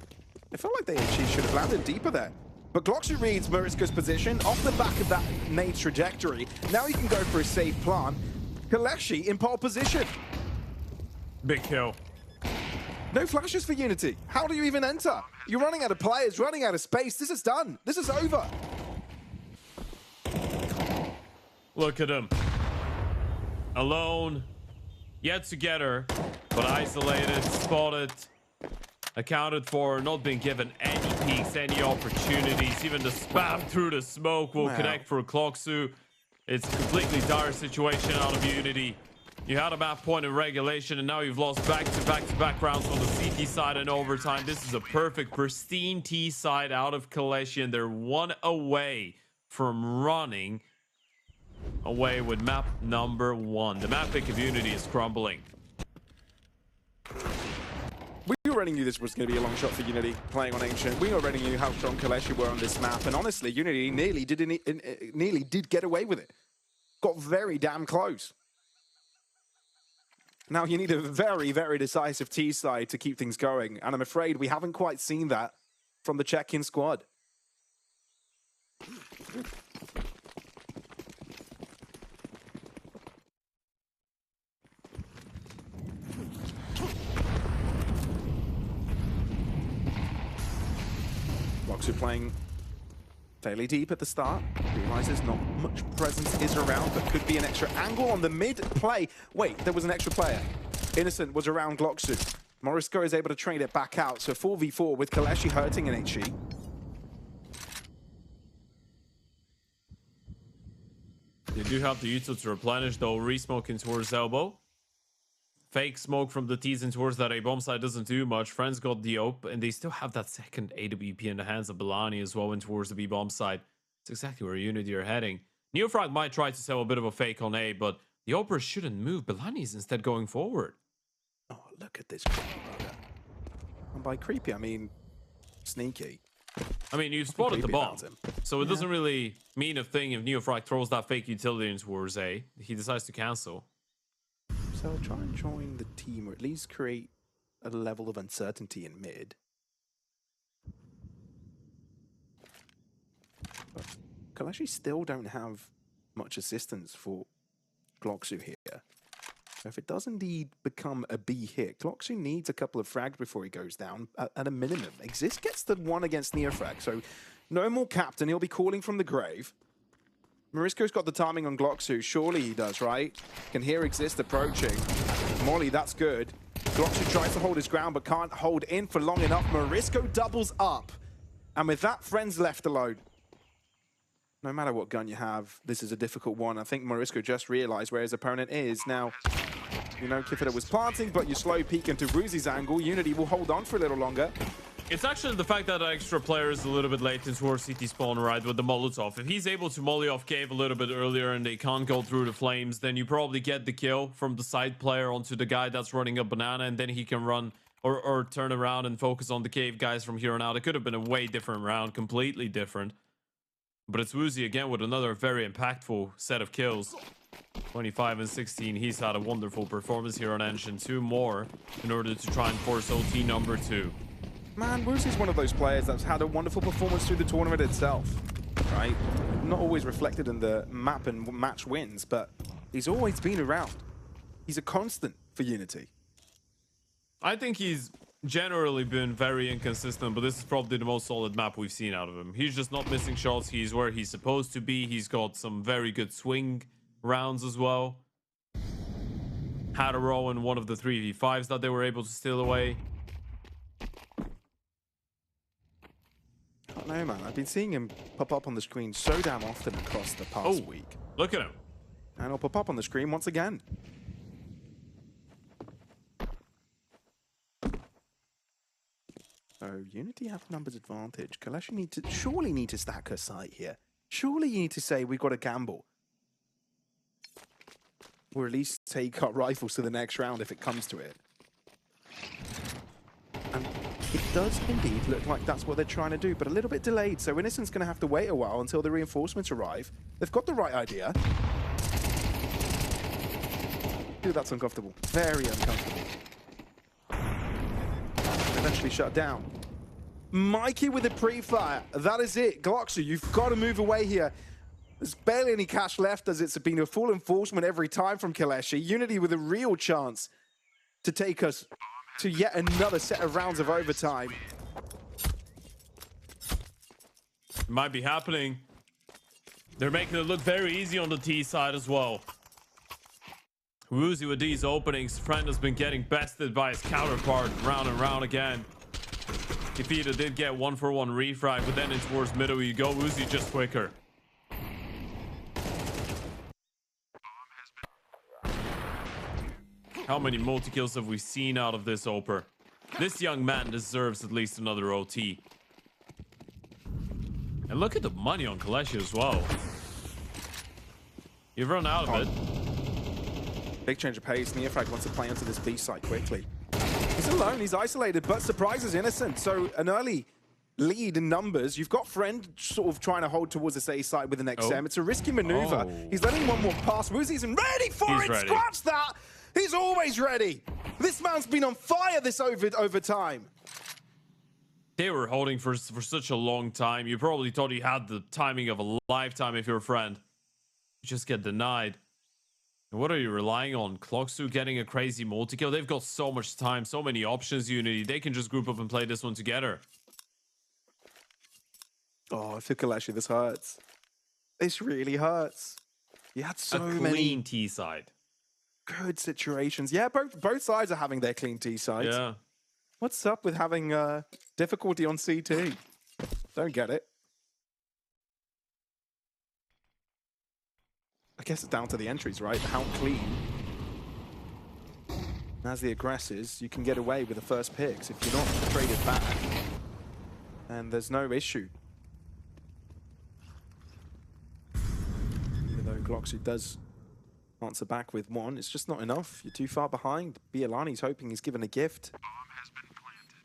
[SPEAKER 2] I felt like they actually should have landed deeper there. But Glocksu reads Morisco's position off the back of that nade trajectory. Now he can go for a safe plant. KOLESIE in pole position.
[SPEAKER 1] Big kill.
[SPEAKER 2] No flashes for UNiTY. How do you even enter? You're running out of players, running out of space. This is done. This is over.
[SPEAKER 1] Look at him. Alone. Yet together. But isolated. Spotted. Accounted for. Not being given any peeks, any opportunities. Even the spam through the smoke will connect for Glocksu. It's a completely dire situation out of UNiTY. You had a map point in regulation, and now you've lost back-to-back rounds on the CT side in overtime. This is a perfect, pristine T side out of KOLESIE, and they're 1 away from running away with map number 1. The map pick of UNiTY is crumbling.
[SPEAKER 2] We already knew this was going to be a long shot for UNiTY playing on Ancient. We already knew how strong KOLESIE were on this map, and honestly, UNiTY nearly did get away with it. Got very damn close. Now you need a very, very decisive T side to keep things going, and I'm afraid we haven't quite seen that from the check-in squad. Glocksu playing Fairly deep at the start. Realizes not much presence is around, but could be an extra angle on the mid play. Wait, there was an extra player. Innocent was around Glocksu. Morisco is able to trade it back out. So 4v4 with KOLESIE hurting an HE.
[SPEAKER 1] They do have the util to replenish, though. Resmoking towards elbow. Fake smoke from the T's in towards that A bomb side doesn't do much. Friends got the op, and they still have that second AWP in the hands of Belani as well, and towards the B bomb side. It's exactly where UNiTY are heading. Neofrag might try to sell a bit of a fake on A, but the Opera shouldn't move. Belani is instead going forward.
[SPEAKER 2] Oh, look at this creepy bugger. And by creepy, I mean sneaky.
[SPEAKER 1] I mean, you've spotted the bomb, so it doesn't really mean a thing if Neofrag throws that fake utility in towards A. He decides to cancel.
[SPEAKER 2] So I'll try and join the team, or at least create a level of uncertainty in mid. But KOLESIE still don't have much assistance for Glocksu here. So if it does indeed become a B hit, Glocksu needs a couple of frags before he goes down, at a minimum. Exist gets the one against Neofrag, so no more captain. He'll be calling from the grave. Morisco's got the timing on Glocksu. Surely he does, right? Can hear Exist approaching. Molly, that's good. Glocksu tries to hold his ground, but can't hold in for long enough. Morisco doubles up. And with that, Friends left alone. No matter what gun you have, this is a difficult one. I think Morisco just realized where his opponent is. Now, you know, Kifida was planting, but you slow peek into Ruzi's angle. UNiTY will hold on for a little longer.
[SPEAKER 1] It's actually the fact that the extra player is a little bit late into our CT spawn right with the Molotov. If he's able to molly off cave a little bit earlier and they can't go through the flames, then you probably get the kill from the side player onto the guy that's running a banana, and then he can run or turn around and focus on the cave guys from here on out. It could have been a way different round, completely different. But it's Woozy again with another very impactful set of kills. 25 and 16. He's had a wonderful performance here on Engine. 2 more in order to try and force OT number 2.
[SPEAKER 2] Man, Woozy's one of those players that's had a wonderful performance through the tournament itself, right? Not always reflected in the map and match wins, but he's always been around. He's a constant for UNiTY.
[SPEAKER 1] I think he's generally been very inconsistent, but this is probably the most solid map we've seen out of him. He's just not missing shots. He's where he's supposed to be. He's got some very good swing rounds as well. Had a row in one of the 3v5s that they were able to steal away.
[SPEAKER 2] I don't know, man. I've been seeing him pop up on the screen so damn often across the past week.
[SPEAKER 1] Look at him.
[SPEAKER 2] And he'll pop up on the screen once again. So UNiTY have numbers advantage. KOLESIE surely need to stack her site here. Surely you need to say we've got to gamble. Or at least take our rifles to the next round if it comes to it. And it does indeed look like that's what they're trying to do, but a little bit delayed. So Innocent's going to have to wait a while until the reinforcements arrive. They've got the right idea. Dude, that's uncomfortable. Very uncomfortable. Eventually shut down. Mikey with a pre-fire. That is it. Glocksu, you've got to move away here. There's barely any cash left, as it's been a full enforcement every time from KOLESIE. UNiTY with a real chance to take us to yet another set of rounds of overtime.
[SPEAKER 1] It might be happening. They're making it look very easy on the T side as well. Woozy with these openings. Friend has been getting bested by his counterpart round and round again. Kifida did get 1-for-1 refrag, but then in towards middle you go. Woozy just quicker. How many multi-kills have we seen out of this Oper? This young man deserves at least another OT. And look at the money on KOLESIE as well. You've run out of it.
[SPEAKER 2] Big change of pace. Neofrag wants to play onto this B side quickly. He's alone, he's isolated, but surprises Innocent. So an early lead in numbers. You've got Friend sort of trying to hold towards this A side with an XM. It's a risky maneuver. He's letting one more pass. Woozy's ready for it.
[SPEAKER 1] Ready.
[SPEAKER 2] Scratch that. He's always ready. This man's been on fire this over time.
[SPEAKER 1] They were holding for such a long time. You probably thought he had the timing of a lifetime if you're a Friend. You just get denied. And what are you relying on? Glocksu getting a crazy multi-kill? They've got so much time, so many options, UNiTY. They can just group up and play this one together.
[SPEAKER 2] Oh, for KOLESIE, this hurts. This really hurts. You had so
[SPEAKER 1] a
[SPEAKER 2] many
[SPEAKER 1] clean T side.
[SPEAKER 2] good situations. Yeah, both sides are having their clean T sides.
[SPEAKER 1] Yeah.
[SPEAKER 2] What's up with having difficulty on CT? Don't get it. I guess it's down to the entries, right? How clean. As the aggressors, you can get away with the first picks if you're not traded back. And there's no issue. Even though Gloxu does answer back with one, it's just not enough. You're too far behind. Bialani's hoping he's given a gift.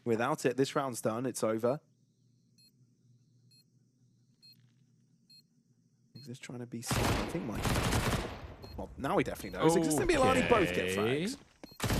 [SPEAKER 2] Without it, this round's done. It's over. He's just trying to be smart. I think Mike. Well, now he definitely knows. Exist and Bialani both get frags.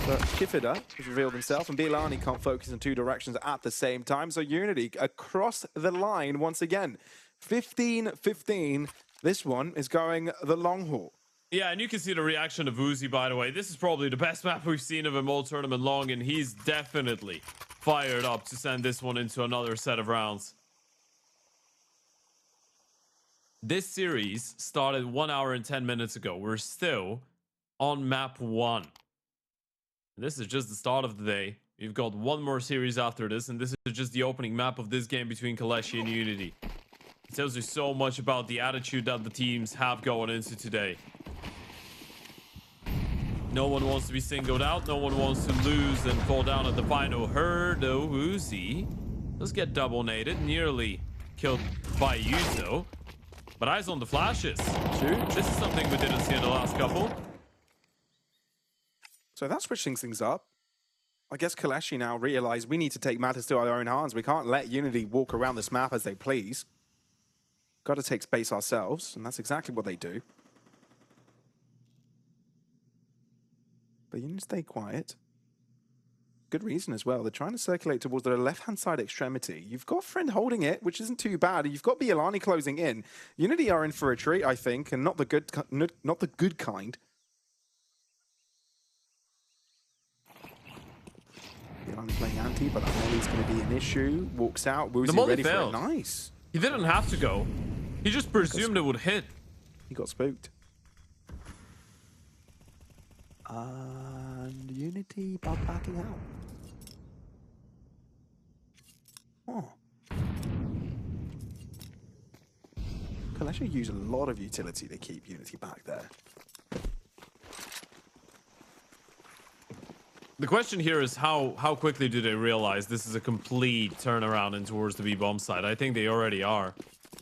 [SPEAKER 2] But Kifida has revealed himself, and Bialani can't focus in two directions at the same time. So UNiTY across the line once again. 15-15. This one is going the long haul.
[SPEAKER 1] Yeah, and you can see the reaction of Uzi, by the way. This is probably the best map we've seen of him all tournament long, and he's definitely fired up to send this one into another set of rounds. This series started 1 hour and 10 minutes ago. We're still on map 1. This is just the start of the day. We've got one more series after this, and this is just the opening map of this game between KOLESIE and UNiTY. It tells you so much about the attitude that the teams have going into today. No one wants to be singled out. No one wants to lose and fall down at the final hurdle. Uzi does get double naded, nearly killed by Yuzo. But eyes on the flashes. This is something we didn't see in the last couple.
[SPEAKER 2] So that's switching things up. I guess KOLESIE now realize we need to take matters to our own hands. We can't let UNiTY walk around this map as they please. Got to take space ourselves, and that's exactly what they do. But UNiTY stay quiet. Good reason as well. They're trying to circulate towards the left-hand side extremity. You've got Friend holding it, which isn't too bad. You've got Bialani closing in. UNiTY are in for a treat, I think, and not the good kind. Bialani playing anti, but that molly's going to be an issue. Walks out. Woozy ready
[SPEAKER 1] failed.
[SPEAKER 2] for it. Nice.
[SPEAKER 1] He didn't have to go. He just presumed it would hit.
[SPEAKER 2] He got spooked. And UNiTY backing out. Oh. KOLESIE use a lot of utility to keep UNiTY back there.
[SPEAKER 1] The question here is how quickly do they realize this is a complete turnaround in towards the B-bomb side? I think they already are.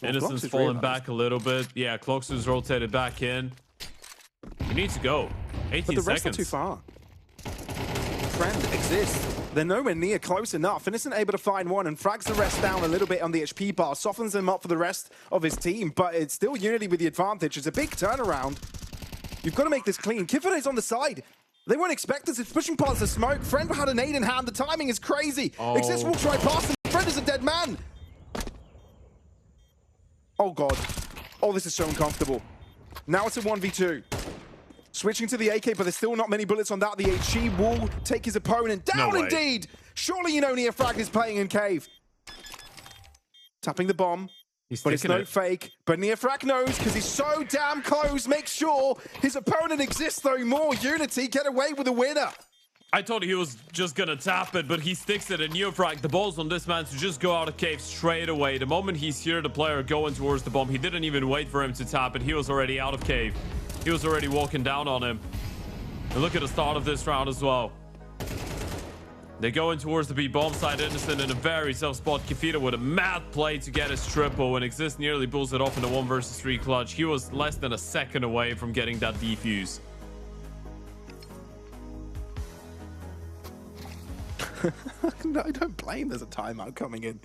[SPEAKER 2] Well,
[SPEAKER 1] Innocent's fallen back a little bit. Yeah, Cloxu's rotated back in. He needs to go. 18
[SPEAKER 2] but the rest
[SPEAKER 1] seconds.
[SPEAKER 2] are too far. Friend exists. They're nowhere near close enough. Innocent able to find one and frags the rest down a little bit on the HP bar. Softens him up for the rest of his team, but it's still UNiTY with the advantage. It's a big turnaround. You've got to make this clean. Kifida is on the side. They won't expect this. It's pushing past the smoke. Friend had an nade in hand. The timing is crazy.
[SPEAKER 1] Oh.
[SPEAKER 2] Exist walks right past him. Friend is a dead man. Oh, God. Oh, this is so uncomfortable. Now it's a 1v2. Switching to the AK, but there's still not many bullets on that. The HG will take his opponent down,
[SPEAKER 1] No
[SPEAKER 2] indeed. Surely you know Neofrag is playing in cave. Tapping the bomb. But it's no fake. But Neofrag knows because he's so damn close. Make sure his opponent exists, though. More UNiTY get away with the winner.
[SPEAKER 1] I thought he was just gonna tap it, but he sticks it, and Neofrag, the ball's on this man to just go out of cave straight away. The moment he's here, the player going towards the bomb, he didn't even wait for him to tap it. He was already out of cave. He was already walking down on him. And look at the start of this round as well. They go in towards the B-bomb side. Innocent in a very tough spot. Kifida with a mad play to get his triple, and Exist nearly pulls it off in a 1 versus 3 clutch. He was less than a second away from getting that defuse.
[SPEAKER 2] No, I don't blame there's a timeout coming in.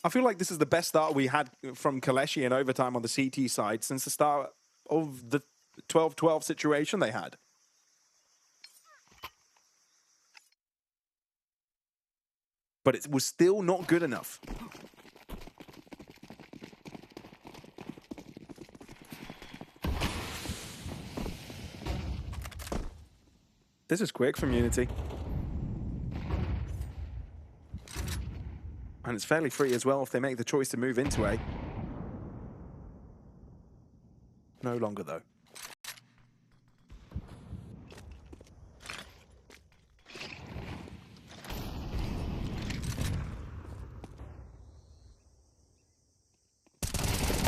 [SPEAKER 2] I feel like this is the best start we had from KOLESIE in overtime on the CT side since the start of the 12-12 situation they had. But it was still not good enough. This is quick from UNiTY. And it's fairly free as well if they make the choice to move into A. No longer, though.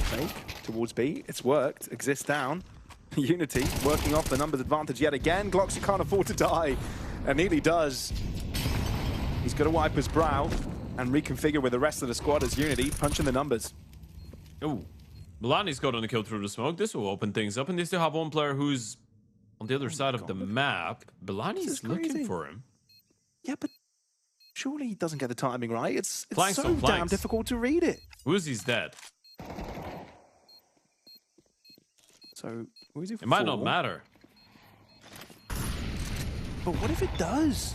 [SPEAKER 2] Fake towards B. It's worked. Exists down. UNiTY working off the numbers advantage yet again. Gloxy can't afford to die. And nearly does. He's got to wipe his brow and reconfigure with the rest of the squad as UNiTY punching the numbers.
[SPEAKER 1] Ooh. Milani's got on the kill through the smoke. This will open things up, and they still have one player who's on the other side of the map. Belani's looking for him.
[SPEAKER 2] Yeah, but surely he doesn't get the timing right. It's
[SPEAKER 1] Flanks
[SPEAKER 2] so damn difficult to read it.
[SPEAKER 1] Uzi's dead.
[SPEAKER 2] So Uzi for
[SPEAKER 1] It might
[SPEAKER 2] 4.
[SPEAKER 1] not matter.
[SPEAKER 2] But what if it does?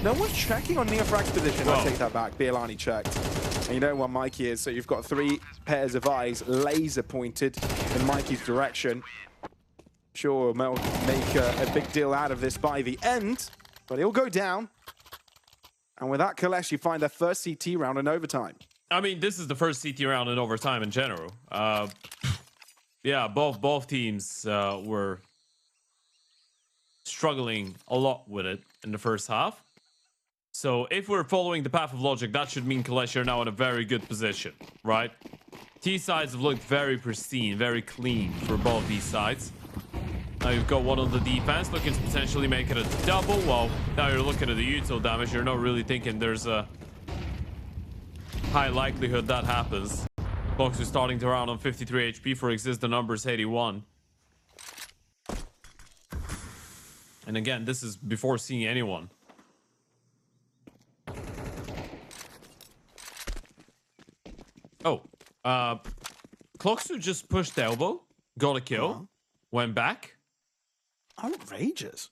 [SPEAKER 2] No one's checking on Neofrag's position.
[SPEAKER 1] Whoa.
[SPEAKER 2] I take that back. Bialani checked. And you know what Mikey is, so you've got 3 pairs of eyes laser pointed in Mikey's direction. Sure, Mel make a big deal out of this by the end, but he'll go down. And with that, KOLESIE find their first CT round in overtime.
[SPEAKER 1] I mean, this is the first CT round in overtime in general. Yeah, both teams were struggling a lot with it in the first half. So if we're following the path of logic, that should mean KOLESIE are now in a very good position, right? T sides have looked very pristine, very clean for both these sides. Now you've got one on the defense looking to potentially make it a double. Well, now you're looking at the util damage. You're not really thinking there's a high likelihood that happens. Box is starting to round on 53 HP for Exist. The number's 81. And again, this is before seeing anyone. Oh, Clocksu just pushed elbow, got a kill, went back.
[SPEAKER 2] Outrageous.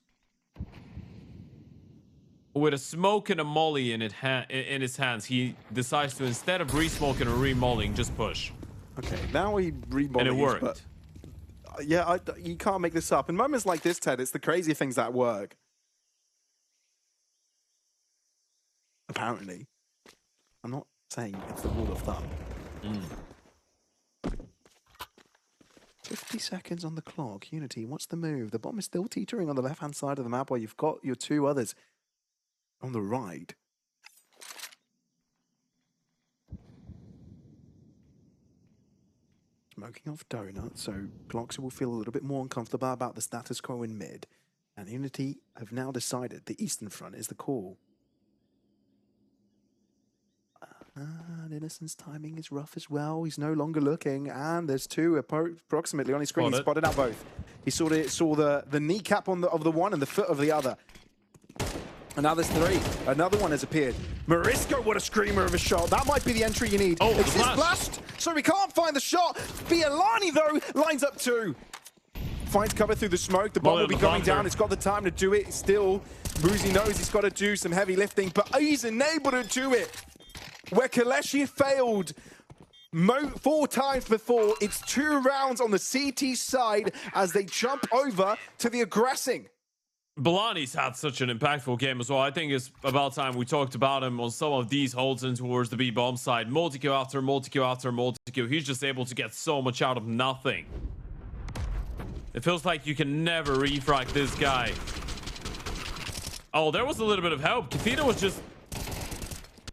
[SPEAKER 1] With a smoke and a molly in his hands, he decides to, instead of re-smoking or re-mollying, just push.
[SPEAKER 2] Okay, now he re-mollies,
[SPEAKER 1] and it worked.
[SPEAKER 2] But, yeah, you can't make this up. In moments like this, Ted, it's the crazy things that work. Apparently. I'm not saying it's the rule of thumb. 50 seconds on the clock. UNiTY, what's the move? The bomb is still teetering on the left-hand side of the map where you've got your 2 others on the right. Smoking off donut, so Gloxy will feel a little bit more uncomfortable about the status quo in mid. And UNiTY have now decided the eastern front is the call. And Innocent's timing is rough as well. He's no longer looking, and there's 2 approximately on his screen. He spotted out both. He saw the kneecap of the one and the foot of the other. And now there's 3. Another one has appeared. Morisco, what a screamer of a shot. That might be the entry you need.
[SPEAKER 1] Oh,
[SPEAKER 2] it's his blast, so we can't find the shot. Bialani, though, lines up 2. Finds cover through the smoke. The bomb will be going down. It's got the time to do it. Still, Boozy knows he's got to do some heavy lifting, but he's unable to do it. Where KOLESIE failed 4 times before, it's 2 rounds on the CT side as they jump over to the aggressing.
[SPEAKER 1] Belani's had such an impactful game as well. I think it's about time we talked about him on some of these holds in towards the B-bomb side. Multi-kill after multi-kill after multi-kill. He's just able to get so much out of nothing. It feels like you can never refrag this guy. Oh, there was a little bit of help. Kafina was just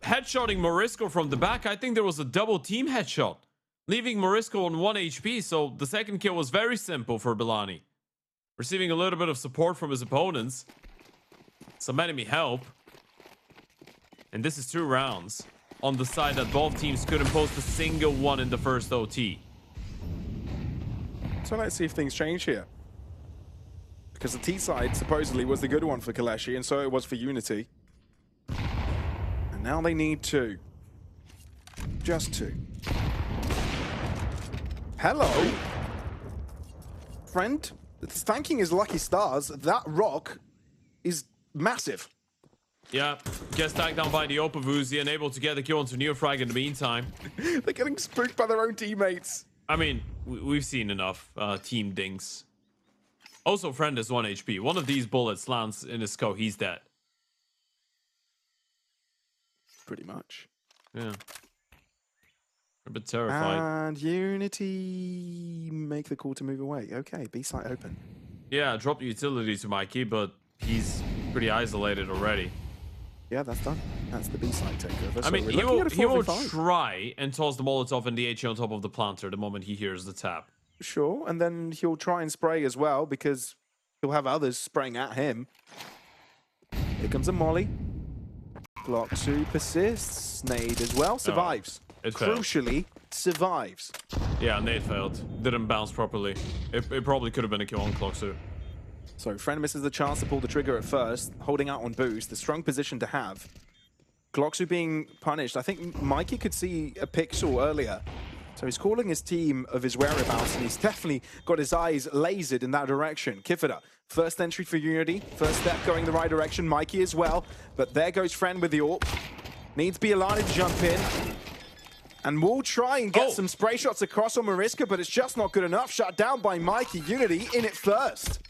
[SPEAKER 1] headshotting Morisco from the back. I think there was a double team headshot, leaving Morisco on 1 HP. So the second kill was very simple for Belani. Receiving a little bit of support from his opponents. Some enemy help. And this is 2 rounds on the side that both teams couldn't post a single one in the first OT.
[SPEAKER 2] So let's see if things change here. Because the T side supposedly was the good one for KOLESIE, and so it was for UNiTY. And now they need 2. Just 2. Hello. Friend, thanking his lucky stars, that rock is massive.
[SPEAKER 1] Yeah, gets tagged down by the Opavuzi and able to get the kill onto Neofrag in the meantime.
[SPEAKER 2] They're getting spooked by their own teammates.
[SPEAKER 1] I mean, we've seen enough team dings. Also, friend is 1 HP. One of these bullets lands in his skull, he's dead.
[SPEAKER 2] Pretty much.
[SPEAKER 1] Yeah. A bit terrified.
[SPEAKER 2] And UNiTY make the call to move away. Okay, B site open.
[SPEAKER 1] Yeah, drop utility to Mikey, but he's pretty isolated already.
[SPEAKER 2] Yeah, that's done. That's the B site takeover.
[SPEAKER 1] I mean, he will try and toss the Molotov and the HE on top of the planter the moment he hears the tap.
[SPEAKER 2] Sure, and then he'll try and spray as well because he'll have others spraying at him. Here comes a molly. Dust2 persists. Nade as well. Survives. Crucially, survives.
[SPEAKER 1] Yeah, nade failed. Didn't bounce properly. It probably could have been a kill on Dust2.
[SPEAKER 2] So Friend misses the chance to pull the trigger at first, holding out on boost. The strong position to have. Dust2 being punished. I think Mikey could see a pixel earlier. So he's calling his team of his whereabouts, and he's definitely got his eyes lasered in that direction. Kifida, first entry for UNiTY. First step going the right direction. Mikey as well. But there goes Friend with the AWP. Needs Bialani to jump in. And we'll try and get some spray shots across on Mariska, but it's just not good enough. Shut down by Mikey. UNiTY in it first.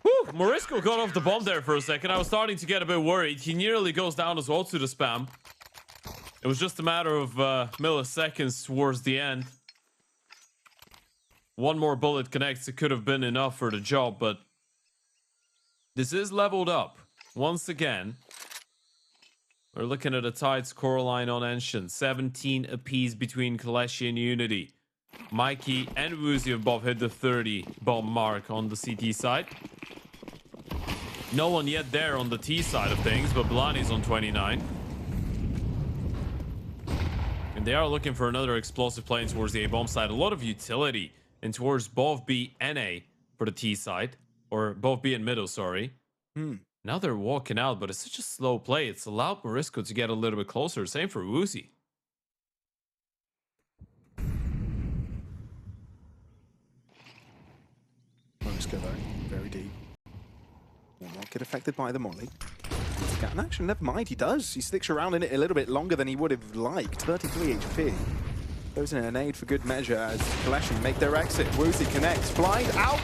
[SPEAKER 1] Whew, Mariska got off the bomb there for a second. I was starting to get a bit worried. He nearly goes down as well to the spam. It was just a matter of milliseconds towards the end. One more bullet connects. It could have been enough for the job, but this is leveled up. Once again, we're looking at a tight scoreline on Ancient. 17 apiece between KOLESIE and UNiTY. Mikey and Woozy have both hit the 30 bomb mark on the CT side. No one yet there on the T side of things, but Blani's on 29. And they are looking for another explosive play towards the A bomb side. A lot of utility and towards both B and A for the T side. Or both B and middle, sorry. Now they're walking out, but it's such a slow play. It's allowed Mariska to get a little bit closer. Same for Woozy.
[SPEAKER 2] Mariska though, very deep. Will not get affected by the molly. And actually, never mind, he does. He sticks around in it a little bit longer than he would have liked. 33 HP. Goes in a nade for good measure as KOLESIE make their exit. Woozy connects. Blind out.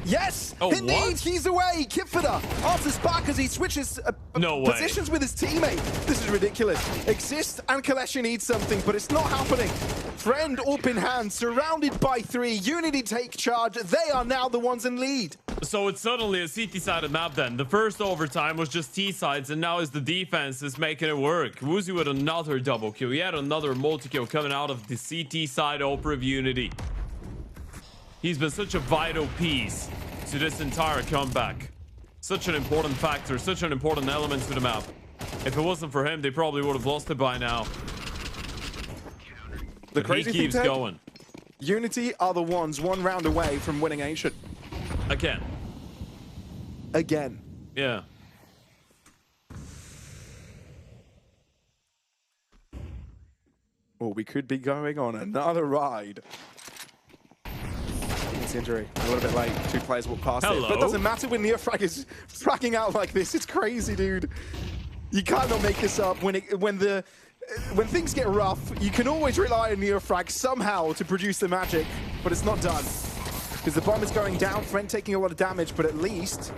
[SPEAKER 2] Yes! Indeed, he's away! Kifida answers back as he switches positions with his teammate. This is ridiculous. Exist and KOLESIE need something, but it's not happening. Friend up in hand, surrounded by 3. UNiTY take charge. They are now the ones in lead.
[SPEAKER 1] So it's suddenly a CT-sided map then. The first overtime was just T-sides, and now is the defense is making it work. Woozy with another double kill. Yet another multi-kill coming out of the CT side over of UNiTY. He's been such a vital piece to this entire comeback. Such an important factor, such an important element to the map. If it wasn't for him, they probably would have lost it by now.
[SPEAKER 2] The crazy
[SPEAKER 1] he keeps
[SPEAKER 2] thing, Ted,
[SPEAKER 1] going.
[SPEAKER 2] UNiTY are the ones 1 round away from winning Ancient.
[SPEAKER 1] Again.
[SPEAKER 2] Yeah. Well, we could be going on another ride. It's injury. A little bit late. 2 players walk past it. But it doesn't matter when Neofrag is fracking out like this. It's crazy, dude. You cannot make this up. When things get rough, you can always rely on Neofrag somehow to produce the magic, but it's not done. Because the bomb is going down, Friend taking a lot of damage, but at least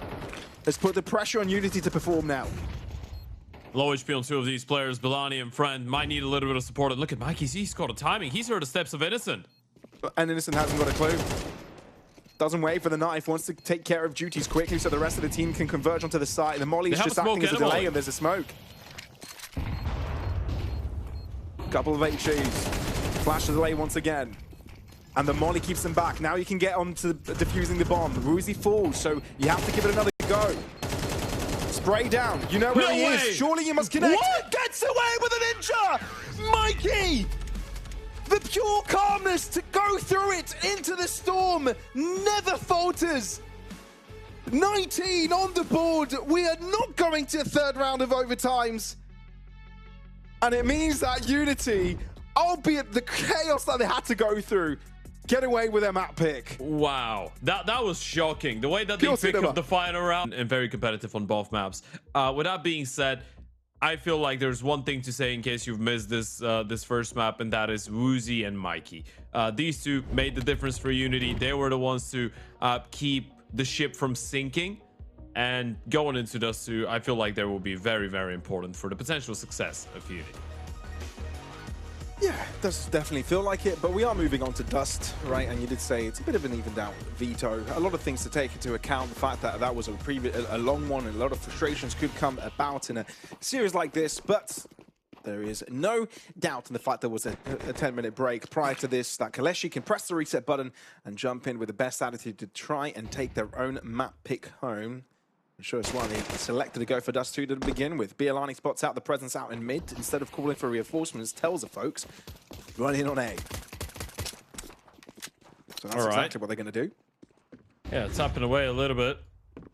[SPEAKER 2] let's put the pressure on UNiTY to perform now.
[SPEAKER 1] Low HP on 2 of these players. Bialani and Friend might need a little bit of support. And look at Mikey. He's got a timing. He's heard the steps of Innocent.
[SPEAKER 2] And Innocent hasn't got a clue. Doesn't wait for the knife. Wants to take care of duties quickly so the rest of the team can converge onto the side. The molly is just acting as a delay, and there's a smoke. Couple of HEs. Flash the delay once again. And the molly keeps them back. Now you can get on to defusing the bomb. Woozy falls, so you have to give it another go. Spray down. You know where he is. Surely you must connect. What? Gets away with a ninja! Mikey! The pure calmness to go through it into the storm never falters. 19 on the board. We are not going to the 3rd round of overtimes. And it means that UNiTY, albeit the chaos that they had to go through, get away with their map pick.
[SPEAKER 1] Wow, that was shocking. The way that they pick up the final round, and very competitive on both maps. With that being said, I feel like there's one thing to say in case you've missed this this first map, and that is Woozy and Mikey. These two made the difference for UNiTY. They were the ones to keep the ship from sinking. And going into Dust2, I feel like they will be very, very important for the potential success of UNiTY.
[SPEAKER 2] Yeah, it does definitely feel like it, but we are moving on to Dust, right? And you did say it's a bit of an evened out veto. A lot of things to take into account. The fact that that was a long one, and a lot of frustrations could come about in a series like this, but there is no doubt in the fact there was a 10-minute break prior to this, that KOLESIE can press the reset button and jump in with the best attitude to try and take their own map pick home. I'm sure it's why they selected to go for Dust2 to begin with. BLani spots out the presence out in mid. Instead of calling for reinforcements, tells the folks, run in on A. So that's exactly what they're going to do.
[SPEAKER 1] Yeah, tapping away a little bit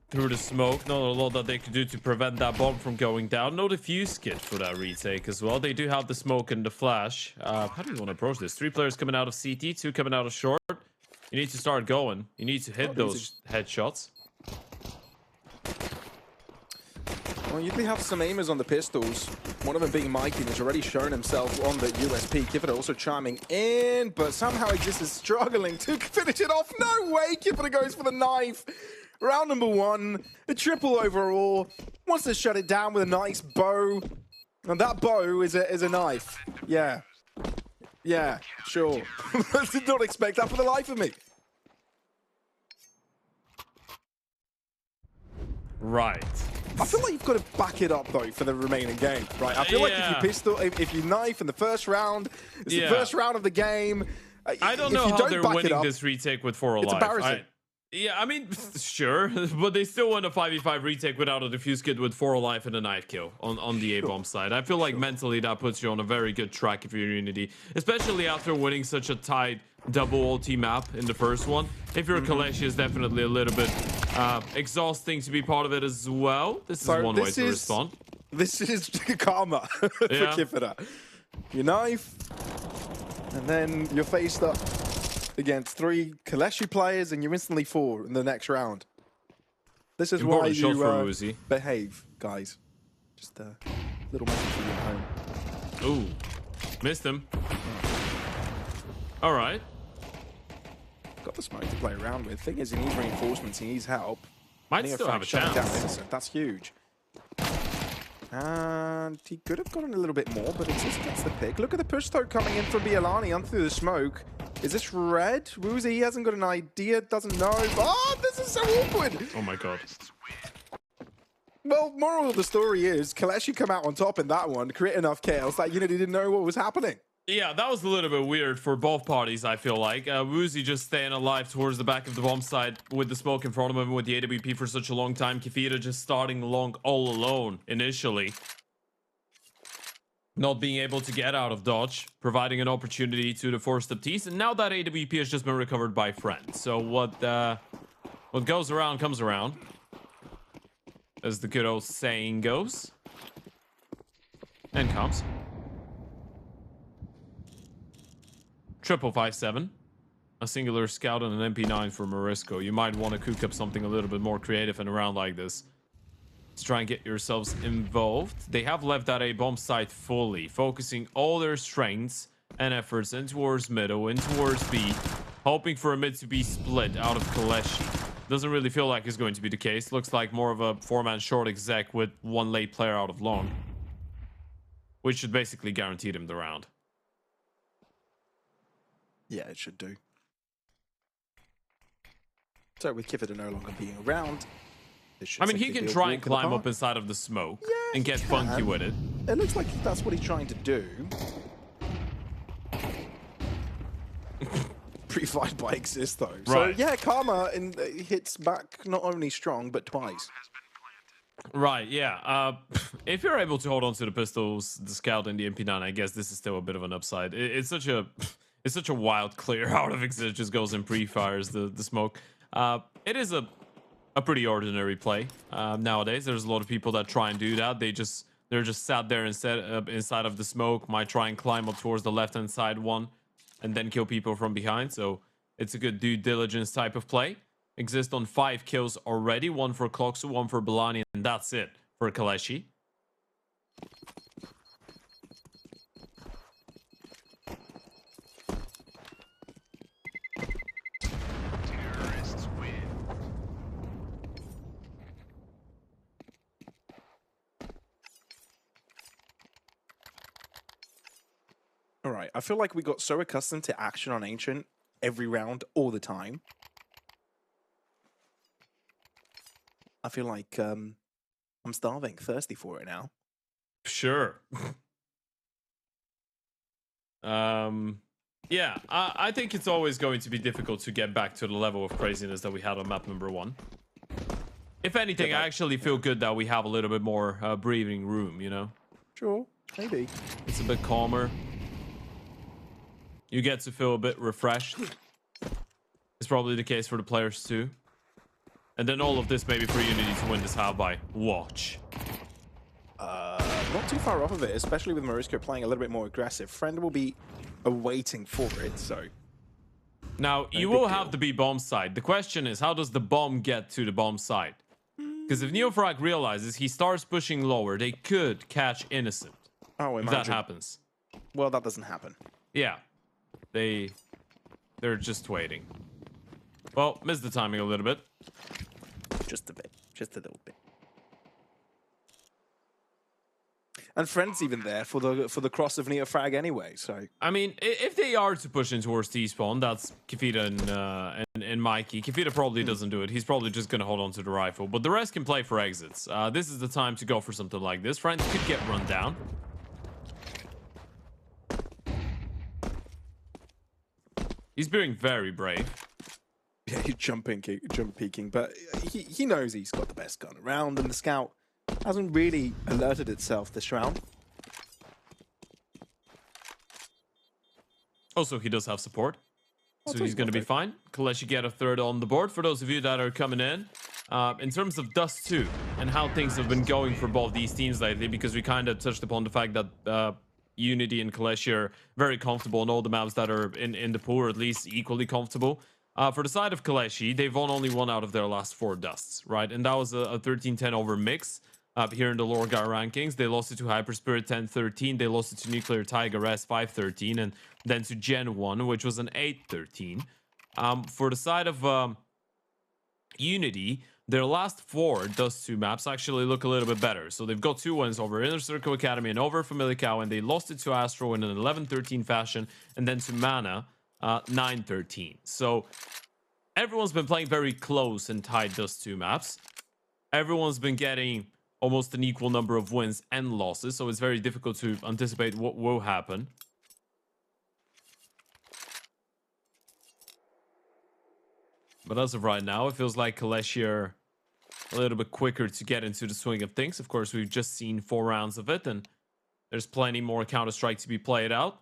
[SPEAKER 1] through the smoke. Not a lot that they could do to prevent that bomb from going down. No defuse kit for that retake as well. They do have the smoke and the flash. How do you want to approach this? 3 players coming out of CT, 2 coming out of short. You need to start going. You need to hit those headshots.
[SPEAKER 2] Well, you do have some aimers on the pistols. One of them being Mikey, has already shown himself on the USP. Kifida also chiming in, but somehow Exist is struggling to finish it off. No way! Kifida goes for the knife. Round number 1, a triple overall. Wants to shut it down with a nice bow. And that bow is a knife. Yeah. Yeah, sure. I did not expect that for the life of me.
[SPEAKER 1] Right.
[SPEAKER 2] I feel like you've got to back it up though for the remaining game, right? I feel like if you knife in the first round, it's the first round of the game.
[SPEAKER 1] I don't know how they're winning this retake with 4 alive.
[SPEAKER 2] It's embarrassing.
[SPEAKER 1] Yeah, I mean, sure, but they still won a 5v5 retake without a defuse kit with 4 alive and a knife kill on the A-bomb side. I feel like mentally that puts you on a very good track if you're UNiTY, especially after winning such a tight double ulti map in the first one. If you're KOLESIE, it's definitely a little bit exhausting to be part of it as well. This is one way to respond.
[SPEAKER 2] This is karma for Kifida. You knife, and then you're faced up against 3 KOLESIE players, and you're instantly 4 in the next round. This is why you behave, guys. Just a little message for you at home.
[SPEAKER 1] Ooh, missed him. All right.
[SPEAKER 2] Got the smoke to play around with. Thing is, he needs reinforcements, he needs help.
[SPEAKER 1] Might still have a chance.
[SPEAKER 2] That's huge. And he could have gotten a little bit more, but it just gets the pick. Look at the push though coming in from BLani on through the smoke. Is this red? Woozy, he hasn't got an idea, doesn't know. Oh, this is so awkward.
[SPEAKER 1] Oh my god.
[SPEAKER 2] Well, moral of the story is, KOLESIE come out on top in that one, create enough chaos that UNiTY didn't know what was happening.
[SPEAKER 1] Yeah, that was a little bit weird for both parties, I feel like. Woozy just staying alive towards the back of the bomb site with the smoke in front of him with the AWP for such a long time. Kifida just starting long all alone initially. Not being able to get out of dodge, providing an opportunity to the 4-step tease. And now that AWP has just been recovered by friends. So what goes around comes around, as the good old saying goes. And comes. 557. A singular scout and an MP9 for Morisco. You might want to cook up something a little bit more creative in a round like this. Let's try and get yourselves involved. They have left that A-bomb site fully, focusing all their strengths and efforts in towards middle, in towards B, hoping for a mid to be split out of KOLESIE. Doesn't really feel like it's going to be the case. Looks like more of a 4-man short exec with 1 late player out of long, which should basically guarantee them the round.
[SPEAKER 2] Yeah, it should do. So with Kifida no longer being around,
[SPEAKER 1] I mean, he can try and climb up inside of the smoke and get funky with it.
[SPEAKER 2] It looks like that's what he's trying to do. Pre-fight by Exist though.
[SPEAKER 1] Right.
[SPEAKER 2] So yeah, Karma hits back not only strong but twice.
[SPEAKER 1] Right, yeah. If you're able to hold on to the pistols, the scout, and the MP9, I guess this is still a bit of an upside. It's such a wild clear out of Exist. Just goes and pre-fires the smoke. It is a pretty ordinary play nowadays. There's a lot of people that try and do that. They're just sat there inside of the smoke, might try and climb up towards the left-hand side one, and then kill people from behind. So it's a good due diligence type of play. Exist on 5 kills already, 1 for Kloxu, 1 for BLani, and that's it for KOLESIE.
[SPEAKER 2] All right, I feel like we got so accustomed to action on Ancient every round, all the time. I feel like I'm starving, thirsty for it now.
[SPEAKER 1] Sure. Yeah, I think it's always going to be difficult to get back to the level of craziness that we had on map number 1. If anything, I actually feel good that we have a little bit more breathing room, you know?
[SPEAKER 2] Sure, maybe.
[SPEAKER 1] It's a bit calmer. You get to feel a bit refreshed. It's probably the case for the players too. And then all of this maybe for UNiTY to win this half by watch.
[SPEAKER 2] Not too far off of it, especially with Morisco playing a little bit more aggressive. Friend will be awaiting for it, so...
[SPEAKER 1] Now, you will have the B bomb side. The question is, how does the bomb get to the bomb side? Because if Neofrag realizes he starts pushing lower, they could catch Innocent.
[SPEAKER 2] Oh,
[SPEAKER 1] imagine. If that happens.
[SPEAKER 2] Well, that doesn't happen.
[SPEAKER 1] Yeah. They're just waiting. Well, missed the timing a little bit.
[SPEAKER 2] Just a bit. Just a little bit. And Friend's even there for the cross of Neofrag anyway, so...
[SPEAKER 1] I mean, if they are to push in towards T-spawn, that's Kefita and Mikey. Kefita probably doesn't do it. He's probably just going to hold on to the rifle. But the rest can play for exits. This is the time to go for something like this. Friend could get run down. He's being very brave.
[SPEAKER 2] Yeah, he's jump peeking, but he knows he's got the best gun around, and the scout hasn't really alerted itself this round.
[SPEAKER 1] Also, he does have support, so he's going to be fine. KOLESIE get a third on the board. For those of you that are coming in terms of Dust2 and how things have been going for both these teams lately, because we kind of touched upon the fact that UNiTY and KOLESIE are very comfortable on all the maps that are in the pool, or at least equally comfortable. For the side of KOLESIE, they've won only 1 out of their last 4 Dusts, right? And that was a 13-10 over mix here in the Lorgar rankings. They lost it to Hyperspirit 10-13. They lost it to Nuclear Tiger S 5-13, and then to Gen 1, which was an 8-13. For the side of UNiTY, their last 4 Dust2 maps actually look a little bit better. So they've got 2 wins over Inner Circle Academy and over Famalicão, and they lost it to Astro in an 11-13 fashion, and then to Mana 9-13. So everyone's been playing very close and tight Dust2 maps. Everyone's been getting almost an equal number of wins and losses, so it's very difficult to anticipate what will happen. But as of right now, it feels like KOLESIE are a little bit quicker to get into the swing of things. Of course, we've just seen 4 rounds of it, and there's plenty more Counter-Strike to be played out.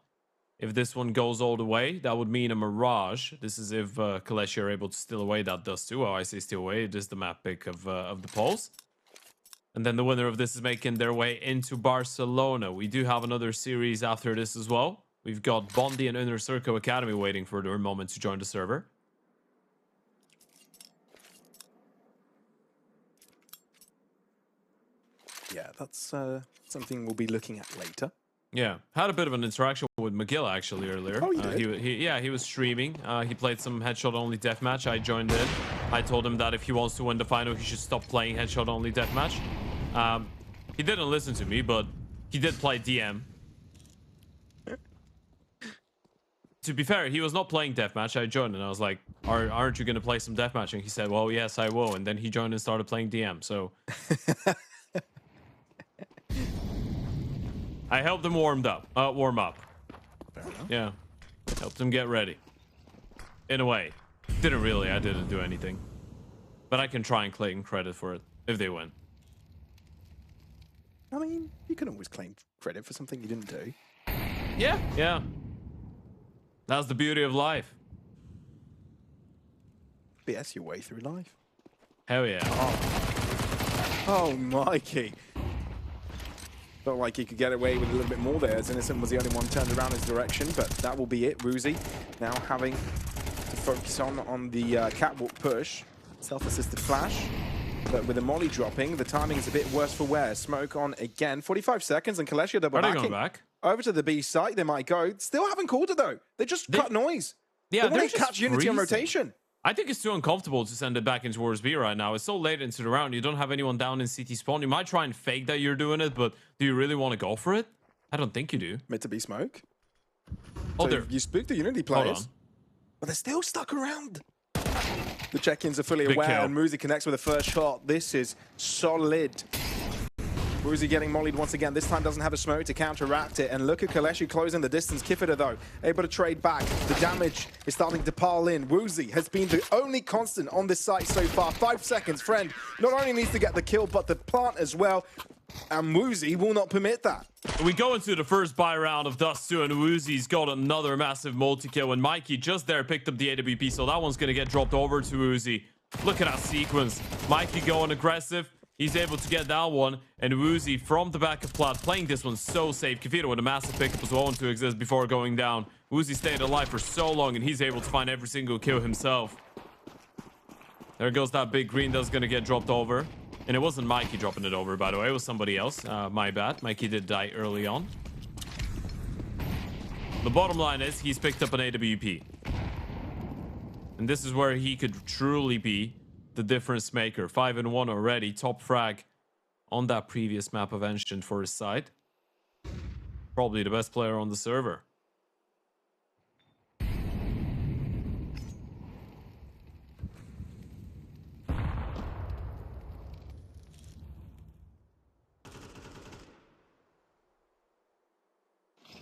[SPEAKER 1] If this one goes all the way, that would mean a Mirage. This is if KOLESIE are able to steal away that Dust2. Well, I say steal away. It is the map pick of the polls. And then the winner of this is making their way into Barcelona. We do have another series after this as well. We've got Bondi and Inner Circle Academy waiting for their moment to join the server.
[SPEAKER 2] Yeah, that's something we'll be looking at later.
[SPEAKER 1] Yeah, had a bit of an interaction with McGill actually earlier.
[SPEAKER 2] Oh, you did?
[SPEAKER 1] He was streaming. He played some headshot-only deathmatch. I joined in. I told him that if he wants to win the final, he should stop playing headshot-only deathmatch. He didn't listen to me, but he did play DM. To be fair, he was not playing deathmatch. I joined and I was like, aren't you going to play some deathmatch? And he said, well, yes, I will. And then he joined and started playing DM, so... I helped him warm up.
[SPEAKER 2] Fair enough.
[SPEAKER 1] Yeah. Helped him get ready. In a way. Didn't really. I didn't do anything. But I can try and claim credit for it if they win.
[SPEAKER 2] I mean, you can always claim credit for something you didn't do.
[SPEAKER 1] Yeah. Yeah. That's the beauty of life.
[SPEAKER 2] BS your way through life.
[SPEAKER 1] Hell yeah.
[SPEAKER 2] Oh, Mikey. Felt like he could get away with a little bit more there, as Innocent was the only one turned around his direction, but that will be it. Ruzi now having to focus on the catwalk push. Self-assisted flash, but with the molly dropping, the timing is a bit worse for wear. Smoke on again. 45 seconds, and KOLESIE double
[SPEAKER 1] Are they
[SPEAKER 2] backing.
[SPEAKER 1] going back?
[SPEAKER 2] Over to the B site, they might go. Still haven't called it, though. They just cut noise.
[SPEAKER 1] Yeah,
[SPEAKER 2] they want to catch UNiTY on rotation.
[SPEAKER 1] I think it's too uncomfortable to send it back in towards B right now. It's so late into the round. You don't have anyone down in CT spawn. You might try and fake that you're doing it, but do you really want to go for it? I don't think you do.
[SPEAKER 2] Mid to B smoke.
[SPEAKER 1] Oh,
[SPEAKER 2] So you spooked the UNiTY players,
[SPEAKER 1] on.
[SPEAKER 2] but they're still stuck around. The check-ins are fully
[SPEAKER 1] Big
[SPEAKER 2] aware,
[SPEAKER 1] kill.
[SPEAKER 2] and Muzi connects with the first shot. This is solid. Muzi getting mollied once again. This time doesn't have a smoke to counteract it. And look at KOLESIE closing the distance. Kifida, though, able to trade back. The damage is starting to pile in. Woozy has been the only constant on this site so far. 5 seconds. Friend not only needs to get the kill, but the plant as well. And Woozy will not permit that.
[SPEAKER 1] We go into the first buy round of Dust2, and Woozy's got another massive multi-kill, and Mikey just there picked up the AWP, so that one's going to get dropped over to Woozy. Look at that sequence. Mikey going aggressive. He's able to get that one, and Woozy from the back of plat, playing this one so safe. Kifida with a massive pickup as well to exist before going down. Woozy stayed alive for so long, and he's able to find every single kill himself. There goes that big green that's going to get dropped over. And it wasn't Mikey dropping it over, by the way. It was somebody else. My bad. Mikey did die early on. The bottom line is he's picked up an AWP. And this is where he could truly be the difference maker. 5-1 already. Top frag on that previous map of Ancient for his side. Probably the best player on the server.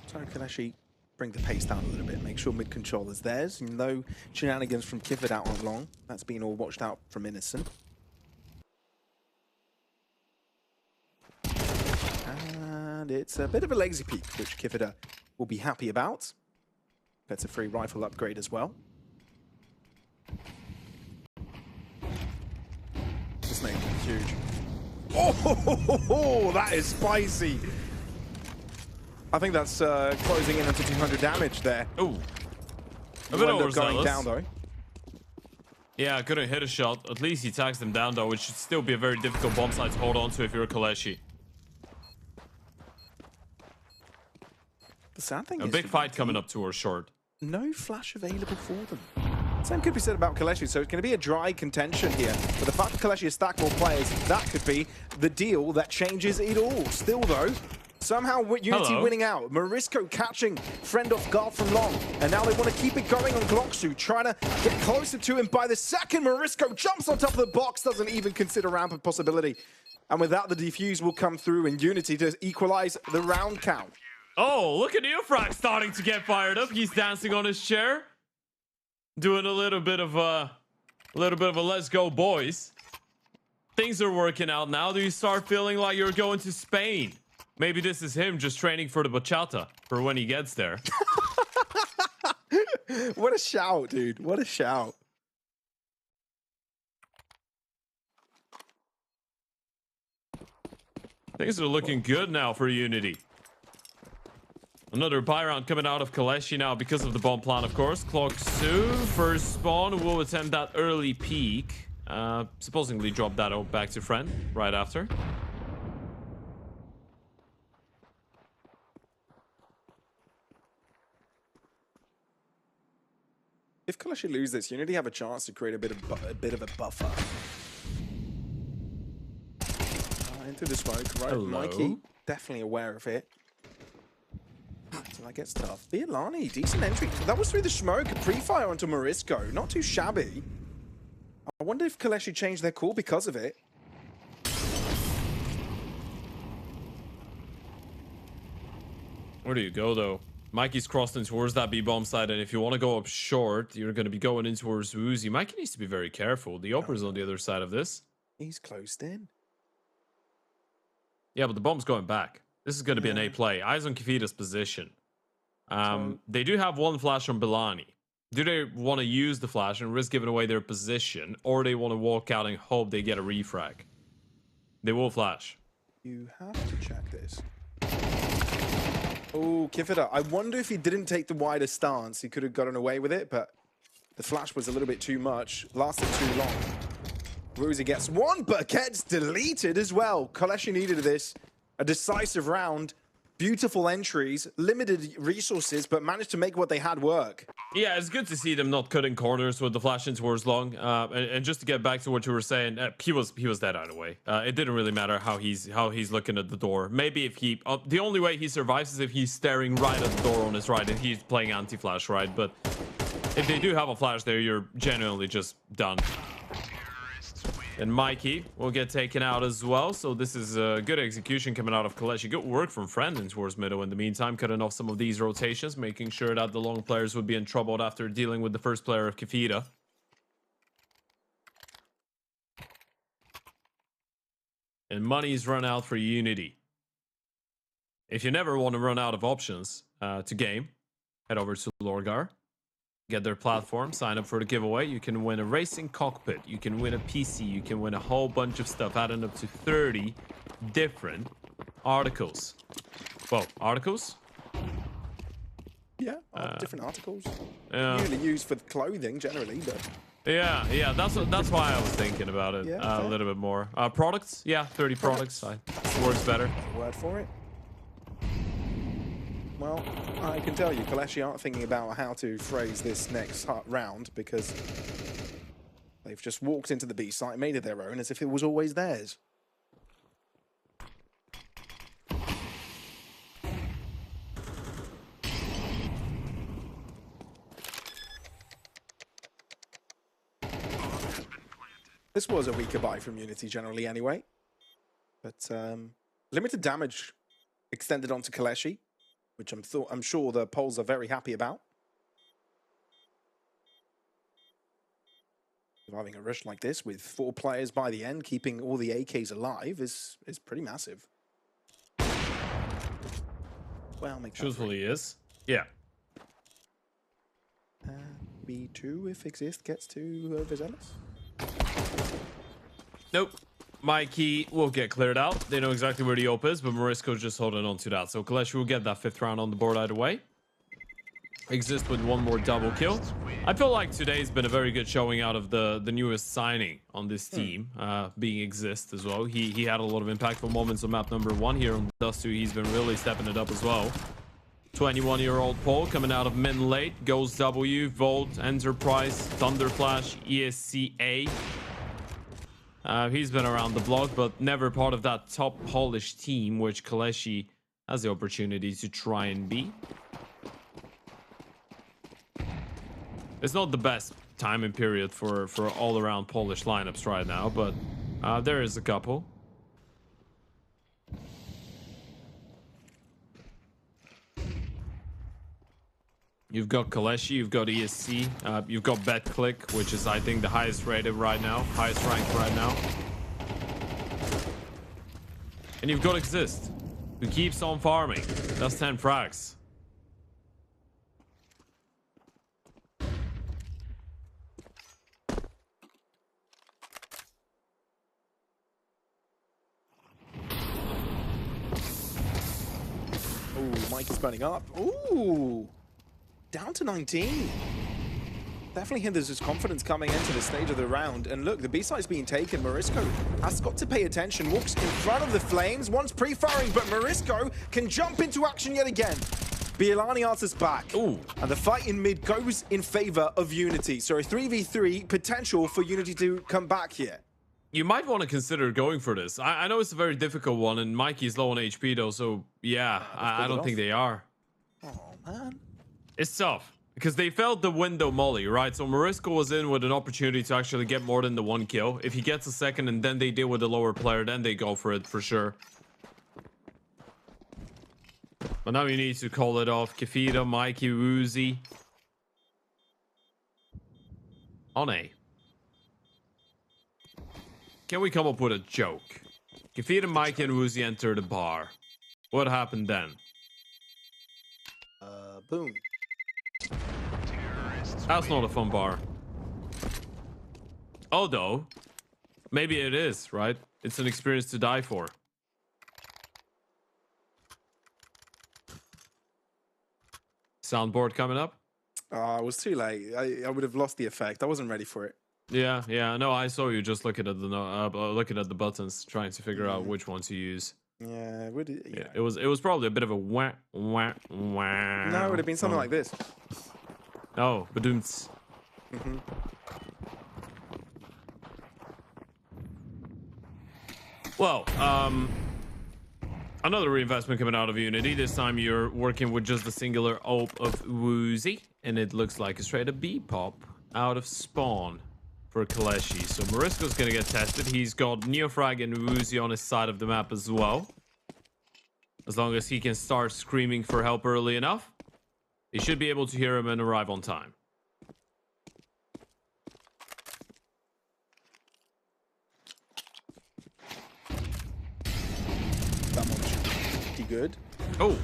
[SPEAKER 2] So can actually bring the pace down a little bit, make sure mid-control is theirs. No shenanigans from Kifid out on long. That's been all watched out from Innocent. And it's a bit of a lazy peek, which Kifida will be happy about. Gets a free rifle upgrade as well. This name is huge. Oh, that is spicy. I think that's closing in onto 200 damage there.
[SPEAKER 1] Ooh. A bit
[SPEAKER 2] Going
[SPEAKER 1] overzealous.
[SPEAKER 2] down though.
[SPEAKER 1] Yeah, couldn't hit a shot. At least he tags them down though, which should still be a very difficult bomb site to hold on to if you're a KOLESIE.
[SPEAKER 2] The sad thing
[SPEAKER 1] A
[SPEAKER 2] is
[SPEAKER 1] big fight coming up towards short.
[SPEAKER 2] no flash available for them. Same could be said about KOLESIE, so it's going to be a dry contention here. But the fact that KOLESIE has stacked more players, that could be the deal that changes it all. Still though, somehow UNiTY winning out. Morisco catching friend off guard from long. And now they want to keep it going on Glocksu, trying to get closer to him. By the second, Morisco jumps on top of the box, doesn't even consider ramp a possibility. And with that, the defuse will come through in UNiTY to equalize the round count.
[SPEAKER 1] Oh, look at UFrag starting to get fired up. He's dancing on his chair. Doing a little bit of a let's go, boys. Things are working out now. Do you start feeling like you're going to Spain? Maybe this is him just training for the bachata for when he gets there.
[SPEAKER 2] What a shout, dude. What a shout.
[SPEAKER 1] Things are looking good now for UNiTY. Another buy round coming out of KOLESIE now because of the bomb plan, of course. Glocksu, first spawn, will attempt that early peek. Supposedly drop that out back to friend right after.
[SPEAKER 2] If KOLESIE lose this, UNiTY have a chance to create a bit of a buffer. Into the smoke, right?
[SPEAKER 1] Hello.
[SPEAKER 2] Mikey, definitely aware of it. So that gets tough. Bialani, decent entry. That was through the smoke, a pre-fire onto Morisco. Not too shabby. I wonder if KOLESIE changed their call because of it.
[SPEAKER 1] Where do you go, though? Mikey's crossed in towards that B-bomb side, and if you want to go up short, you're going to be going in towards Woozy. Mikey needs to be very careful. The Oper's on the other side of this.
[SPEAKER 2] He's closed in.
[SPEAKER 1] Yeah, but the bomb's going back. This is going to be an A play. Eyes on Kifida's position. They do have one flash on Bialani. Do they want to use the flash and risk giving away their position, or they want to walk out and hope they get a refrag? They will flash.
[SPEAKER 2] You have to check this. Oh, Kifida. I wonder if he didn't take the wider stance, he could have gotten away with it, but the flash was a little bit too much. Lasted too long. Woozy gets one, but gets deleted as well. KOLESIE needed this. A decisive round. beautiful entries, limited resources, but managed to make what they had work.
[SPEAKER 1] Yeah, it's good to see them not cutting corners with the flash in towards long. And just to get back to what you were saying, he was dead either way. It didn't really matter how he's looking at the door. Maybe if he the only way he survives is if he's staring right at the door on his right and he's playing anti-flash, right? But if they do have a flash there, you're genuinely just done. And Mikey will get taken out as well. So this is a good execution coming out of KOLESIE. Good work from Frendon towards middle in the meantime, cutting off some of these rotations, making sure that the long players would be in trouble after dealing with the first player of Kefira. And money's run out for UNiTY. If you never want to run out of options to game, head over to Lorgar. Get their platform, sign up for the giveaway. You can win a racing cockpit, you can win a PC, you can win a whole bunch of stuff, adding up to 30 different articles. Well, articles?
[SPEAKER 2] Yeah, different articles.
[SPEAKER 1] Yeah.
[SPEAKER 2] Usually used for clothing, generally, but...
[SPEAKER 1] Yeah, that's why I was thinking about it a little bit more. Products? Yeah, 30 products. Works better.
[SPEAKER 2] Word for it. Well, I can tell you, KOLESIE aren't thinking about how to phrase this next round because they've just walked into the B site, made it their own as if it was always theirs. This was a weaker buy from UNiTY generally anyway, but limited damage extended onto KOLESIE, which I'm sure the polls are very happy about. Surviving a rush like this with 4 players by the end, keeping all the AKs alive is pretty massive. Well, make
[SPEAKER 1] truthfully is. Yeah.
[SPEAKER 2] B2 if Exist gets to Vizelis.
[SPEAKER 1] Nope. Mikey will get cleared out. They know exactly where the op is, but Morisco's just holding on to that. So KOLESIE will get that 5th round on the board either way. Exist with 1 more double kill. I feel like today's been a very good showing out of the newest signing on this team, being Exist as well. He had a lot of impactful moments on map number 1 here on Dust2. He's been really stepping it up as well. 21-year-old Paul coming out of Min late, goes W, Volt, Enterprise, Thunderflash, ESCA. He's been around the block, but never part of that top polished team, which KOLESIE has the opportunity to try and be. It's not the best timing period for all-around polished lineups right now, but there is a couple. You've got KOLESIE, you've got ESC, you've got BetClick, which is, I think, the highest rated right now, highest ranked right now. And you've got Exist, who keeps on farming. That's 10 frags.
[SPEAKER 2] Ooh, Mike is burning up. Ooh! Down to 19. Definitely hinders his confidence coming into the stage of the round. And look, the B-side's being taken. Morisco has got to pay attention. Walks in front of the flames. Once pre-firing, but Morisco can jump into action yet again. Bielani answers back.
[SPEAKER 1] Ooh.
[SPEAKER 2] And the fight in mid goes in favor of UNiTY. So a 3v3 potential for UNiTY to come back here.
[SPEAKER 1] You might want to consider going for this. I know it's a very difficult one, and Mikey's low on HP though, so yeah, I don't think they are.
[SPEAKER 2] Oh, man.
[SPEAKER 1] It's tough, because they failed the window molly, right? So Morisco was in with an opportunity to actually get more than the 1 kill. If he gets a second and then they deal with the lower player, then they go for it for sure. But now you need to call it off. Kefira, Mikey, Woozy. On A. Can we come up with a joke? Kefira, Mikey, and Woozy enter the bar. What happened then?
[SPEAKER 2] Boom.
[SPEAKER 1] That's not a fun bar. Although, maybe it is, right? It's an experience to die for. Soundboard coming up.
[SPEAKER 2] It was too late. I would have lost the effect. I wasn't ready for it.
[SPEAKER 1] Yeah. No, I saw you just looking at the buttons, trying to figure out which one to use.
[SPEAKER 2] Yeah, would it? Yeah.
[SPEAKER 1] It was probably a bit of a wah wah wah.
[SPEAKER 2] No, it would have been something like this.
[SPEAKER 1] Oh, badoomts. Well, another reinvestment coming out of UNiTY. This time you're working with just the singular AWP of Woozy, and it looks like a straight up B pop out of spawn for KOLESIE. So Marisko's gonna get tested. He's got Neofrag and Woozy on his side of the map as well. As long as he can start screaming for help early enough, they should be able to hear him and arrive on time.
[SPEAKER 2] That one's pretty good.
[SPEAKER 1] Oh,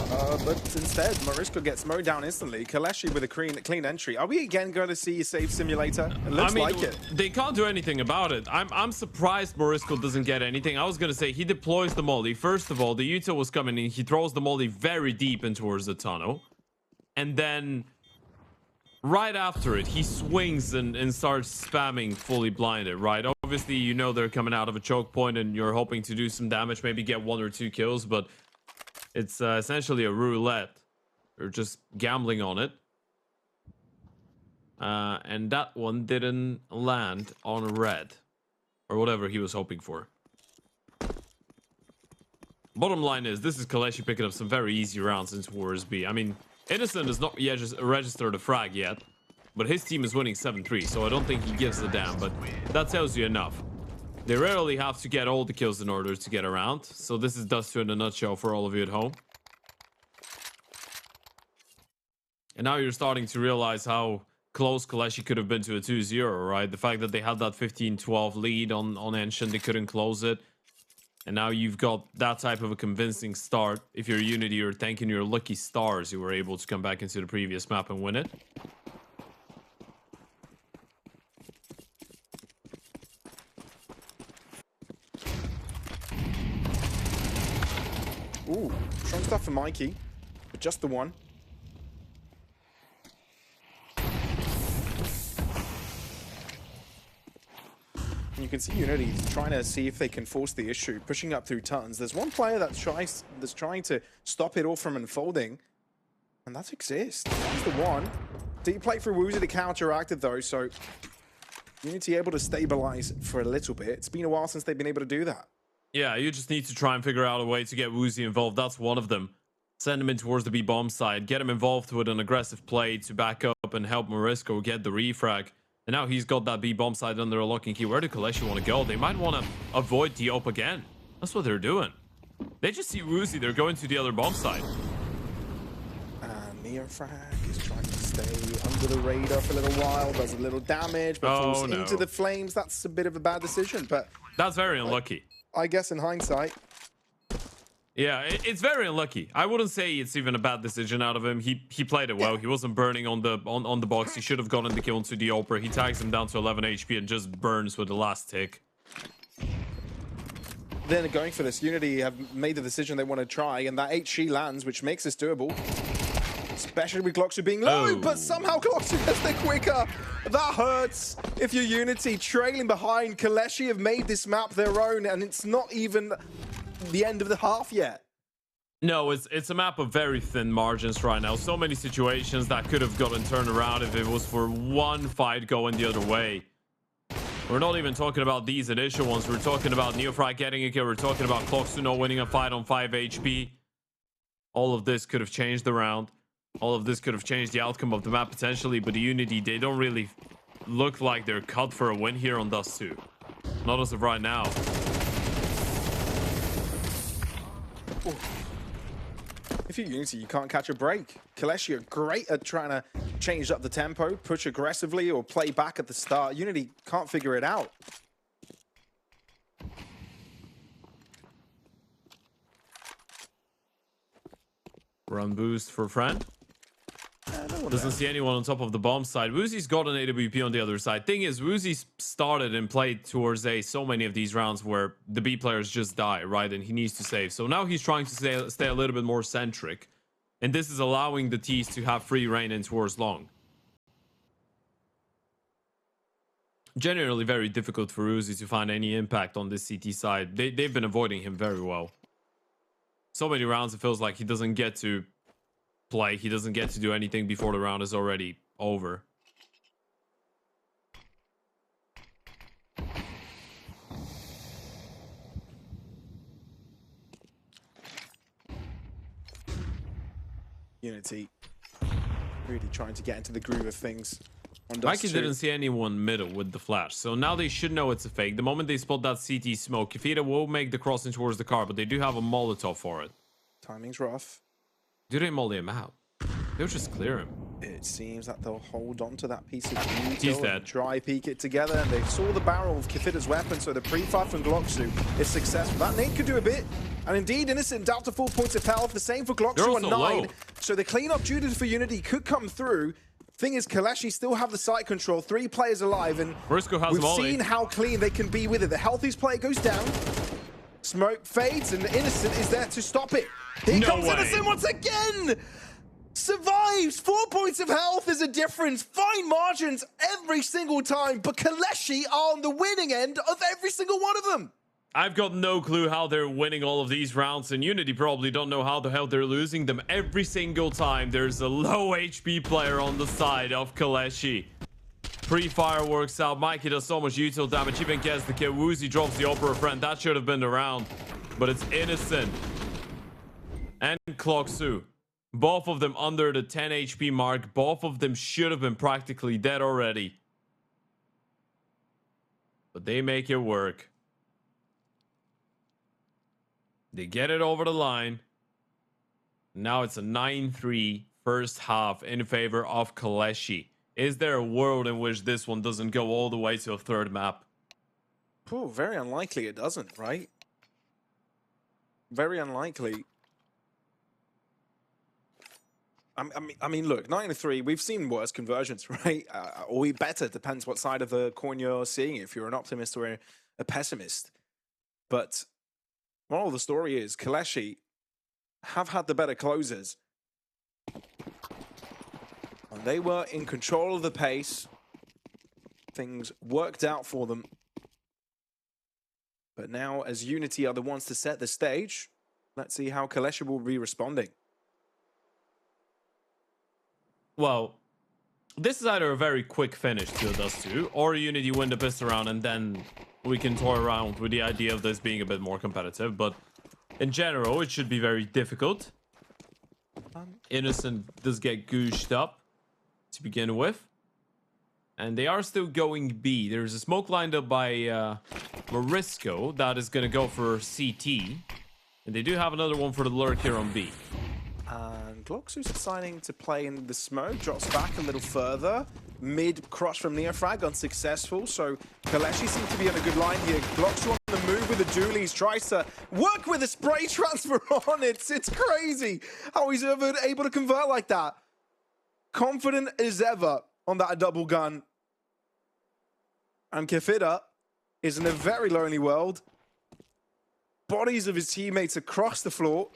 [SPEAKER 2] But instead, Marisko gets mowed down instantly. KOLESIE with a clean entry. Are we again going to see a save simulator? It looks like it.
[SPEAKER 1] They can't do anything about it. I'm surprised Marisko doesn't get anything. I was going to say he deploys the molly. First of all, the util was coming in. He throws the molly very deep in towards the tunnel. And then right after it, he swings and starts spamming fully blinded, right? Obviously, you know they're coming out of a choke point and you're hoping to do some damage, maybe get 1 or 2 kills, but it's essentially a roulette. You're just gambling on it. And that one didn't land on red. Or whatever he was hoping for. Bottom line is, this is KOLESIE picking up some very easy rounds into Wars B. I mean, Innocent has not yet just registered a frag yet. But his team is winning 7-3, so I don't think he gives a damn. But that tells you enough. They rarely have to get all the kills in order to get around. So this is Dust2 in a nutshell for all of you at home. And now you're starting to realize how close KOLESIE could have been to a 2-0, right? The fact that they had that 15-12 lead on Ancient, they couldn't close it. And now you've got that type of a convincing start. If you're UNiTY, you're thanking your lucky stars you were able to come back into the previous map and win it.
[SPEAKER 2] Ooh, strong stuff for Mikey, but just the one. And you can see UNiTY trying to see if they can force the issue, pushing up through tons. There's one player that's trying to stop it all from unfolding, and that's Exist. That's the one. Deep play for Woozy to counteract it though, so UNiTY able to stabilize for a little bit. It's been a while since they've been able to do that.
[SPEAKER 1] Yeah, you just need to try and figure out a way to get Woozy involved. That's one of them. Send him in towards the B-bomb side. Get him involved with an aggressive play to back up and help Marisko get the refrag. And now he's got that B-bomb side under a lock and key. Where do KOLESIE want to go? They might want to avoid the op again. That's what they're doing. They just see Woozy. They're going to the other bomb side.
[SPEAKER 2] Neofrag is trying to stay under the radar for a little while. Does a little damage, but falls into the flames. That's a bit of a bad decision, but...
[SPEAKER 1] That's very unlucky.
[SPEAKER 2] I guess in hindsight.
[SPEAKER 1] Yeah, it's very unlucky. I wouldn't say it's even a bad decision out of him. He played it well. He wasn't burning on the box. He should have gotten the kill into the Opera. He tags him down to 11 HP and just burns with the last tick.
[SPEAKER 2] Then going for this, UNiTY have made the decision they want to try, and that HG lands, which makes this doable. Especially with Glocksu being low, but somehow Glocksu gets there quicker. That hurts. If you're UNiTY trailing behind, KOLESIE have made this map their own, and it's not even the end of the half yet.
[SPEAKER 1] No, it's a map of very thin margins right now. So many situations that could have gotten turned around if it was for one fight going the other way. We're not even talking about these initial ones. We're talking about Neofrag getting a kill. We're talking about Glocksu not winning a fight on 5 HP. All of this could have changed the round. All of this could have changed the outcome of the map potentially, but the UNiTY, they don't really look like they're cut for a win here on Dust2. Not as of right now.
[SPEAKER 2] Ooh. If you're UNiTY, you can't catch a break. KOLESIE are great at trying to change up the tempo, push aggressively, or play back at the start. UNiTY can't figure it out.
[SPEAKER 1] Run boost for friend. Doesn't see anyone on top of the bomb side. Woozy's got an AWP on the other side. Thing is, Woozy started and played towards A so many of these rounds where the B players just die, right? And he needs to save. So now he's trying to stay a little bit more centric. And this is allowing the T's to have free reign in towards long. Generally very difficult for Uzi to find any impact on this CT side. They've been avoiding him very well. So many rounds it feels like he doesn't get to play. He doesn't get to do anything before the round is already over.
[SPEAKER 2] UNiTY really trying to get into the groove of things.
[SPEAKER 1] Mikey didn't see anyone middle with the flash, so now they should know it's a fake. The moment they spot that CT smoke, Kefita will make the crossing towards the car, but they do have a Molotov for it.
[SPEAKER 2] Timing's rough.
[SPEAKER 1] Do they molly him out? They'll just clear him.
[SPEAKER 2] It seems that they'll hold on to that piece of
[SPEAKER 1] He's dead.
[SPEAKER 2] and dry peek it together, and they saw the barrel of Kefita's weapon, so the pre-fire from Dust2 is successful. That nade could do a bit, and indeed Innocent down to 4 points of health. The same for Dust2 on 9.
[SPEAKER 1] Low.
[SPEAKER 2] So the cleanup duty for UNiTY could come through. Thing is, KOLESIE still have the site control, 3 players alive, and we've seen how clean they can be with it. The healthiest player goes down, smoke fades, and Innocent is there to stop it. Here comes Innocent once again! Survives! 4 points of health is a difference. Fine margins every single time, but KOLESIE are on the winning end of every single one of them.
[SPEAKER 1] I've got no clue how they're winning all of these rounds, and UNiTY probably don't know how the hell they're losing them. Every single time there's a low HP player on the side of KOLESIE. Pre-fire works out. Mikey does so much util damage, even gets the kill. Woozy drops the Opera friend. That should have been the round, but it's Innocent and Dust2. Both of them under the 10 HP mark. Both of them should have been practically dead already, but they make it work. They get it over the line. Now it's a 9-3 first half in favor of KOLESIE. Is there a world in which this one doesn't go all the way to a third map?
[SPEAKER 2] Oh, very unlikely it doesn't, right? Very unlikely. I mean, look, 9-3, we've seen worse conversions, right? Or better, depends what side of the coin you're seeing, if you're an optimist or a pessimist. But moral of the story is KOLESIE have had the better closers. And they were in control of the pace. Things worked out for them. But now, as UNiTY are the ones to set the stage, let's see how KOLESIE will be responding.
[SPEAKER 1] Well, this is either a very quick finish to Dust2, or UNiTY win the pistol round, and then we can toy around with the idea of this being a bit more competitive. But in general, it should be very difficult. Innocent does get gooshed up to begin with, and they are still going B. There's a smoke lined up by Morisco that is going to go for CT, and they do have another one for the lurk here on B.
[SPEAKER 2] And Dust2's deciding to play in the smoke, drops back a little further. Mid cross from Neofrag, unsuccessful. So KOLESIE seems to be on a good line here. Dust2 on the move with the dualies, tries to work with a spray transfer on it. It's crazy how he's ever able to convert like that. Confident as ever on that double gun. And Kefita is in a very lonely world. Bodies of his teammates across the floor.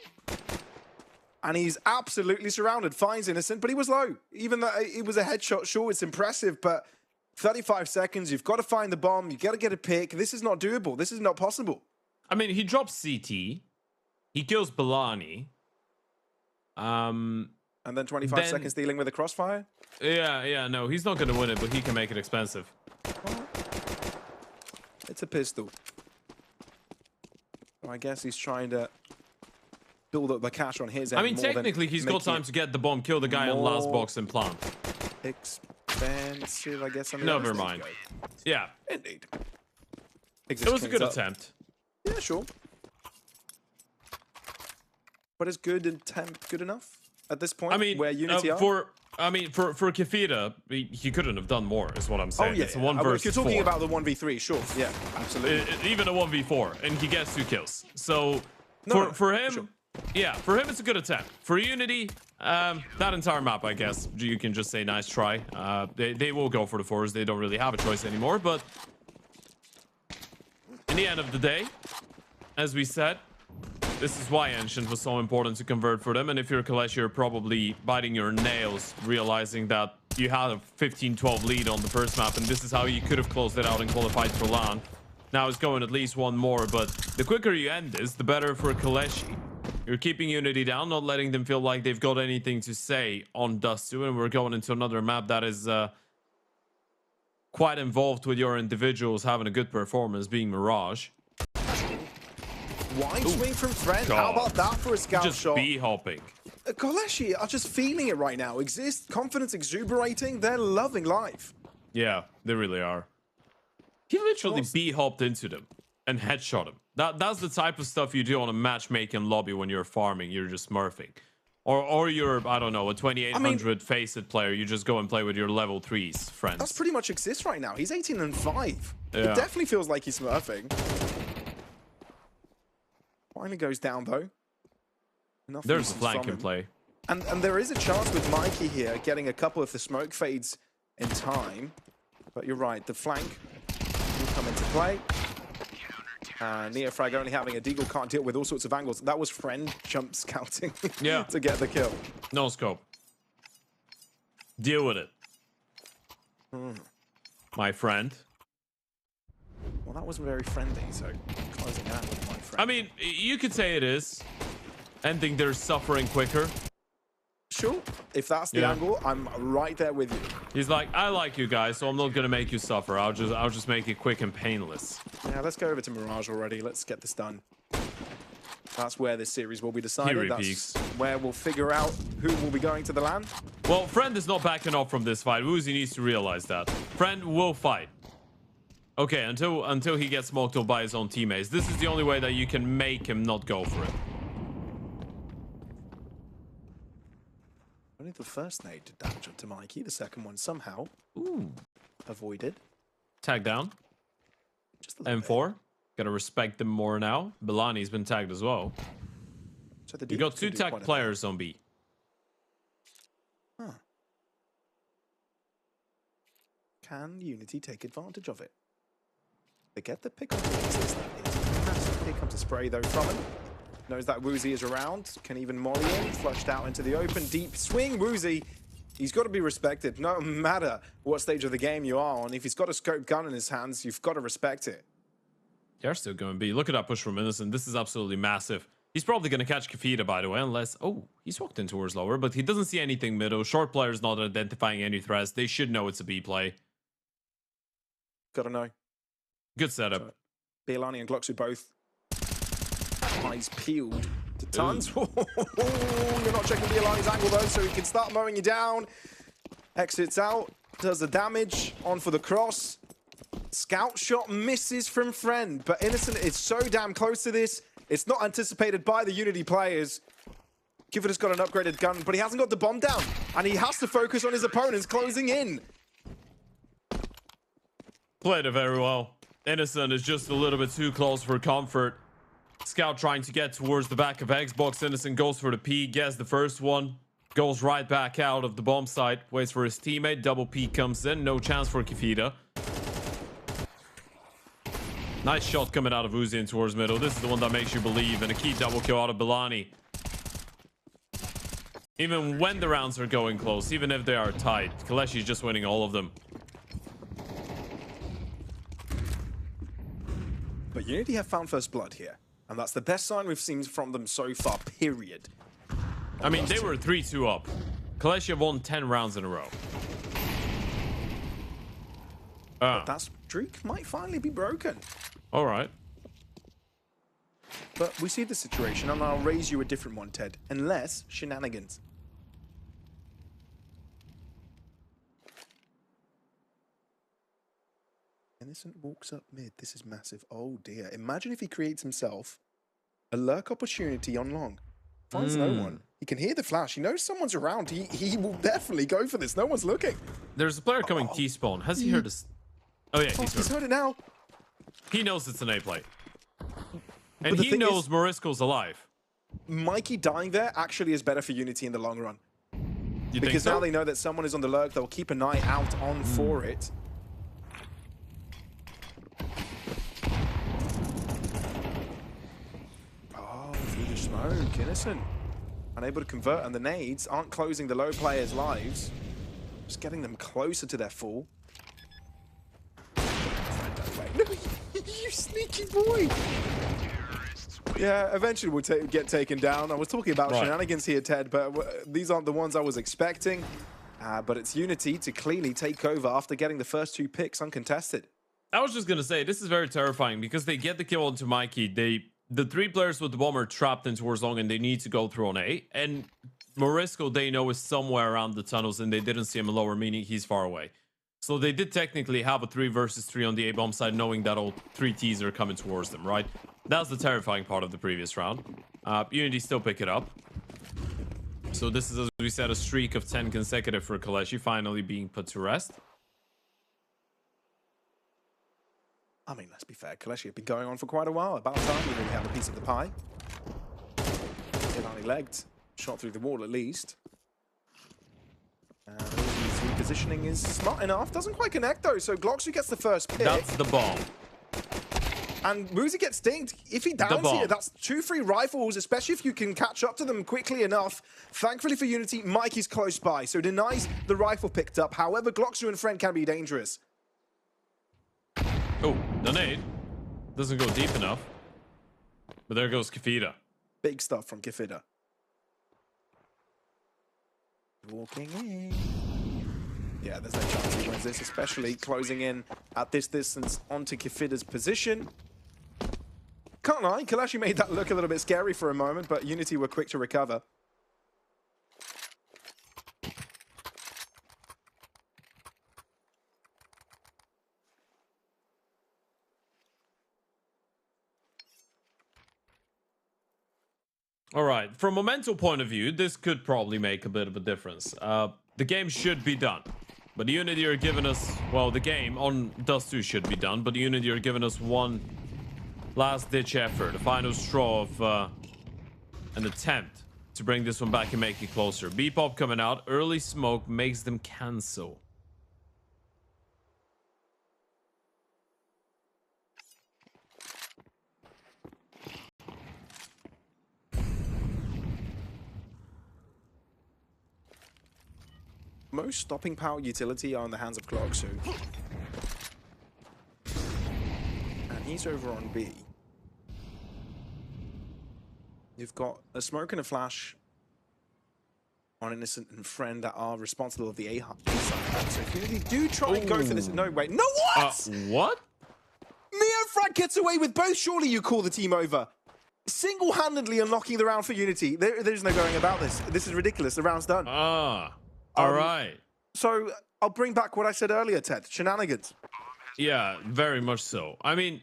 [SPEAKER 2] And he's absolutely surrounded. Finds Innocent, but he was low. Even though it was a headshot, sure, it's impressive, but 35 seconds, you've got to find the bomb, you've got to get a pick. This is not doable. This is not possible.
[SPEAKER 1] I mean, he drops CT. He kills Balani.
[SPEAKER 2] And then 25 seconds dealing with a crossfire?
[SPEAKER 1] Yeah, no, he's not going to win it, but he can make it expensive.
[SPEAKER 2] Well, it's a pistol. So I guess he's trying to build up the cash on his end.
[SPEAKER 1] I mean, technically, he's got time to get the bomb, kill the guy on last box, and plant.
[SPEAKER 2] Expensive, I guess.
[SPEAKER 1] Never mind. Yeah.
[SPEAKER 2] Indeed.
[SPEAKER 1] It was a good attempt.
[SPEAKER 2] Yeah, sure. But is good attempt good enough at this point?
[SPEAKER 1] I mean,
[SPEAKER 2] where UNiTY are?
[SPEAKER 1] for Kefita, he couldn't have done more, is what I'm saying.
[SPEAKER 2] Oh, yeah.
[SPEAKER 1] It's a 1 versus 4.
[SPEAKER 2] You're talking about the 1v3, sure. Yeah, absolutely.
[SPEAKER 1] Even a 1v4, and he gets 2 kills. So, for him...
[SPEAKER 2] Sure.
[SPEAKER 1] Yeah, for him, it's a good attempt. For UNiTY, that entire map, I guess, you can just say nice try. They will go for the 4s. They don't really have a choice anymore. But in the end of the day, as we said, this is why Ancient was so important to convert for them. And if you're KOLESIE, you're probably biting your nails, realizing that you had a 15-12 lead on the first map, and this is how you could have closed it out and qualified for LAN. Now it's going at least one more, but the quicker you end this, the better for KOLESIE. You're keeping UNiTY down, not letting them feel like they've got anything to say on Dust2, and we're going into another map that is quite involved with your individuals having a good performance, being Mirage.
[SPEAKER 3] Wide swing from Friend.
[SPEAKER 1] God.
[SPEAKER 3] How about that for a scout
[SPEAKER 1] Just
[SPEAKER 3] shot?
[SPEAKER 1] B-hopping.
[SPEAKER 3] KOLESIE are just feeling it right now. Confidence exuberating. They're loving life.
[SPEAKER 1] Yeah, they really are. He literally B-hopped into them and headshot him. That's the type of stuff you do on a matchmaking lobby when you're farming. You're just smurfing. Or you're, I don't know, a 2800 FACEIT player. You just go and play with your level 3s friends.
[SPEAKER 3] That's pretty much exists right now. He's 18-5.
[SPEAKER 1] Yeah.
[SPEAKER 3] It definitely feels like he's smurfing. Finally goes down, though. Enough
[SPEAKER 1] There's a
[SPEAKER 3] reasons
[SPEAKER 1] flank
[SPEAKER 3] from
[SPEAKER 1] in
[SPEAKER 3] him.
[SPEAKER 1] play.
[SPEAKER 3] And there is a chance with Mikey here getting a couple of the smoke fades in time. But you're right, the flank will come into play. And Neofrag only having a deagle can't deal with all sorts of angles. That was Friend jump scouting
[SPEAKER 1] Yeah.
[SPEAKER 3] to get the kill.
[SPEAKER 1] No scope. Deal with it. My friend.
[SPEAKER 3] Well, that wasn't very friendly, so closing out with my friend.
[SPEAKER 1] I mean, you could say it is. Ending their suffering quicker.
[SPEAKER 3] Sure, if that's the angle, I'm right there with you.
[SPEAKER 1] He's like, I like you guys, so I'm not gonna make you suffer. I'll just make it quick and painless.
[SPEAKER 3] Yeah, let's go over to Mirage already. Let's get this done. That's where this series will be decided. That's where we'll figure out who will be going to the LAN.
[SPEAKER 1] Well, Friend is not backing off from this fight. Woozy needs to realize that. Friend will fight. Okay, until he gets smoked up by his own teammates. This is the only way that you can make him not go for it.
[SPEAKER 3] Only the first nade did damage to Mikey. The second one somehow avoided.
[SPEAKER 1] Tag down.
[SPEAKER 3] Just a little
[SPEAKER 1] M4.
[SPEAKER 3] bit.
[SPEAKER 1] Gotta respect them more now. Belani's been tagged as well.
[SPEAKER 3] So the
[SPEAKER 1] You got 2 tagged players on B.
[SPEAKER 3] Huh. Can UNiTY take advantage of it? They get the pick on the axis. Here comes a spray though from him. Knows that Woozy is around. Can even molly in. Flushed out into the open. Deep swing. Woozy. He's got to be respected. No matter what stage of the game you are on. If he's got a scope gun in his hands, you've got to respect it.
[SPEAKER 1] They're still going B. Look at that push from Innocent. This is absolutely massive. He's probably going to catch Kafita, by the way, unless... Oh, he's walked in towards lower, but he doesn't see anything middle. Short player's not identifying any threats. They should know it's a B play.
[SPEAKER 3] Gotta know.
[SPEAKER 1] Good setup.
[SPEAKER 3] So, Bialani and Glocksu both eyes peeled to tons. You're not checking Bialani's angle though, so he can start mowing you down. Exits out, does the damage, on for the cross. Scout shot misses from Friend, but Innocent is so damn close to this. It's not anticipated by the UNiTY players. Given has got an upgraded gun, but he hasn't got the bomb down, and he has to focus on his opponents closing in.
[SPEAKER 1] Played it very well. Innocent is just a little bit too close for comfort. Scout trying to get towards the back of Xbox. Innocent goes for the P, gets the first one. Goes right back out of the bomb site. Waits for his teammate. Double P comes in. No chance for Kafita. Nice shot coming out of Uzi in towards middle. This is the one that makes you believe. And a key double kill out of Belani. Even when the rounds are going close, even if they are tight, KOLESIE is just winning all of them.
[SPEAKER 3] But UNiTY have found first blood here, and that's the best sign we've seen from them so far, period.
[SPEAKER 1] I mean, they were 3-2 up. KOLESIE have won 10 rounds in a row.
[SPEAKER 3] But that streak might finally be broken.
[SPEAKER 1] All right.
[SPEAKER 3] But we see the situation, and I'll raise you a different one, Ted. Unless shenanigans. Innocent walks up mid. This is massive. Oh dear. Imagine if he creates himself a lurk opportunity on long. Finds no one. He can hear the flash. He knows someone's around. He will definitely go for this. No one's looking.
[SPEAKER 1] There's a player coming T-spawn. Has he heard this? Oh yeah,
[SPEAKER 3] He's heard it now.
[SPEAKER 1] He knows it's an A play. And
[SPEAKER 3] the
[SPEAKER 1] he
[SPEAKER 3] thing
[SPEAKER 1] knows
[SPEAKER 3] is,
[SPEAKER 1] Morisco's alive.
[SPEAKER 3] Mikey dying there actually is better for UNiTY in the long run.
[SPEAKER 1] You think
[SPEAKER 3] Because
[SPEAKER 1] so?
[SPEAKER 3] now they know that someone is on the lurk. They'll keep an eye out on for it. Oh, through the smoke. Innocent. Unable to convert, and the nades aren't closing the low players' lives. Just getting them closer to their fall. No, you sneaky boy. Yeah, eventually we'll get taken down. I was talking about shenanigans here, Ted, but these aren't the ones I was expecting. But it's UNiTY to cleanly take over after getting the first 2 picks uncontested.
[SPEAKER 1] I was just gonna say, this is very terrifying because they get the kill onto Mikey. The 3 players with the bomb are trapped in towards long and they need to go through on A. And Morisco, they know, is somewhere around the tunnels and they didn't see him lower, meaning he's far away. So they did technically have a 3 versus 3 on the A bomb side, knowing that all 3 Ts are coming towards them, right? That's the terrifying part of the previous round. UNiTY still pick it up. So this is, as we said, a streak of 10 consecutive for KOLESIE finally being put to rest.
[SPEAKER 3] I mean, let's be fair. KOLESIE have been going on for quite a while. About time we really have a piece of the pie. Only legged. Shot through the wall at least. And repositioning is smart enough. Doesn't quite connect though. So Glock2 gets the first pick.
[SPEAKER 1] That's the bomb.
[SPEAKER 3] And Muzi gets dinged. If he downs here, that's 2 free rifles, especially if you can catch up to them quickly enough. Thankfully for UNiTY, Mikey's close by, so denies the rifle picked up. However, Glock2 and friend can be dangerous.
[SPEAKER 1] Oh, the nade. Doesn't go deep enough. But there goes Kefida.
[SPEAKER 3] Big stuff from Kefida. Walking in. Yeah, there's no chance he wins this, especially closing in at this distance onto Kefida's position. Can't lie, KOLESIE made that look a little bit scary for a moment, but UNiTY were quick to recover.
[SPEAKER 1] All right, from a mental point of view, this could probably make a bit of a difference. The game should be done, but UNiTY are giving us, well, the game on Dust2 should be done, but UNiTY are giving us one last-ditch effort, a final straw of an attempt to bring this one back and make it closer. B-pop coming out, early smoke makes them cancel.
[SPEAKER 3] Most stopping power utility are in the hands of Glock2. And he's over on B. You've got a smoke and a flash on Innocent and Friend that are responsible of the A side. So if UNiTY do try and go for this, no, wait, no, what?
[SPEAKER 1] What?
[SPEAKER 3] Frag gets away with both. Surely you call the team over. Single-handedly unlocking the round for UNiTY. There's no going about this. This is ridiculous. The round's done.
[SPEAKER 1] All right.
[SPEAKER 3] So I'll bring back what I said earlier, Ted. Shenanigans.
[SPEAKER 1] Yeah, very much so. I mean,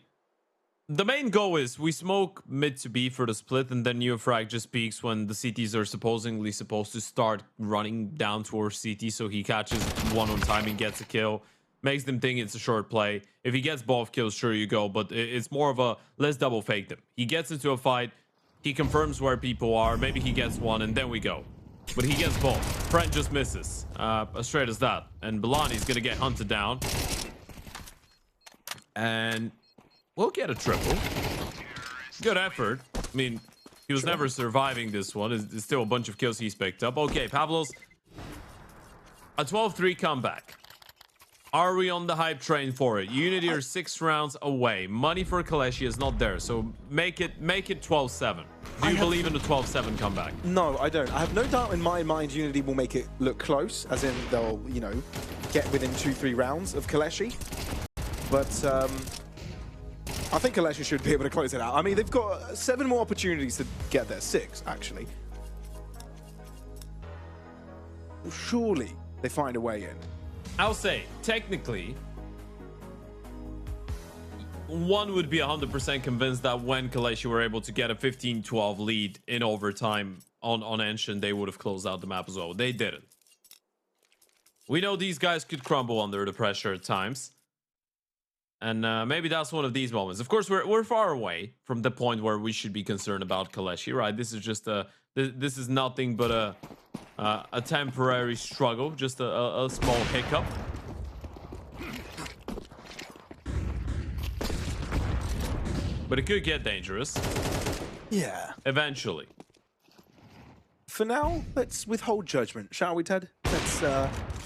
[SPEAKER 1] the main goal is we smoke mid to B for the split, and then Neofrag just peeks when the CTs are supposedly supposed to start running down towards CT, so he catches one on time and gets a kill. Makes them think it's a short play. If he gets both kills, sure you go, but it's more of a let's double fake them. He gets into a fight, he confirms where people are, maybe he gets one, and then we go. But he gets both. Friend just misses. As straight as that. And Belani's gonna get hunted down. And we'll get a triple. Good effort. I mean, he was never surviving this one. It's still a bunch of kills he's picked up. Okay, Pavlos. A 12-3 comeback. Are we on the hype train for it? UNiTY are 6 rounds away. Money for KOLESIE is not there, so make it 12-7. Do you believe in the 12-7 comeback?
[SPEAKER 3] No, I don't. I have no doubt in my mind UNiTY will make it look close, as in they'll, you know, get within 2-3 rounds of KOLESIE. But I think KOLESIE should be able to close it out. I mean, they've got 7 more opportunities to get there. 6, actually. Surely they find a way in.
[SPEAKER 1] I'll say, technically, one would be 100% convinced that when KOLESIE were able to get a 15-12 lead in overtime on Ancient, they would have closed out the map as well. They didn't. We know these guys could crumble under the pressure at times. And maybe that's one of these moments. Of course, we're far away from the point where we should be concerned about KOLESIE, right? This is just this is nothing but a temporary struggle, just a small hiccup. But it could get dangerous.
[SPEAKER 3] Yeah.
[SPEAKER 1] Eventually.
[SPEAKER 3] For now, let's withhold judgment, shall we, Ted? Let's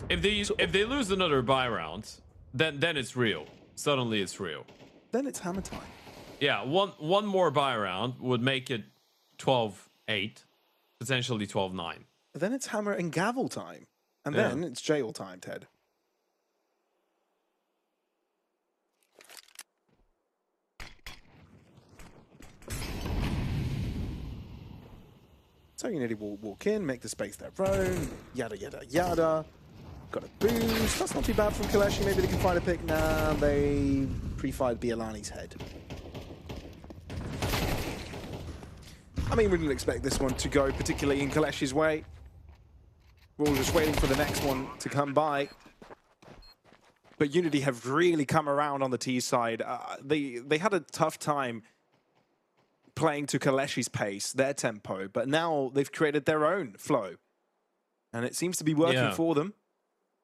[SPEAKER 1] if they lose another buy round, then it's real. Suddenly it's real.
[SPEAKER 2] Then it's hammer time.
[SPEAKER 1] Yeah, one more buy round would make it 12-8, potentially 12-9.
[SPEAKER 2] Then it's hammer and gavel time. And then it's jail time, Ted. So UNiTY will walk in, make the space their own, yada, yada, yada. Got a boost. That's not too bad from KOLESIE. Maybe they can find a pick. Nah, they pre-fired Bialani's head. I mean, we didn't expect this one to go particularly in KOLESIE's way. We're all just waiting for the next one to come by. But UNiTY have really come around on the T side. They had a tough time playing to KOLESIE's pace, their tempo, but now they've created their own flow. And it seems to be working for them.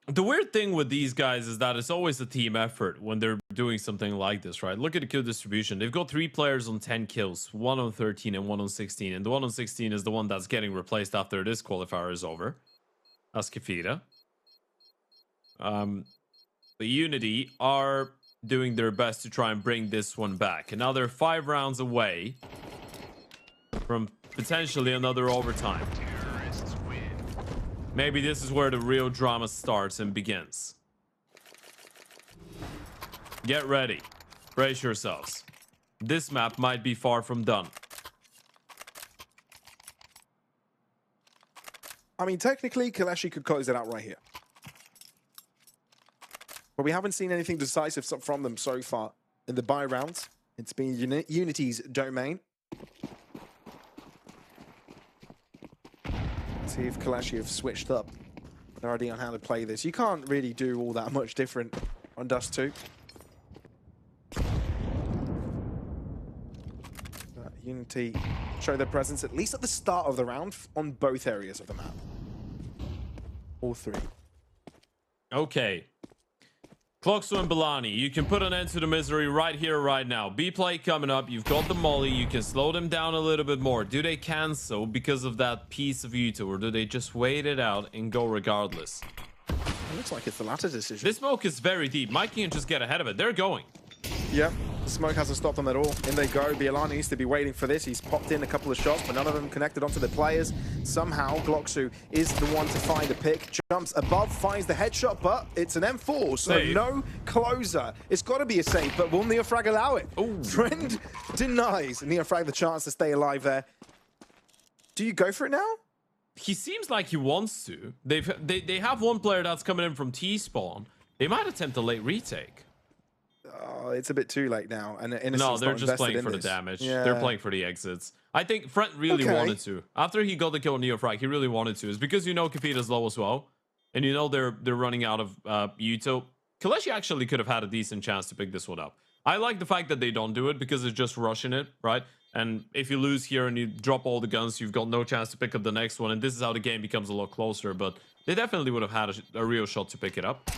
[SPEAKER 1] The weird thing with these guys is that it's always a team effort when they're doing something like this, right? Look at the kill distribution. They've got 3 players on 10 kills, 1 on 13 and 1 on 16. And the 1 on 16 is the one that's getting replaced after this qualifier is over. That's Kefita. The UNiTY are doing their best to try and bring this one back. And now they're 5 rounds away from potentially another overtime. Maybe this is where the real drama starts and begins. Get ready. Brace yourselves. This map might be far from done.
[SPEAKER 2] I mean, technically, KOLESIE could close it out right here. But we haven't seen anything decisive from them so far in the buy rounds. It's been UNiTY's domain. Let's see if KOLESIE have switched up their idea on how to play this. You can't really do all that much different on Dust2. UNiTY show their presence at least at the start of the round on both areas of the map. All 3.
[SPEAKER 1] Okay. Cloxu and Bilani, you can put an end to the misery right here, right now. B play coming up. You've got the molly. You can slow them down a little bit more. Do they cancel because of that piece of UNiTY, or do they just wait it out and go regardless?
[SPEAKER 2] It looks like it's the latter decision.
[SPEAKER 1] This smoke is very deep. Mikey can just get ahead of it. They're going.
[SPEAKER 2] Yep, the smoke hasn't stopped them at all. In they go. Bialani needs to be waiting for this. He's popped in a couple of shots, but none of them connected onto the players. Somehow, Cloxu is the one to find a pick. Jumps above, finds the headshot, but it's an M4, so
[SPEAKER 1] save.
[SPEAKER 2] No closer. It's got to be a save, but will NeoFrag allow it?
[SPEAKER 1] Ooh.
[SPEAKER 2] Friend denies NeoFrag the chance to stay alive there. Do you go for it now?
[SPEAKER 1] He seems like he wants to. They have one player that's coming in from T-spawn. They might attempt a late retake.
[SPEAKER 2] Oh, it's a bit too late now. And
[SPEAKER 1] no, they're just playing for the damage.
[SPEAKER 2] Yeah.
[SPEAKER 1] They're playing for the exits. I think Front really wanted to. After he got the kill on NeoFrag, he really wanted to. It's because you know Kefita's low as well. And you know they're running out of UNiTY. KOLESIE actually could have had a decent chance to pick this one up. I like the fact that they don't do it because it's just rushing it, right? And if you lose here and you drop all the guns, you've got no chance to pick up the next one. And this is how the game becomes a lot closer. But they definitely would have had a real shot to pick it up.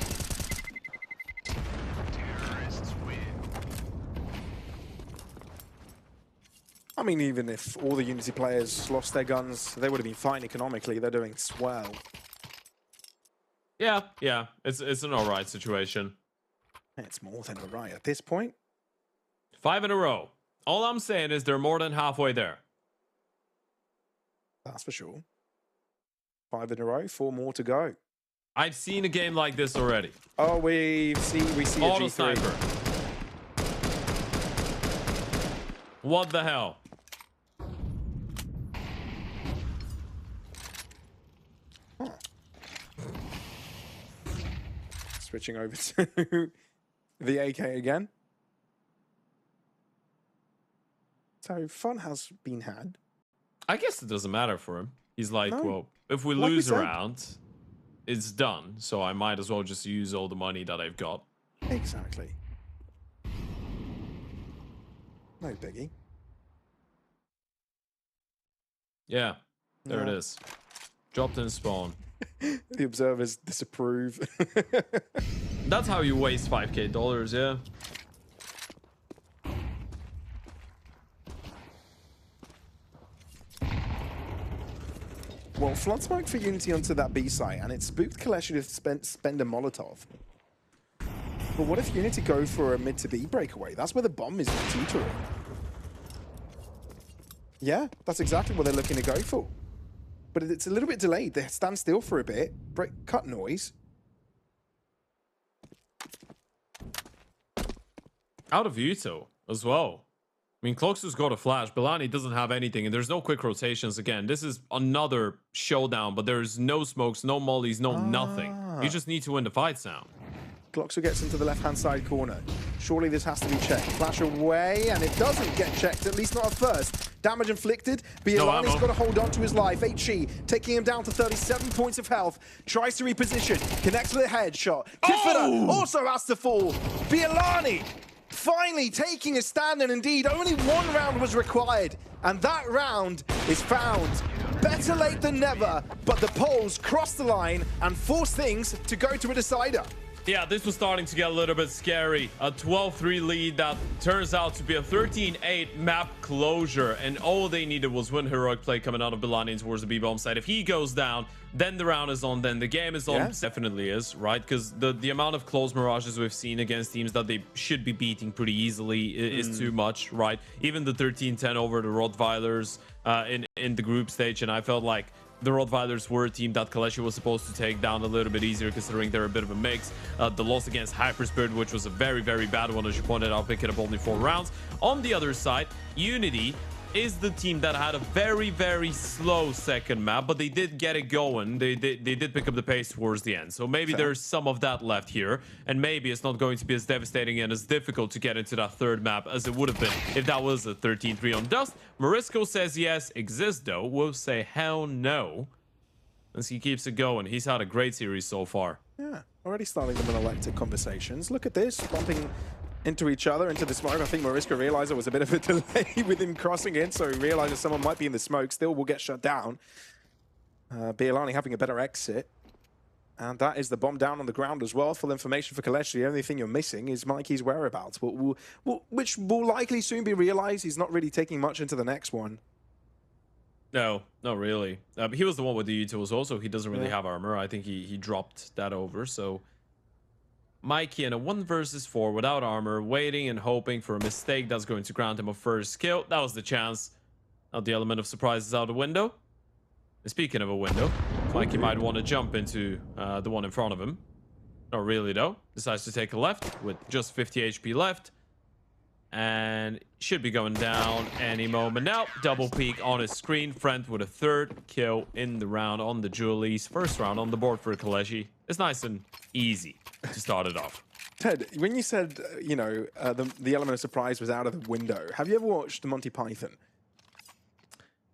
[SPEAKER 2] I mean, even if all the UNiTY players lost their guns, they would have been fine economically. They're doing swell.
[SPEAKER 1] Yeah. It's an alright situation.
[SPEAKER 2] It's more than alright at this point.
[SPEAKER 1] 5 in a row. All I'm saying is they're more than halfway there.
[SPEAKER 2] That's for sure. 5 in a row, 4 more to go.
[SPEAKER 1] I've seen a game like this already.
[SPEAKER 2] Oh, we see
[SPEAKER 1] Auto
[SPEAKER 2] a G3.
[SPEAKER 1] sniper. What the hell?
[SPEAKER 2] Huh. Switching over to the AK again. So fun has been had.
[SPEAKER 1] I guess it doesn't matter for him. He's like,
[SPEAKER 2] No.
[SPEAKER 1] well, if we
[SPEAKER 2] Like we
[SPEAKER 1] lose a
[SPEAKER 2] said.
[SPEAKER 1] round, it's done. So I might as well just use all the money that I've got.
[SPEAKER 2] Exactly. No biggie.
[SPEAKER 1] Yeah, there
[SPEAKER 2] Yeah.
[SPEAKER 1] it is. Dropped in spawn.
[SPEAKER 2] The observers disapprove.
[SPEAKER 1] That's how you waste $5K, yeah.
[SPEAKER 2] Well,
[SPEAKER 3] Now, flood smoke for UNiTY onto that B site, and it spooked KOLESIE to spend a Molotov. But what if UNiTY go for a mid to B breakaway? That's where the bomb is teetering. Yeah, that's exactly what they're looking to go for. But it's a little bit delayed. They stand still for a bit. Cut noise.
[SPEAKER 1] Out of Uto as well. I mean, Cloxu's got a flash. Bilani doesn't have anything, and there's no quick rotations again. This is another showdown, but there's no smokes, no mollies, no nothing. You just need to win the fights now.
[SPEAKER 3] Gloxu gets into the left-hand side corner. Surely this has to be checked. Flash away, and it doesn't get checked, at least not at first. Damage inflicted. Bielani's got to hold on to his life. HE taking him down to 37 points of health. Tries to reposition. Connects with a headshot. Kifida also has to fall. Bielani finally taking a stand, and indeed only one round was required. And that round is found. Better late than never, but the Poles cross the line and force things to go to a decider.
[SPEAKER 1] Yeah, this was starting to get a little bit scary. A 12-3 lead that turns out to be a 13-8 map closure. And all they needed was one heroic play coming out of Bilani towards the B-bomb side. If he goes down, then the round is on, then the game is on. Yeah. Definitely is, right? Because the amount of close Mirages we've seen against teams that they should be beating pretty easily is too much, right? Even the 13-10 over the Rottweilers in the group stage, and I felt like the Rottweilers were a team that KOLESIE was supposed to take down a little bit easier, considering they're a bit of a mix. The loss against Hyperspirit, which was a very, very bad one, as you pointed out, picking up only 4 rounds. On the other side, UNiTY is the team that had a very, very slow second map, but they did get it going. They did pick up the pace towards the end. So maybe there's some of that left here, and maybe it's not going to be as devastating and as difficult to get into that third map as it would have been if that was a 13-3 on Dust. Morisco says yes. Existo will say hell no, as he keeps it going. He's had a great series so far.
[SPEAKER 3] Yeah, already starting them in electric conversations. Look at this, bumping into each other, into the smoke. I think Morisco realized there was a bit of a delay with him crossing in, so he realizes someone might be in the smoke. Still will get shut down. Bielani having a better exit. And that is the bomb down on the ground as well. Full information for KOLESIE. The only thing you're missing is Mikey's whereabouts, which will likely soon be realized. He's not really taking much into the next one.
[SPEAKER 1] No, not really. He was the one with the Utos also. He doesn't really have armor. I think he dropped that over, so Mikey in a 1 versus 4 without armor, waiting and hoping for a mistake that's going to grant him a first kill. That was the chance. Now the element of surprise is out the window. And speaking of a window, Mikey might want to jump into the one in front of him. Not really though. Decides to take a left with just 50 HP left. And should be going down any moment now. Double peek on his screen. Friend with a 3rd kill in the round on the Julies. First round on the board for KOLESIE. It's nice and easy to start it off.
[SPEAKER 3] Ted, when you said, you know, the element of surprise was out of the window, have you ever watched Monty Python?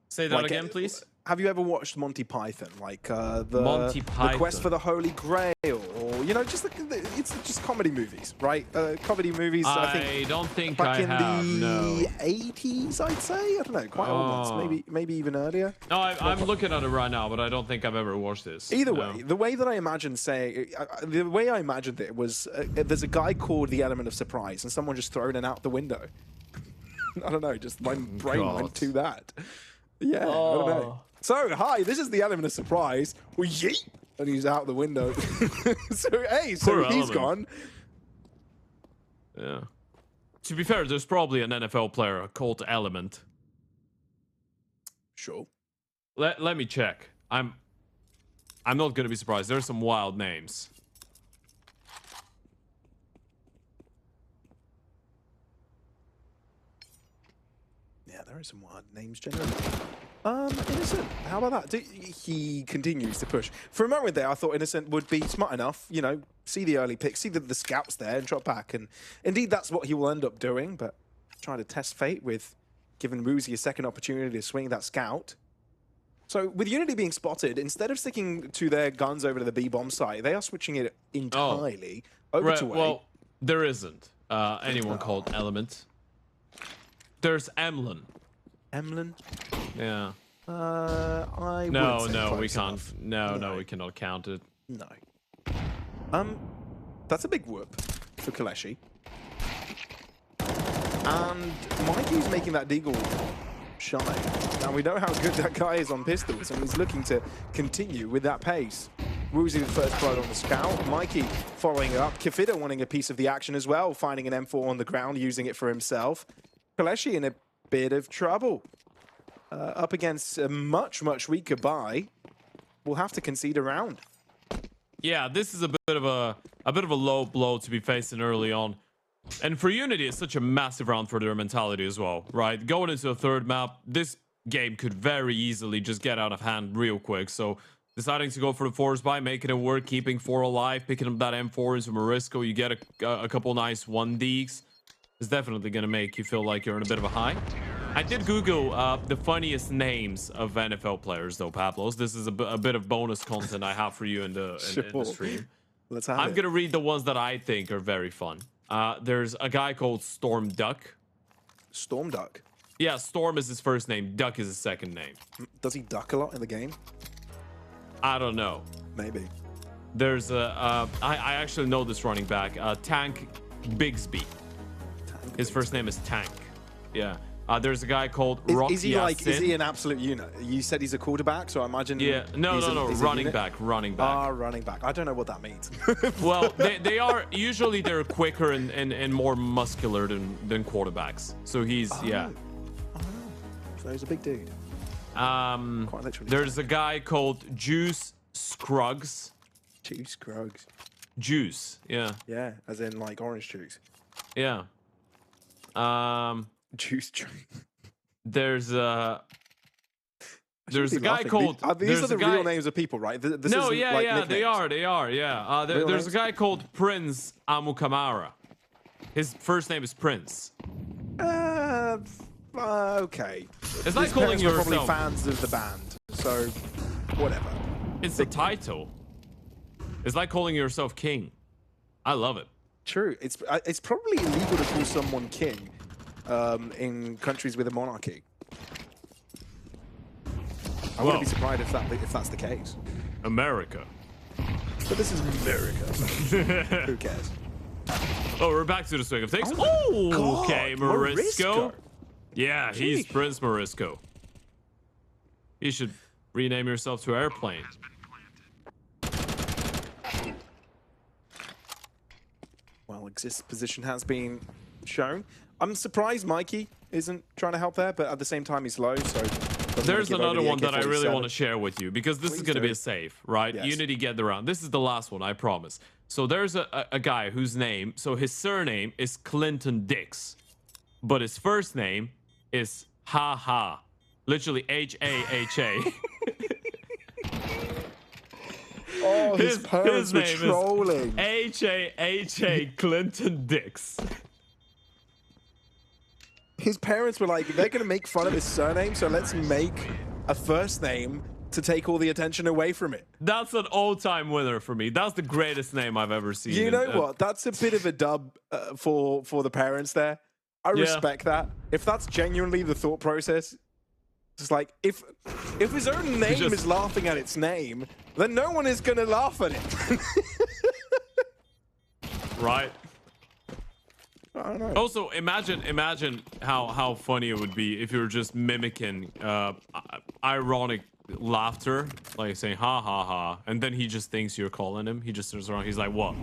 [SPEAKER 1] Say that again, please.
[SPEAKER 3] Have you ever watched Monty Python? Like the Quest for the Holy Grail, or you know, just it's just comedy movies, right? Comedy movies. I
[SPEAKER 1] don't think
[SPEAKER 3] back
[SPEAKER 1] I
[SPEAKER 3] in
[SPEAKER 1] have.
[SPEAKER 3] the 80s, I'd say. I don't know, quite old ones, maybe even earlier.
[SPEAKER 1] No, I'm looking at it right now, but I don't think I've ever watched this.
[SPEAKER 3] Either way, the way that I imagined it was there's a guy called the Element of Surprise, and someone just thrown it out the window. I don't know, just my brain went to that. Yeah, I don't know. So, hi, this is the Element of Surprise. Well, yeet! And he's out the window. So, hey, so he's gone.
[SPEAKER 1] Yeah. To be fair, there's probably an NFL player called Element.
[SPEAKER 3] Sure.
[SPEAKER 1] Let me check. I'm not going to be surprised. There's some wild names.
[SPEAKER 3] Yeah, there are some wild names generally. Innocent, how about that? He continues to push. For a moment there, I thought Innocent would be smart enough, you know, see the early pick, see the scouts there and drop back. And indeed, that's what he will end up doing, but trying to test fate with giving Woozy a second opportunity to swing that scout. So with UNiTY being spotted, instead of sticking to their guns over to the B-bomb site, they are switching it entirely over to A.
[SPEAKER 1] Well, there isn't anyone called Element. There's Emlyn.
[SPEAKER 3] Emlyn?
[SPEAKER 1] Yeah.
[SPEAKER 3] No,
[SPEAKER 1] we can't. No, we cannot count it.
[SPEAKER 3] No. That's a big whoop for KOLESIE. And Mikey's making that deagle shy. Now we know how good that guy is on pistols, and he's looking to continue with that pace. Woozy with first blood on the scout. Mikey following up. Kefida wanting a piece of the action as well, finding an M4 on the ground, using it for himself. KOLESIE in a bit of trouble. Up against a much, much weaker buy. We'll have to concede a round.
[SPEAKER 1] Yeah, this is a bit of a low blow to be facing early on. And for UNiTY, it's such a massive round for their mentality as well, right? Going into a third map, this game could very easily just get out of hand real quick. So deciding to go for the force buy, making it work, keeping 4 alive, picking up that M4 into Morisco, you get a couple nice 1Ds. It's definitely going to make you feel like you're in a bit of a high. I did Google the funniest names of NFL players, though, Pablos. This is a bit of bonus content I have for you in the stream.
[SPEAKER 3] Let's have
[SPEAKER 1] I'm going to read the ones that I think are very fun. There's a guy called Storm Duck.
[SPEAKER 3] Storm Duck?
[SPEAKER 1] Yeah, Storm is his first name. Duck is his second name.
[SPEAKER 3] Does he duck a lot in the game?
[SPEAKER 1] I don't know.
[SPEAKER 3] Maybe.
[SPEAKER 1] There's I actually know this running back. Tank Bigsby. His first name is Tank. Yeah. There's a guy called Rocky.
[SPEAKER 3] Is he an absolute unit? You said he's a quarterback, so I imagine.
[SPEAKER 1] Yeah. No. Running back.
[SPEAKER 3] Running back. I don't know what that means.
[SPEAKER 1] Well, they are usually they're quicker and more muscular than quarterbacks. So he's yeah.
[SPEAKER 3] Oh, so he's a big dude. Quite literally.
[SPEAKER 1] There's a guy called Juice Scruggs.
[SPEAKER 3] Juice Scruggs.
[SPEAKER 1] Juice. Yeah.
[SPEAKER 3] Yeah, as in like orange juice.
[SPEAKER 1] Yeah.
[SPEAKER 3] Juice drink.
[SPEAKER 1] There's a guy called.
[SPEAKER 3] These are the real names of people, right? This
[SPEAKER 1] no,
[SPEAKER 3] isn't,
[SPEAKER 1] yeah,
[SPEAKER 3] like,
[SPEAKER 1] yeah,
[SPEAKER 3] nicknames.
[SPEAKER 1] they are, yeah. There's a guy called Prince Amukamara. His first name is Prince.
[SPEAKER 3] Okay.
[SPEAKER 1] It's like calling yourself.
[SPEAKER 3] Probably fans of the band, so whatever.
[SPEAKER 1] It's the title. It's like calling yourself king. I love it.
[SPEAKER 3] True. It's probably illegal to call someone king in countries with a monarchy. I wouldn't be surprised if that's the case.
[SPEAKER 1] America.
[SPEAKER 3] But this is America. So who cares?
[SPEAKER 1] Oh, we're back to the swing of things. Oh,
[SPEAKER 3] God,
[SPEAKER 1] okay, Morisco. Yeah, he's Prince Morisco. You should rename yourself to Airplane.
[SPEAKER 3] Well, exist position has been shown. I'm surprised Mikey isn't trying to help there, but at the same time he's low, so...
[SPEAKER 1] There's another one that I really want to share with you, because this is going to be a save, right?
[SPEAKER 3] Yes.
[SPEAKER 1] UNiTY get the round. This is the last one, I promise. So there's a guy whose name, so his surname is Clinton Dix, but his first name is Ha Ha. Literally H-A-H-A.
[SPEAKER 3] Oh, his parents were trolling.
[SPEAKER 1] H-A-H-A Clinton Dix.
[SPEAKER 3] His parents were like, they're going to make fun of his surname, so let's make a first name to take all the attention away from it.
[SPEAKER 1] That's an all-time winner for me. That's the greatest name I've ever seen.
[SPEAKER 3] You know what? That's a bit of a dub for the parents there. I respect that. If that's genuinely the thought process, it's like, if his own name is laughing at its name, then no one is going to laugh at it.
[SPEAKER 1] Right.
[SPEAKER 3] I don't know.
[SPEAKER 1] Also, imagine how funny it would be if you were just mimicking ironic laughter, like saying ha ha ha, and then he just thinks you're calling him. He just turns around. He's like, "What?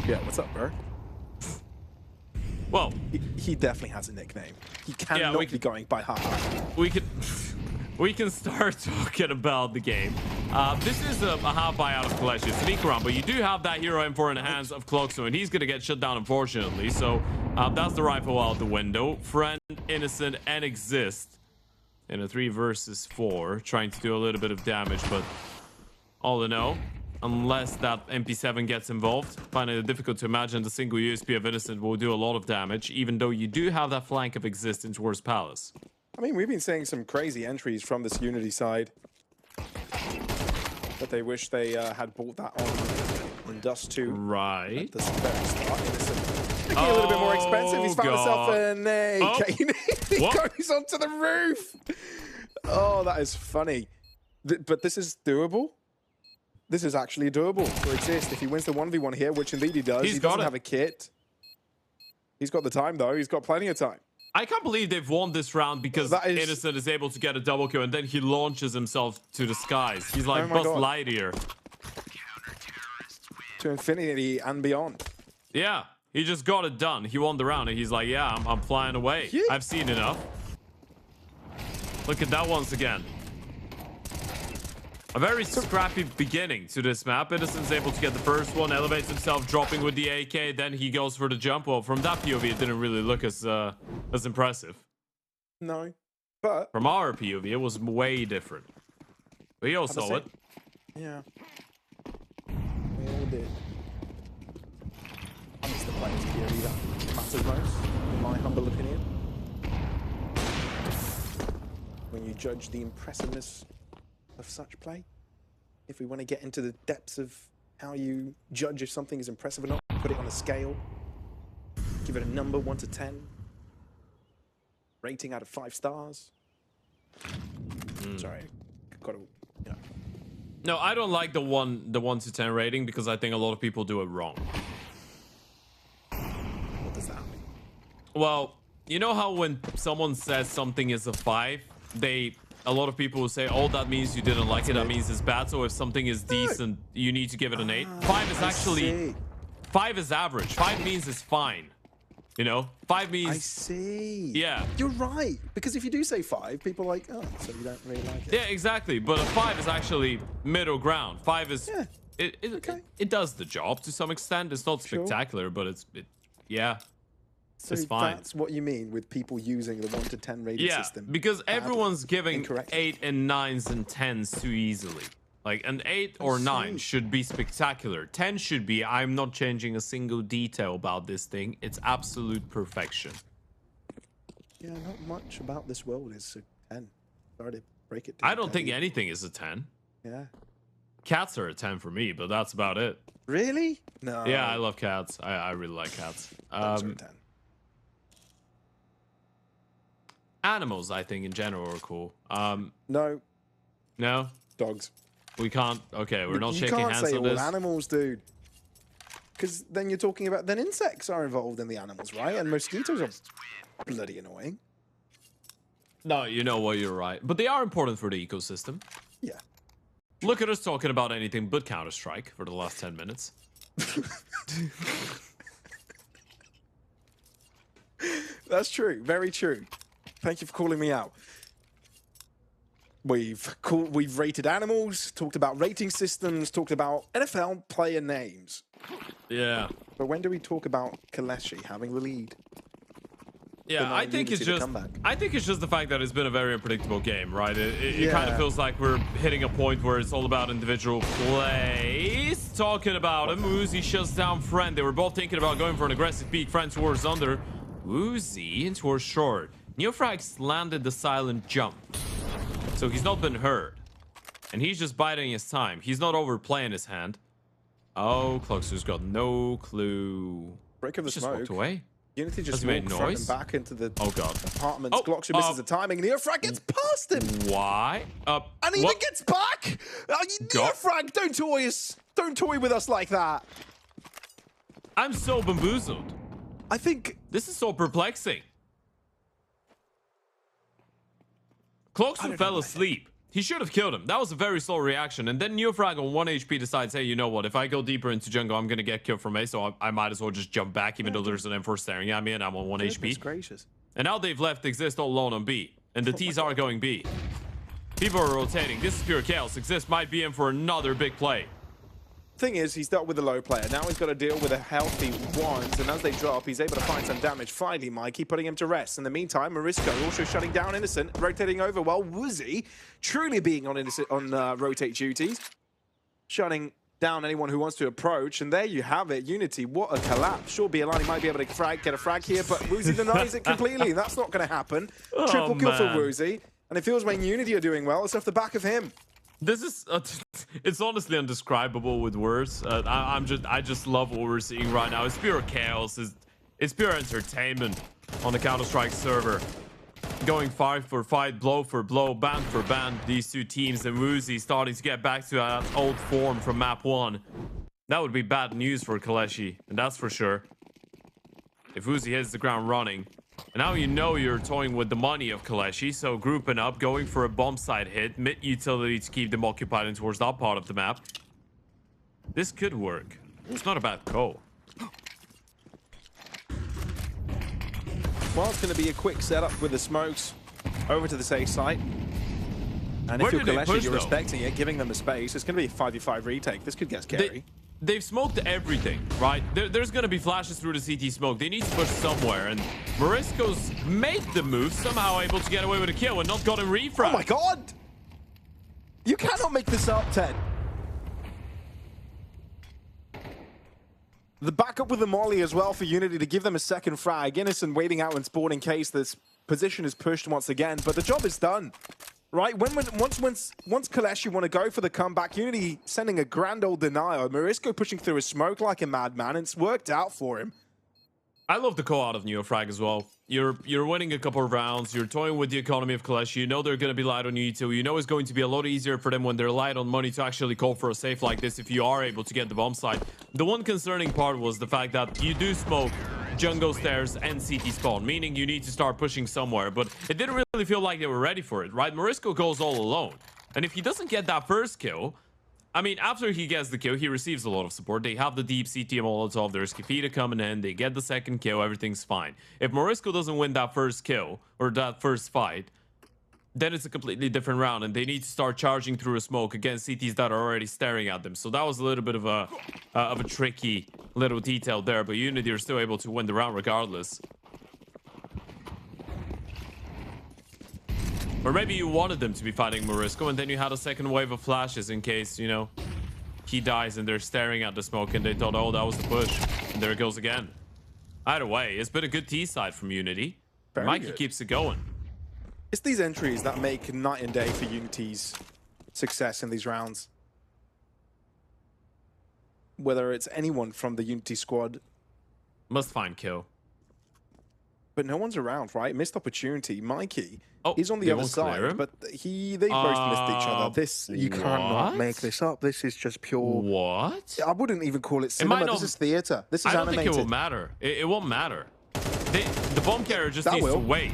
[SPEAKER 3] Yeah, what's up, bro?"
[SPEAKER 1] Well,
[SPEAKER 3] he definitely has a nickname. He cannot be going by ha ha.
[SPEAKER 1] We can start talking about the game. This is a half buy out of KOLESIE. Sneak around, but you do have that hero M4 in the hands of Cloxo, and he's going to get shut down, unfortunately. So that's the rifle out the window. Friend, Innocent, and Exist in a 3 versus 4, trying to do a little bit of damage, but all in all, unless that MP7 gets involved, finding it difficult to imagine the single USP of Innocent will do a lot of damage, even though you do have that flank of Exist towards Palace.
[SPEAKER 3] I mean, we've been seeing some crazy entries from this UNiTY side. But they wish they had bought that on Dust2.
[SPEAKER 1] Right.
[SPEAKER 3] At the very start. Making it a little bit more expensive. He's found himself an AK. He goes onto the roof. Oh, that is funny. But this is doable. This is actually doable for Exist. If he wins the 1v1 here, which indeed he does. He doesn't have a kit. He's got the time, though. He's got plenty of time.
[SPEAKER 1] I can't believe they've won this round because Innocent is able to get a double kill and then he launches himself to the skies. He's like Buzz Lightyear.
[SPEAKER 3] To infinity and beyond.
[SPEAKER 1] Yeah, he just got it done. He won the round and he's like, yeah, I'm flying away. Yeah. I've seen enough. Look at that once again. A very scrappy beginning to this map. Innocent's able to get the first one, elevates himself, dropping with the AK, then he goes for the jump. Well, from that POV, it didn't really look as impressive.
[SPEAKER 3] No, but...
[SPEAKER 1] From our POV, it was way different. We all saw it.
[SPEAKER 3] Yeah. We all did. It's the player's POV that matters most, in my humble opinion. When you judge the impressiveness of such play, if we want to get into the depths of how you judge if something is impressive or not, put it on a scale, give it a number, 1 to 10, rating out of 5 stars. Sorry, got to. Yeah.
[SPEAKER 1] No, I don't like the 1 to 10 rating because I think a lot of people do it wrong.
[SPEAKER 3] What does that mean?
[SPEAKER 1] Well, you know how when someone says something is a 5, a lot of people will say, oh, that means you didn't like it. That means it's bad. So if something is decent, you need to give it an 8. 5 is actually... 5 is average. 5 means it's fine. You know? 5 means...
[SPEAKER 3] I see.
[SPEAKER 1] Yeah.
[SPEAKER 3] You're right. Because if you do say 5, people are like, oh, so you don't really like it.
[SPEAKER 1] Yeah, exactly. But a 5 is actually middle ground. 5 is... Yeah. It does the job to some extent. It's not spectacular, but yeah.
[SPEAKER 3] So that's what you mean with people using the 1 to 10 rating system.
[SPEAKER 1] Yeah, because everyone's giving 8 and 9s and 10s too easily. Like an 8 or 9 should be spectacular. 10 should be, I'm not changing a single detail about this thing. It's absolute perfection.
[SPEAKER 3] Yeah, not much about this world is a 10. Sorry to break it down.
[SPEAKER 1] I don't think anything is a 10.
[SPEAKER 3] Yeah.
[SPEAKER 1] Cats are a 10 for me, but that's about it.
[SPEAKER 3] Really? No.
[SPEAKER 1] Yeah, I love cats. I really like cats.
[SPEAKER 3] Dogs are a 10.
[SPEAKER 1] Animals, I think, in general are cool.
[SPEAKER 3] No.
[SPEAKER 1] No?
[SPEAKER 3] Dogs.
[SPEAKER 1] We can't... Okay, we're not shaking hands on this.
[SPEAKER 3] You can't say all animals, dude. Because then you're talking about... Then insects are involved in the animals, right? And mosquitoes are bloody annoying.
[SPEAKER 1] No, you know what, you're right. But they are important for the ecosystem.
[SPEAKER 3] Yeah.
[SPEAKER 1] Look at us talking about anything but Counter-Strike for the last 10 minutes.
[SPEAKER 3] That's true. Very true. Thank you for calling me out. We've rated animals, talked about rating systems, talked about NFL player names.
[SPEAKER 1] Yeah.
[SPEAKER 3] But when do we talk about KOLESIE having the lead?
[SPEAKER 1] Yeah, I think it's just the fact that it's been a very unpredictable game, right? It kind of feels like we're hitting a point where it's all about individual plays. Talking about him, Uzi shuts down Friend. They were both thinking about going for an aggressive peek. Friend towards under. Uzi in towards short. Neofrax landed the silent jump. So he's not been heard. And he's just biding his time. He's not overplaying his hand. Oh, Cloakster's got no clue.
[SPEAKER 3] Break of the smoke.
[SPEAKER 1] Just walked away.
[SPEAKER 3] UNiTY just walked front and back into the apartments. Glockster misses the timing. Neofrag gets past him.
[SPEAKER 1] Why?
[SPEAKER 3] And he even gets back. Neofrag, don't toy us. Don't toy with us like that.
[SPEAKER 1] I'm so bamboozled.
[SPEAKER 3] I think
[SPEAKER 1] this is so perplexing. Cloakster fell asleep. He should have killed him. That was a very slow reaction. And then Neofrag on 1 HP decides, hey, you know what? If I go deeper into jungle, I'm going to get killed from A, so I might as well just jump back, even though there's an M4 staring at me and I'm on 1 HP.
[SPEAKER 3] Gracious.
[SPEAKER 1] And now they've left Exist all alone on B. And the T's are going B. People are rotating. This is pure chaos. Exist might be in for another big play.
[SPEAKER 3] Thing is, he's dealt with a low player. Now he's got to deal with a healthy ones, and as they drop, he's able to find some damage. Finally, Mikey putting him to rest. In the meantime, Marisco also shutting down Innocent, rotating over. Well, Woozy truly being on rotate duties, shutting down anyone who wants to approach. And there you have it, UNiTY. What a collapse. Sure, Bialani might be able to get a frag here, but Woozy denies it completely. That's not going to happen. Triple kill for Woozy, and it feels when UNiTY are doing well, it's off the back of him.
[SPEAKER 1] This is it's honestly indescribable with words. I just love what we're seeing right now. It's pure chaos. It's pure entertainment on the Counter-Strike server. Going fight for fight, blow for blow, band for band. These two teams and Woozy starting to get back to that old form from map 1. That would be bad news for KOLESIE, and that's for sure. If Woozy hits the ground running, And now you know you're toying with the money of KOLESIE, so grouping up, going for a bomb site hit, mid utility to keep them occupied and towards that part of the map. This could work. It's not a bad call.
[SPEAKER 3] Well, it's going to be a quick setup with the smokes over to the safe site. And
[SPEAKER 1] Where
[SPEAKER 3] if you're
[SPEAKER 1] did they
[SPEAKER 3] KOLESIE,
[SPEAKER 1] push,
[SPEAKER 3] you're
[SPEAKER 1] though?
[SPEAKER 3] respecting it, giving them the space. It's going to be a 5v5 retake. This could get scary.
[SPEAKER 1] They've smoked everything, right? There's going to be flashes through the CT smoke. They need to push somewhere, and Morisco's made the move, somehow able to get away with a kill and not gotten refrag.
[SPEAKER 3] Oh my god! You cannot make this up, Ted. The backup with the molly as well for UNiTY to give them a second frag. Innocent waiting out and spawn in case this position is pushed once again, but the job is done. Right, once KOLESIE want to go for the comeback, UNiTY sending a grand old denial. Morisco pushing through a smoke like a madman, and it's worked out for him.
[SPEAKER 1] I love the call out of Neofrag as well. You're winning a couple of rounds. You're toying with the economy of KOLESIE. You know they're going to be light on you too. You know it's going to be a lot easier for them when they're light on money to actually call for a safe like this if you are able to get the bomb site. The one concerning part was the fact that you do smoke jungle stairs and CT spawn, meaning you need to start pushing somewhere, but it didn't really feel like they were ready for it, right? Morisco goes all alone, and if he doesn't get that first kill, I mean, after he gets the kill, he receives a lot of support. They have the deep CT Molotov, there's Kefita coming in, they get the second kill, everything's fine. If Morisco doesn't win that first kill, or that first fight, then it's a completely different round, and they need to start charging through a smoke against CTs that are already staring at them. So that was a little bit of a tricky little detail there, but UNiTY are still able to win the round regardless. Or maybe you wanted them to be fighting Morisco, and then you had a second wave of flashes in case, you know, he dies and they're staring at the smoke, and they thought, oh, that was the push. And there it goes again. Either way, it's been a good T side from UNiTY. Mikey keeps it going.
[SPEAKER 3] It's these entries that make night and day for UNiTY's success in these rounds. Whether it's anyone from the UNiTY squad.
[SPEAKER 1] Must find kill.
[SPEAKER 3] But no one's around, right? Missed opportunity. Mikey is on the
[SPEAKER 1] they
[SPEAKER 3] other
[SPEAKER 1] won't clear
[SPEAKER 3] side,
[SPEAKER 1] him?
[SPEAKER 3] but they both missed each other. This, you cannot make this up. This is just pure...
[SPEAKER 1] What?
[SPEAKER 3] I wouldn't even call it cinema. This is theater. This is
[SPEAKER 1] I don't
[SPEAKER 3] animated.
[SPEAKER 1] think it will matter. It won't matter. The bomb carrier just needs to wait.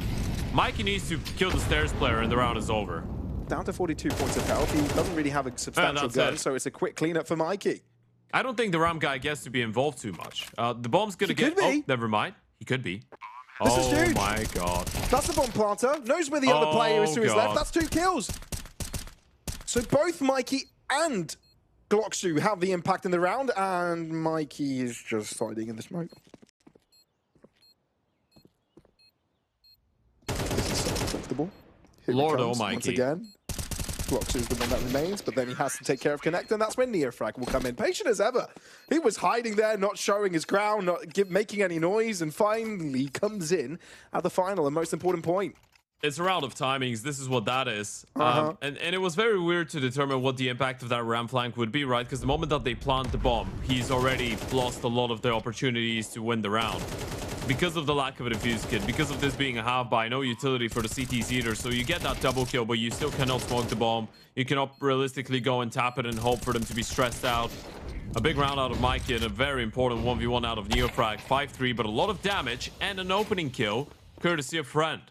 [SPEAKER 1] Mikey needs to kill the stairs player and the round is over.
[SPEAKER 3] Down to 42 points of health. He doesn't really have a substantial gun, so it's a quick cleanup for Mikey.
[SPEAKER 1] I don't think the Ram guy gets to be involved too much. The bomb's gonna get... Oh, never mind. He could be.
[SPEAKER 3] This is huge.
[SPEAKER 1] Oh my god.
[SPEAKER 3] That's the bomb planter. Knows where the other player is to his left. That's 2 kills. So both Mikey and Dust2 have the impact in the round, and Mikey is just hiding in the smoke. This is so uncomfortable.
[SPEAKER 1] Lord
[SPEAKER 3] once
[SPEAKER 1] Mikey.
[SPEAKER 3] again. Dust2 is the one that remains, but then he has to take care of Connect, and that's when Neofrag will come in. Patient as ever. He was hiding there, not showing his ground, not making any noise, and finally comes in at the final, the most important point.
[SPEAKER 1] It's a round of timings. This is what that is. And it was very weird to determine what the impact of that Ram flank would be, right? Because the moment that they plant the bomb, he's already lost a lot of the opportunities to win the round. Because of the lack of a defuse kit, because of this being a half buy, no utility for the CTs either, so you get that double kill, but you still cannot smoke the bomb. You cannot realistically go and tap it and hope for them to be stressed out. A big round out of Mikey and a very important 1v1 out of Neofrag. 5-3, but a lot of damage and an opening kill, courtesy of Friend.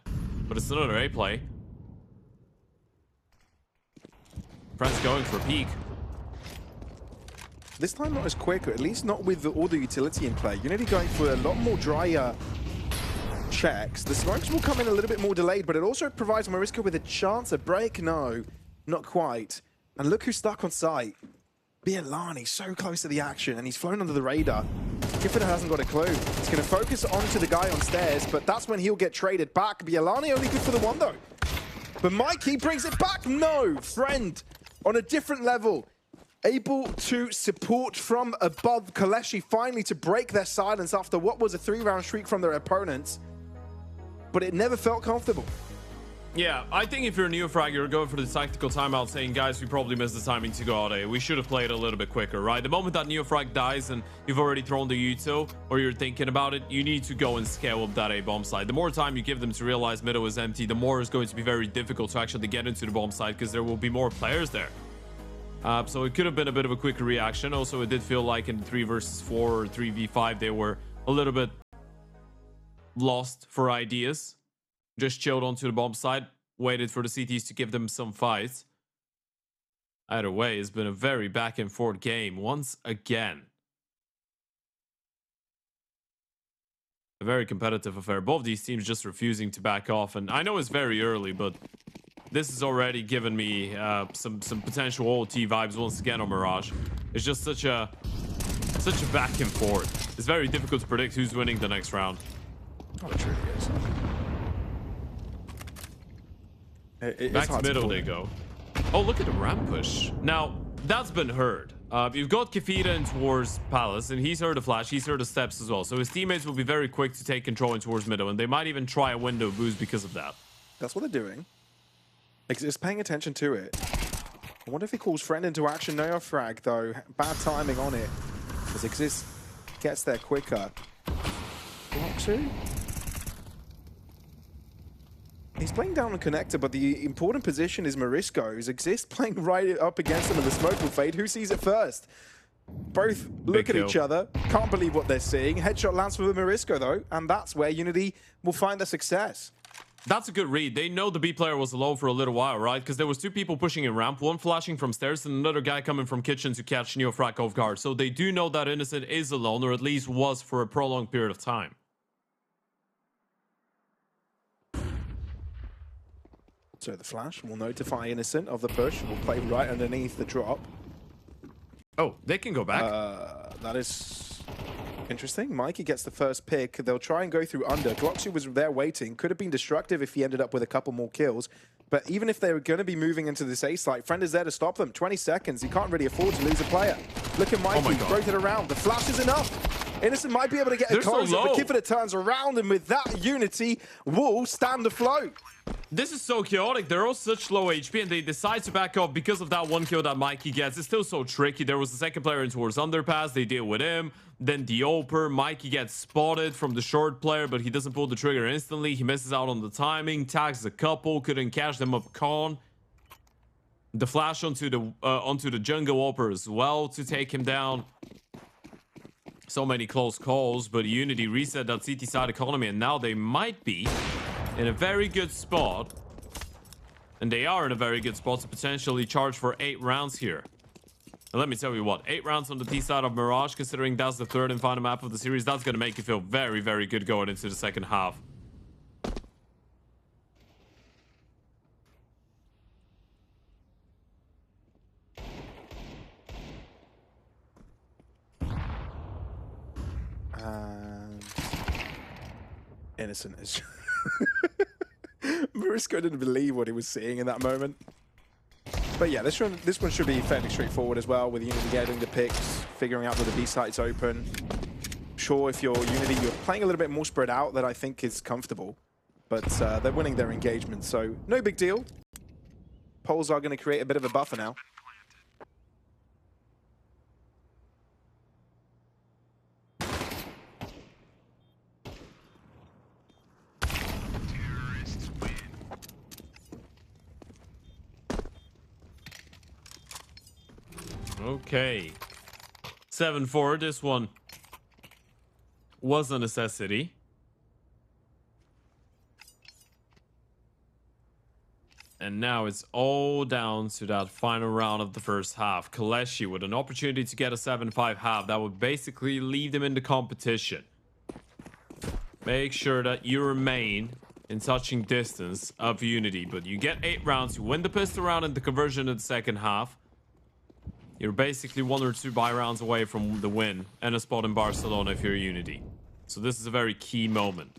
[SPEAKER 1] But it's another A play. Friend's going for a peek.
[SPEAKER 3] This time not as quick, or at least not with all the utility in play. UNiTY going for a lot more drier checks. The smokes will come in a little bit more delayed, but it also provides Morisco with a chance at break. No, not quite. And look who's stuck on site. Bialani, so close to the action, and he's flown under the radar. Kefita hasn't got a clue. He's going to focus onto the guy on stairs, but that's when he'll get traded back. Bialani only good for the one, though. But Mikey brings it back. No, Friend on a different level. Able to support from above. KOLESIE finally to break their silence after what was a 3-round streak from their opponents. But it never felt comfortable.
[SPEAKER 1] Yeah, I think if you're a Neofrag, you're going for the tactical timeout saying, guys, we probably missed the timing to go out A. We should have played a little bit quicker, right? The moment that Neofrag dies and you've already thrown the util, or you're thinking about it, you need to go and scale up that A bomb site. The more time you give them to realize middle is empty, the more it's going to be very difficult to actually get into the bomb site because there will be more players there. So it could have been a bit of a quicker reaction. Also, it did feel like in 3 versus 4 or 3v5, they were a little bit lost for ideas. Just chilled onto the bomb side, waited for the CTs to give them some fights. Either way, it's been a very back and forth game once again. A very competitive affair. Both these teams just refusing to back off. And I know it's very early, but this has already given me some potential OT vibes once again on Mirage. It's just such a back and forth. It's very difficult to predict who's winning the next round.
[SPEAKER 2] Oh, it really is.
[SPEAKER 1] Back to middle they go. Oh, look at the ramp push. Now, that's been heard. You've got Kefita in towards Palace, and he's heard the flash. He's heard the steps as well. So his teammates will be very quick to take control in towards middle, and they might even try a window boost because of that.
[SPEAKER 2] That's what they're doing. Just paying attention to it. I wonder if he calls friend into action. No frag, though. Bad timing on it. As Exist gets there quicker. Bloxu? He's playing down on connector, but the important position is Marisco's. Exist playing right up against him, and the smoke will fade. Who sees it first? Both look at each other. Can't believe what they're seeing. Headshot lands for Marisco, though, and that's where UNiTY will find their success.
[SPEAKER 1] That's a good read. They know the B player was alone for a little while, right? Because there was two people pushing in ramp, one flashing from stairs and another guy coming from kitchen to catch Neofrak off guard. So they do know that Innocent is alone, or at least was for a prolonged period of time.
[SPEAKER 2] So the flash will notify Innocent of the push. Will play right underneath the drop.
[SPEAKER 1] Oh, they can go back.
[SPEAKER 2] That is interesting. Mikey gets the first pick. They'll try and go through under. Gloxy was there waiting. Could have been destructive if he ended up with a couple more kills. But even if they were going to be moving into this A site, Friend is there to stop them. 20 seconds. He can't really afford to lose a player. Look at Mikey. Broke it around. The flash is enough. Innocent might be able to get a close, but Kifida turns around, and with that, UNiTY will stand afloat.
[SPEAKER 1] This is so chaotic. They're all such low HP, and they decide to back off because of that one kill that Mikey gets. It's still so tricky. There was the second player in towards underpass. They deal with him. Then the Oper. Mikey gets spotted from the short player, but he doesn't pull the trigger instantly. He misses out on the timing. Tags a couple. Couldn't catch them up con. The flash onto the jungle Oper as well to take him down. So many close calls, but UNiTY reset that CT side economy, and now they might be in a very good spot. And they are in a very good spot to potentially charge for 8 rounds here. And let me tell you what, 8 rounds on the T side of Mirage, considering that's the third and final map of the series, that's going to make you feel very, very good going into the second half.
[SPEAKER 2] And Innocent is... Marisco didn't believe what he was seeing in that moment. But yeah, this one should be fairly straightforward as well, with UNiTY getting the picks, figuring out that the B site's open. Sure, if you're UNiTY, you're playing a little bit more spread out that I think is comfortable. But they're winning their engagement, so no big deal. Poles are going to create a bit of a buffer now.
[SPEAKER 1] Okay. 7-4. This one was a necessity. And now it's all down to that final round of the first half. KOLESIE with an opportunity to get a 7-5 half. That would basically leave them in the competition. Make sure that you remain in touching distance of UNiTY. But you get 8 rounds. You win the pistol round and the conversion in the second half. You're basically 1 or 2 buy rounds away from the win and a spot in Barcelona if you're UNiTY. So this is a very key moment.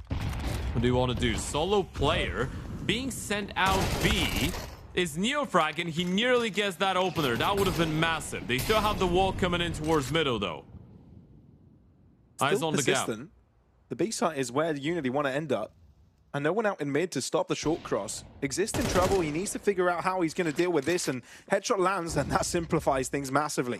[SPEAKER 1] What do you want to do? Solo player being sent out B is Neofrak, and he nearly gets that opener. That would have been massive. They still have the wall coming in towards middle, though. Eyes on the gap.
[SPEAKER 2] The B site is where UNiTY want to end up. And no one out in mid to stop the short cross. Exist in trouble. He needs to figure out how he's going to deal with this. And headshot lands, and that simplifies things massively.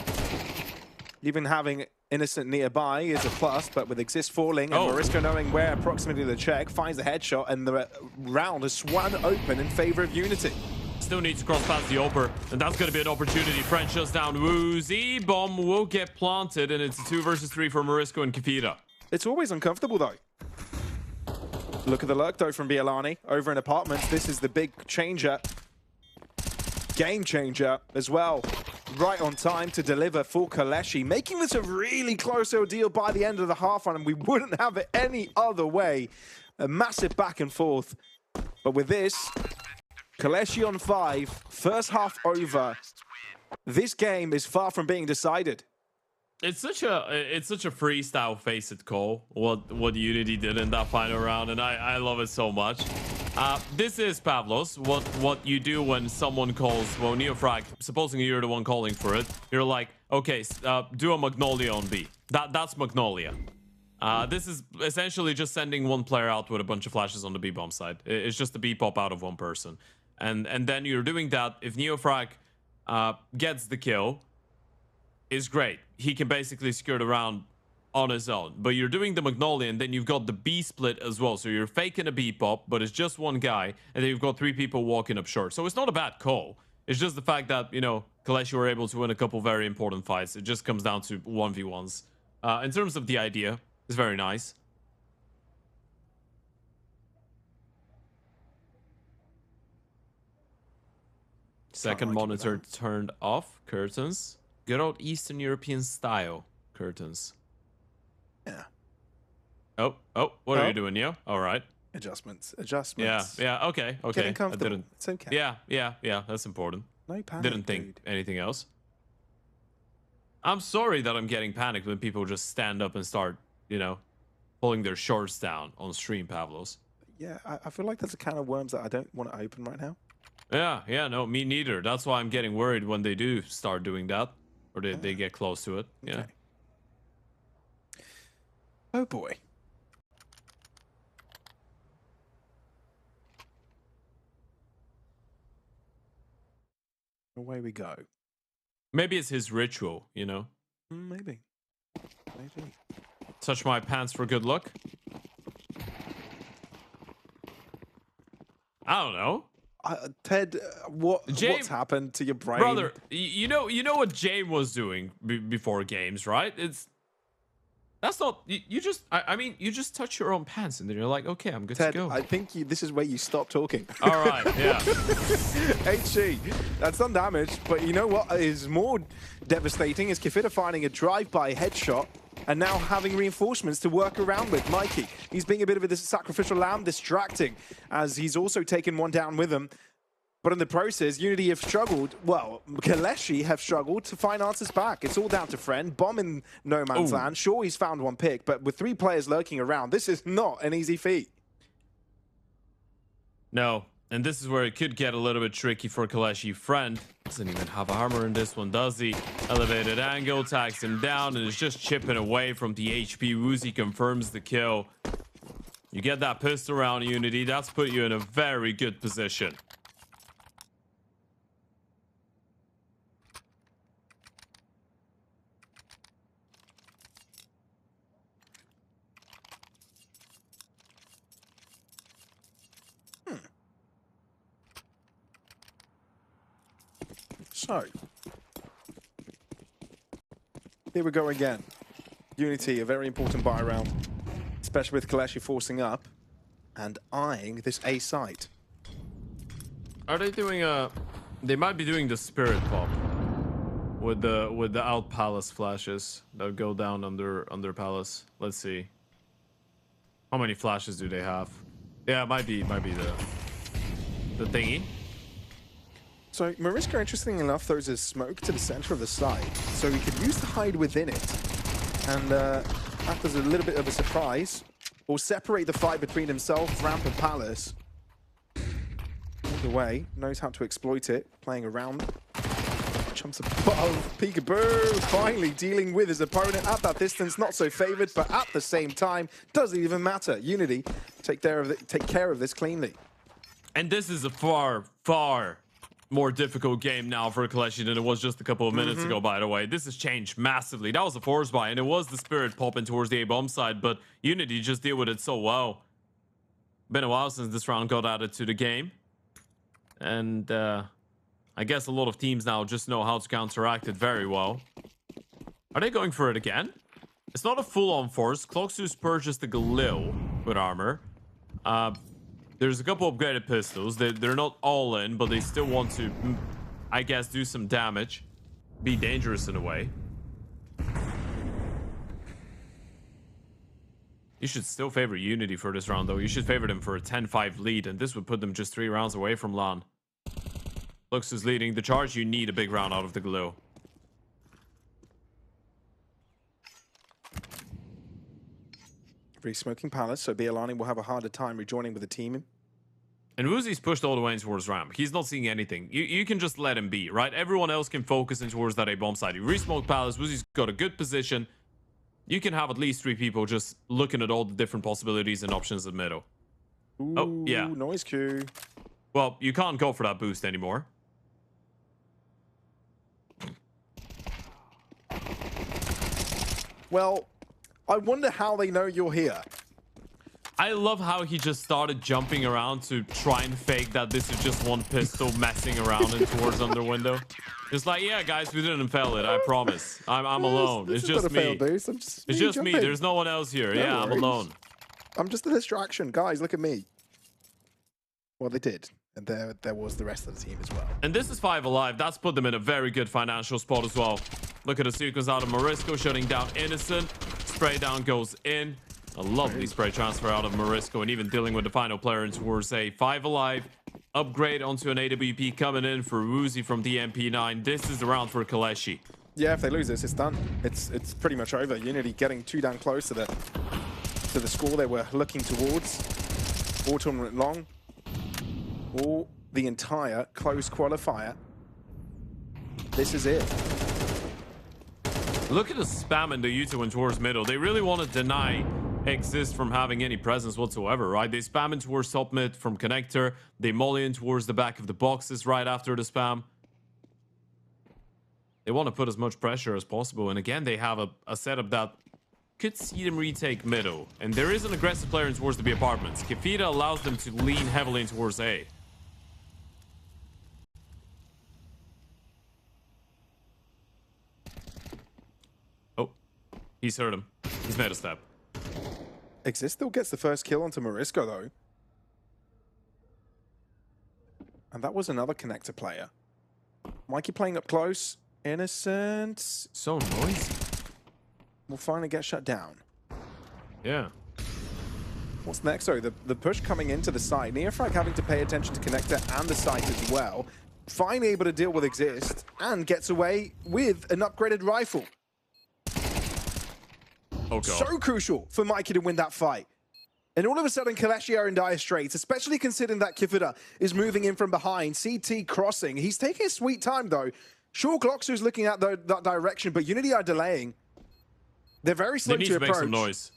[SPEAKER 2] Even having Innocent nearby is a plus, but with Exist falling and Marisco knowing where approximately the check, finds the headshot, and the round has swung open in favor of UNiTY.
[SPEAKER 1] Still needs to cross past the Oper, and that's going to be an opportunity. French shuts down Woozy. Bomb will get planted, and it's a 2 versus 3 for Marisco and Kefida.
[SPEAKER 2] It's always uncomfortable, though.
[SPEAKER 3] Look at the lurk though from Bialani over in apartments. This is the big changer. Game changer as well. Right on time to deliver for KOLESIE, making this a really close ordeal by the end of the half run, and we wouldn't have it any other way. A massive back and forth. But with this, KOLESIE on 5, first half over. This game is far from being decided.
[SPEAKER 1] It's such a freestyle FACEIT call, what UNiTY did in that final round, and I love it so much. This is Pavlos, what you do when someone calls, well, Neofrag, supposing you're the one calling for it, you're like, okay, do a Magnolia on B. That's Magnolia. This is essentially just sending one player out with a bunch of flashes on the B bomb side. It's just a B pop out of one person. And then you're doing that. If Neofrag gets the kill, is great. He can basically secure the round on his own. But you're doing the Magnolia, and then you've got the B split as well. So you're faking a B pop, but it's just one guy, and then you've got 3 people walking up short. So it's not a bad call. It's just the fact that, you know, KOLESIE were able to win a couple very important fights. It just comes down to 1v1s. In terms of the idea, it's very nice. Second monitor turned off. Curtains. Good old Eastern European style curtains.
[SPEAKER 3] Yeah.
[SPEAKER 1] Oh, what are you doing, yo? All right.
[SPEAKER 3] Adjustments.
[SPEAKER 1] Yeah, okay.
[SPEAKER 3] Getting comfortable. It's okay.
[SPEAKER 1] Yeah, that's important.
[SPEAKER 3] No panic,
[SPEAKER 1] Didn't think anything else. I'm sorry that I'm getting panicked when people just stand up and start, you know, pulling their shorts down on stream, Pavlos.
[SPEAKER 3] Yeah, I feel like there's a can of worms that I don't want to open right now.
[SPEAKER 1] Yeah, no, me neither. That's why I'm getting worried when they do start doing that. Or they get close to it. Yeah.
[SPEAKER 3] Okay. Oh boy. Away we go.
[SPEAKER 1] Maybe it's his ritual, you know?
[SPEAKER 3] Maybe.
[SPEAKER 1] Touch my pants for good luck? I don't know.
[SPEAKER 3] Ted, what's happened to your brain?
[SPEAKER 1] Brother, you know what James was doing before games, right? That's not you just I mean you just touch your own pants and then you're like, okay, I'm good
[SPEAKER 3] Ted,
[SPEAKER 1] to go.
[SPEAKER 3] I think this is where you stop talking.
[SPEAKER 1] All right, yeah.
[SPEAKER 3] HG, that's done damage, but you know what is more devastating is Kifida finding a drive-by headshot and now having reinforcements to work around with. Mikey, he's being a bit of a sacrificial lamb, distracting, as he's also taken one down with him. But in the process, UNiTY have struggled, well, KOLESIE have struggled to find answers back. It's all down to Friend, Bomb in no man's land. Sure, he's found one pick, but with 3 players lurking around, this is not an easy feat.
[SPEAKER 1] No, and this is where it could get a little bit tricky for KOLESIE. Friend doesn't even have armor in this one, does he? Elevated angle, tags him down, and is just chipping away from the HP. Woozy confirms the kill. You get that pistol round, UNiTY. That's put you in a very good position.
[SPEAKER 3] So, here we go again. UNiTY, a very important buy round, especially with KOLESIE forcing up and eyeing this A site.
[SPEAKER 1] Are they doing they might be doing the spirit pop with the out palace flashes that go down under palace. Let's see. How many flashes do they have? Yeah, it might be the thingy.
[SPEAKER 3] So Mariska, interestingly enough, throws a smoke to the center of the site, so he could use the hide within it, and act as a little bit of a surprise, or separate the fight between himself, Ramp, and Palace. Either way, knows how to exploit it, playing around. Jumps above, peekaboo, finally dealing with his opponent at that distance, not so favored, but at the same time, doesn't even matter. UNiTY take care of this cleanly.
[SPEAKER 1] And this is a far more difficult game now for KOLESIE than it was just a couple of minutes ago, by the way. This has changed massively. That was a force buy, and it was the spirit popping towards the A-bomb side, but UNiTY just deal with it so well. Been a while since this round got added to the game. And I guess a lot of teams now just know how to counteract it very well. Are they going for it again? It's not a full-on force. Cloxus purchased the Galil with armor. There's a couple upgraded pistols. They're not all in, but they still want to, I guess, do some damage. Be dangerous in a way. You should still favor UNiTY for this round, though. You should favor them for a 10-5 lead, and this would put them just 3 rounds away from LAN. Lux is leading the charge. You need a big round out of the glue.
[SPEAKER 3] Re-smoking Palace, so Bialani will have a harder time rejoining with the team.
[SPEAKER 1] And Woozy's pushed all the way in towards ramp. He's not seeing anything. You can just let him be, right? Everyone else can focus in towards that A-bomb side. You re-smoke Palace. Woozy's got a good position. You can have at least 3 people just looking at all the different possibilities and options in the middle.
[SPEAKER 3] Ooh,
[SPEAKER 1] oh, yeah.
[SPEAKER 3] Noise queue.
[SPEAKER 1] Well, you can't go for that boost anymore.
[SPEAKER 3] Well, I wonder how they know you're here.
[SPEAKER 1] I love how he just started jumping around to try and fake that this is just one pistol messing around in towards under window. Just like, yeah, guys, we didn't fail it. I promise. I'm alone. It's just me. It's just me. There's no one else here. Yeah, I'm alone.
[SPEAKER 3] I'm just a distraction. Guys, look at me. Well, they did. And there was the rest of the team as well.
[SPEAKER 1] And this is 5 alive. That's put them in a very good financial spot as well. Look at the sequence out of Morisco, shutting down Innocent. Spray down goes in. A lovely spray transfer out of Morisco, and even dealing with the final player in towards a 5 alive. Upgrade onto an AWP coming in for Woozy from the MP9. This is the round for KOLESIE.
[SPEAKER 3] Yeah, if they lose this, it's done. It's pretty much over. UNiTY getting 2 down close to the score they were looking towards. All tournament long. All the entire closed qualifier. This is it.
[SPEAKER 1] Look at the spam in the U2 towards middle. They really want to deny Exist from having any presence whatsoever, right? They spam in towards top mid from connector. They molly in towards the back of the boxes right after the spam. They want to put as much pressure as possible. And again, they have a setup that could see them retake middle. And there is an aggressive player in towards the B apartments. KOLESIE allows them to lean heavily in towards A. Oh, he's heard him. He's made a step.
[SPEAKER 3] Exist still gets the first kill onto Morisco, though. And that was another connector player. Mikey playing up close. Innocent.
[SPEAKER 1] So noisy.
[SPEAKER 3] Will finally get shut down.
[SPEAKER 1] Yeah.
[SPEAKER 3] What's next, though? The push coming into the site. Neofrag having to pay attention to connector and the site as well. Finally able to deal with Exist and gets away with an upgraded rifle.
[SPEAKER 1] Oh, God.
[SPEAKER 3] So crucial for Mikey to win that fight. And all of a sudden, KOLESIE are in dire straits, especially considering that KOLESIE is moving in from behind. CT crossing. He's taking his sweet time, though. Sure, Gloxu's looking at that direction, but UNiTY are delaying. They're very slow to approach.
[SPEAKER 1] They need to make some noise.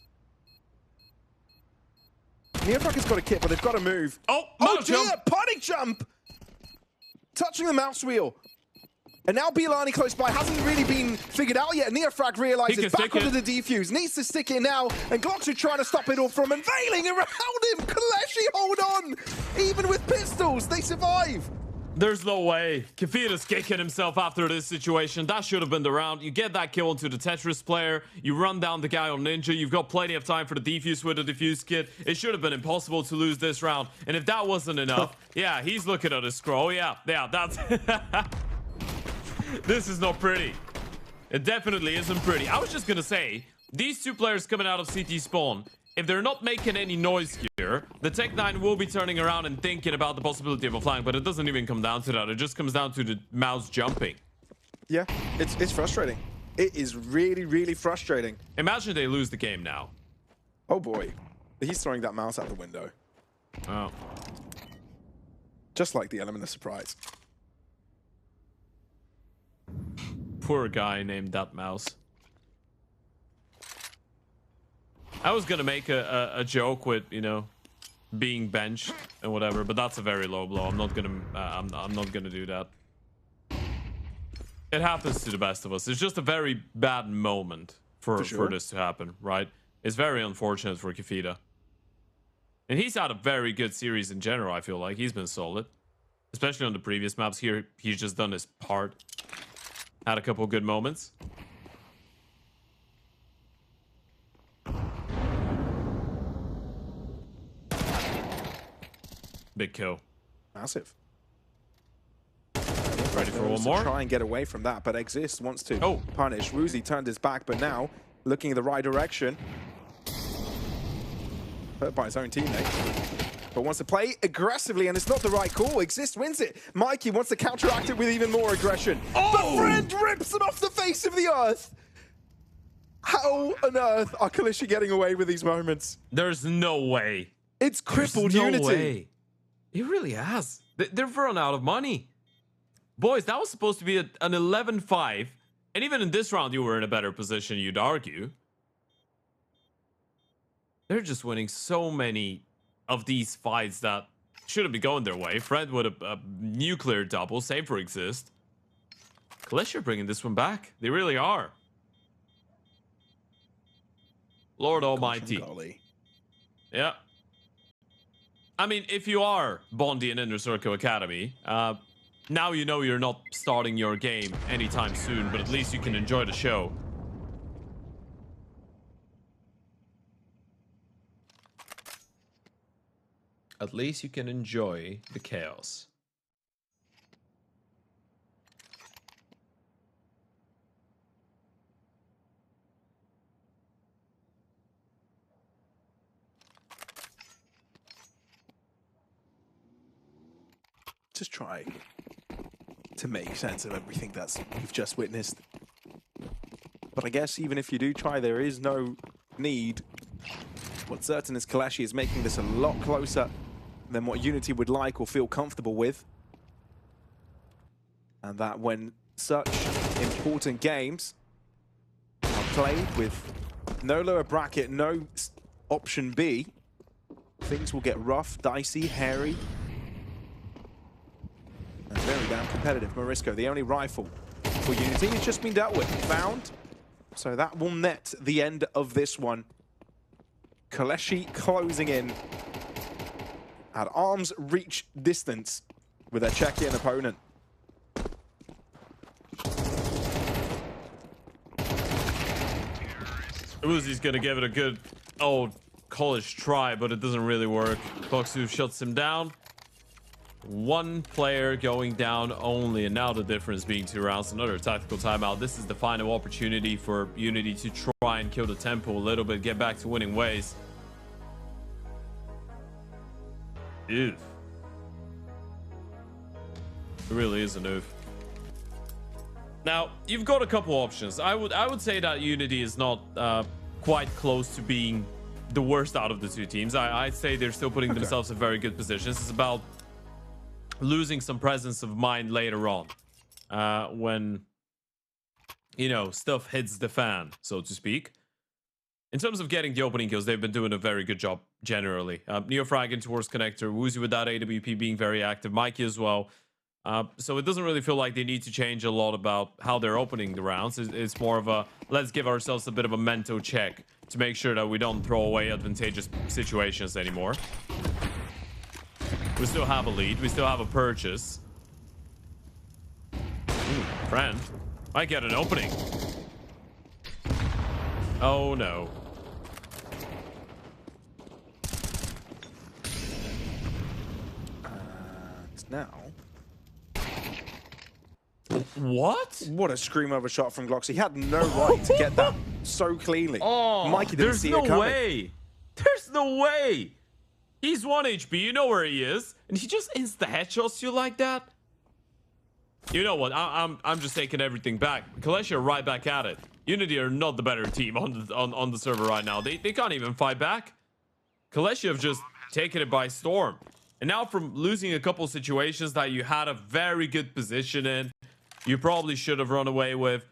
[SPEAKER 3] Neofrag has got a kit, but they've got to move.
[SPEAKER 1] Oh
[SPEAKER 3] dear!
[SPEAKER 1] Jump.
[SPEAKER 3] Putty jump! Touching the mouse wheel. And now Bialani close by, hasn't really been figured out yet. Neofrag realizes back onto the defuse, needs to stick it now, and Gloxu trying to stop it all from unveiling around him. KOLESIE hold on! Even with pistols, they survive!
[SPEAKER 1] There's no way. KOLESIE's kicking himself after this situation. That should have been the round. You get that kill onto the Tetris player. You run down the guy on Ninja. You've got plenty of time for the defuse with the defuse kit. It should have been impossible to lose this round. And if that wasn't enough, yeah, he's looking at his scroll. Yeah, that's... This is not pretty. It definitely isn't pretty. I was just gonna say, these 2 players coming out of CT spawn, if they're not making any noise here, the Tech9 will be turning around and thinking about the possibility of a flank, but it doesn't even come down to that. It just comes down to the mouse jumping.
[SPEAKER 3] Yeah, it's frustrating. It is really, really frustrating.
[SPEAKER 1] Imagine they lose the game now.
[SPEAKER 3] Oh boy. He's throwing that mouse out the window.
[SPEAKER 1] Oh.
[SPEAKER 3] Just like the element of surprise.
[SPEAKER 1] Poor guy named that mouse. I was gonna make a joke with, you know, being benched and whatever, but that's a very low blow. I'm not gonna I'm not gonna do that. It happens to the best of us. It's just a very bad moment for this to happen, right? It's very unfortunate for KOLESIE. And he's had a very good series in general, I feel like. He's been solid. Especially on the previous maps here. He's just done his part. Had a couple good moments. Big kill.
[SPEAKER 3] Massive.
[SPEAKER 1] Ready for one more?
[SPEAKER 3] Try and get away from that, but Exist wants to
[SPEAKER 1] Oh.
[SPEAKER 3] punish. Woozy turned his back, but now looking in the right direction. Hurt by his own teammate. But wants to play aggressively, and it's not the right call. Exist wins it. Mikey wants to counteract it with even more aggression.
[SPEAKER 1] Oh!
[SPEAKER 3] But Friend rips it off the face of the earth. How on earth are KOLESIE getting away with these moments?
[SPEAKER 1] There's no way.
[SPEAKER 3] It's crippled
[SPEAKER 1] There's no
[SPEAKER 3] UNiTY.
[SPEAKER 1] way. It really has. They've run out of money. Boys, that was supposed to be an 11-5. And even in this round, you were in a better position, you'd argue. They're just winning so many of these fights that shouldn't be going their way. Fred with a nuclear double. Same for Exist. KOLESIE are bringing this one back. They really are. Lord Almighty.
[SPEAKER 3] Golly.
[SPEAKER 1] Yeah. I mean, if you are Bondi and Inner Circle Academy, now you know you're not starting your game anytime soon, but at least you can enjoy the show. At least you can enjoy the chaos.
[SPEAKER 3] Just try to make sense of everything that we've just witnessed. But I guess even if you do try, there is no need. What's certain is KOLESIE is making this a lot closer than what UNiTY would like or feel comfortable with. And that when such important games are played with no lower bracket, no option B, things will get rough, dicey, hairy, and very damn competitive. Morisco, the only rifle for UNiTY, has just been dealt with, found. So that will net the end of this one. KOLESIE closing in at arm's reach distance with their Czechian opponent.
[SPEAKER 1] Uzi's gonna give it a good old college try, but it doesn't really work. Clocksu shuts him down. One player going down only, and now the difference being 2 rounds. Another tactical timeout. This is the final opportunity for UNiTY to try and kill the tempo a little bit, get back to winning ways. Oof. It really is an oof. Now, you've got a couple options. I would say that UNiTY is not quite close to being the worst out of the two teams. I'd say they're still putting themselves in very good positions. It's about losing some presence of mind later on, when, you know, stuff hits the fan, so to speak. In terms of getting the opening kills, they've been doing a very good job generally. Neofrag in towards connector, Woozy with that AWP being very active, Mikey as well. So it doesn't really feel like they need to change a lot about how they're opening the rounds. It's more of a, let's give ourselves a bit of a mental check to make sure that we don't throw away advantageous situations anymore. We still have a lead. We still have a purchase. Ooh, friend. Might get an opening. Oh, no.
[SPEAKER 3] And now...
[SPEAKER 1] What?
[SPEAKER 3] What a scream of a shot from Glox. He had no right to get that so cleanly.
[SPEAKER 1] Oh,
[SPEAKER 3] Mikey didn't see it coming.
[SPEAKER 1] There's no way. There's no way. He's 1 HP. You know where he is. And he just insta-headshots you like that? You know what? I'm just taking everything back. KOLESIE are right back at it. UNiTY are not the better team on the server right now. They can't even fight back. KOLESIE have just taken it by storm. And now from losing a couple situations that you had a very good position in, you probably should have run away with,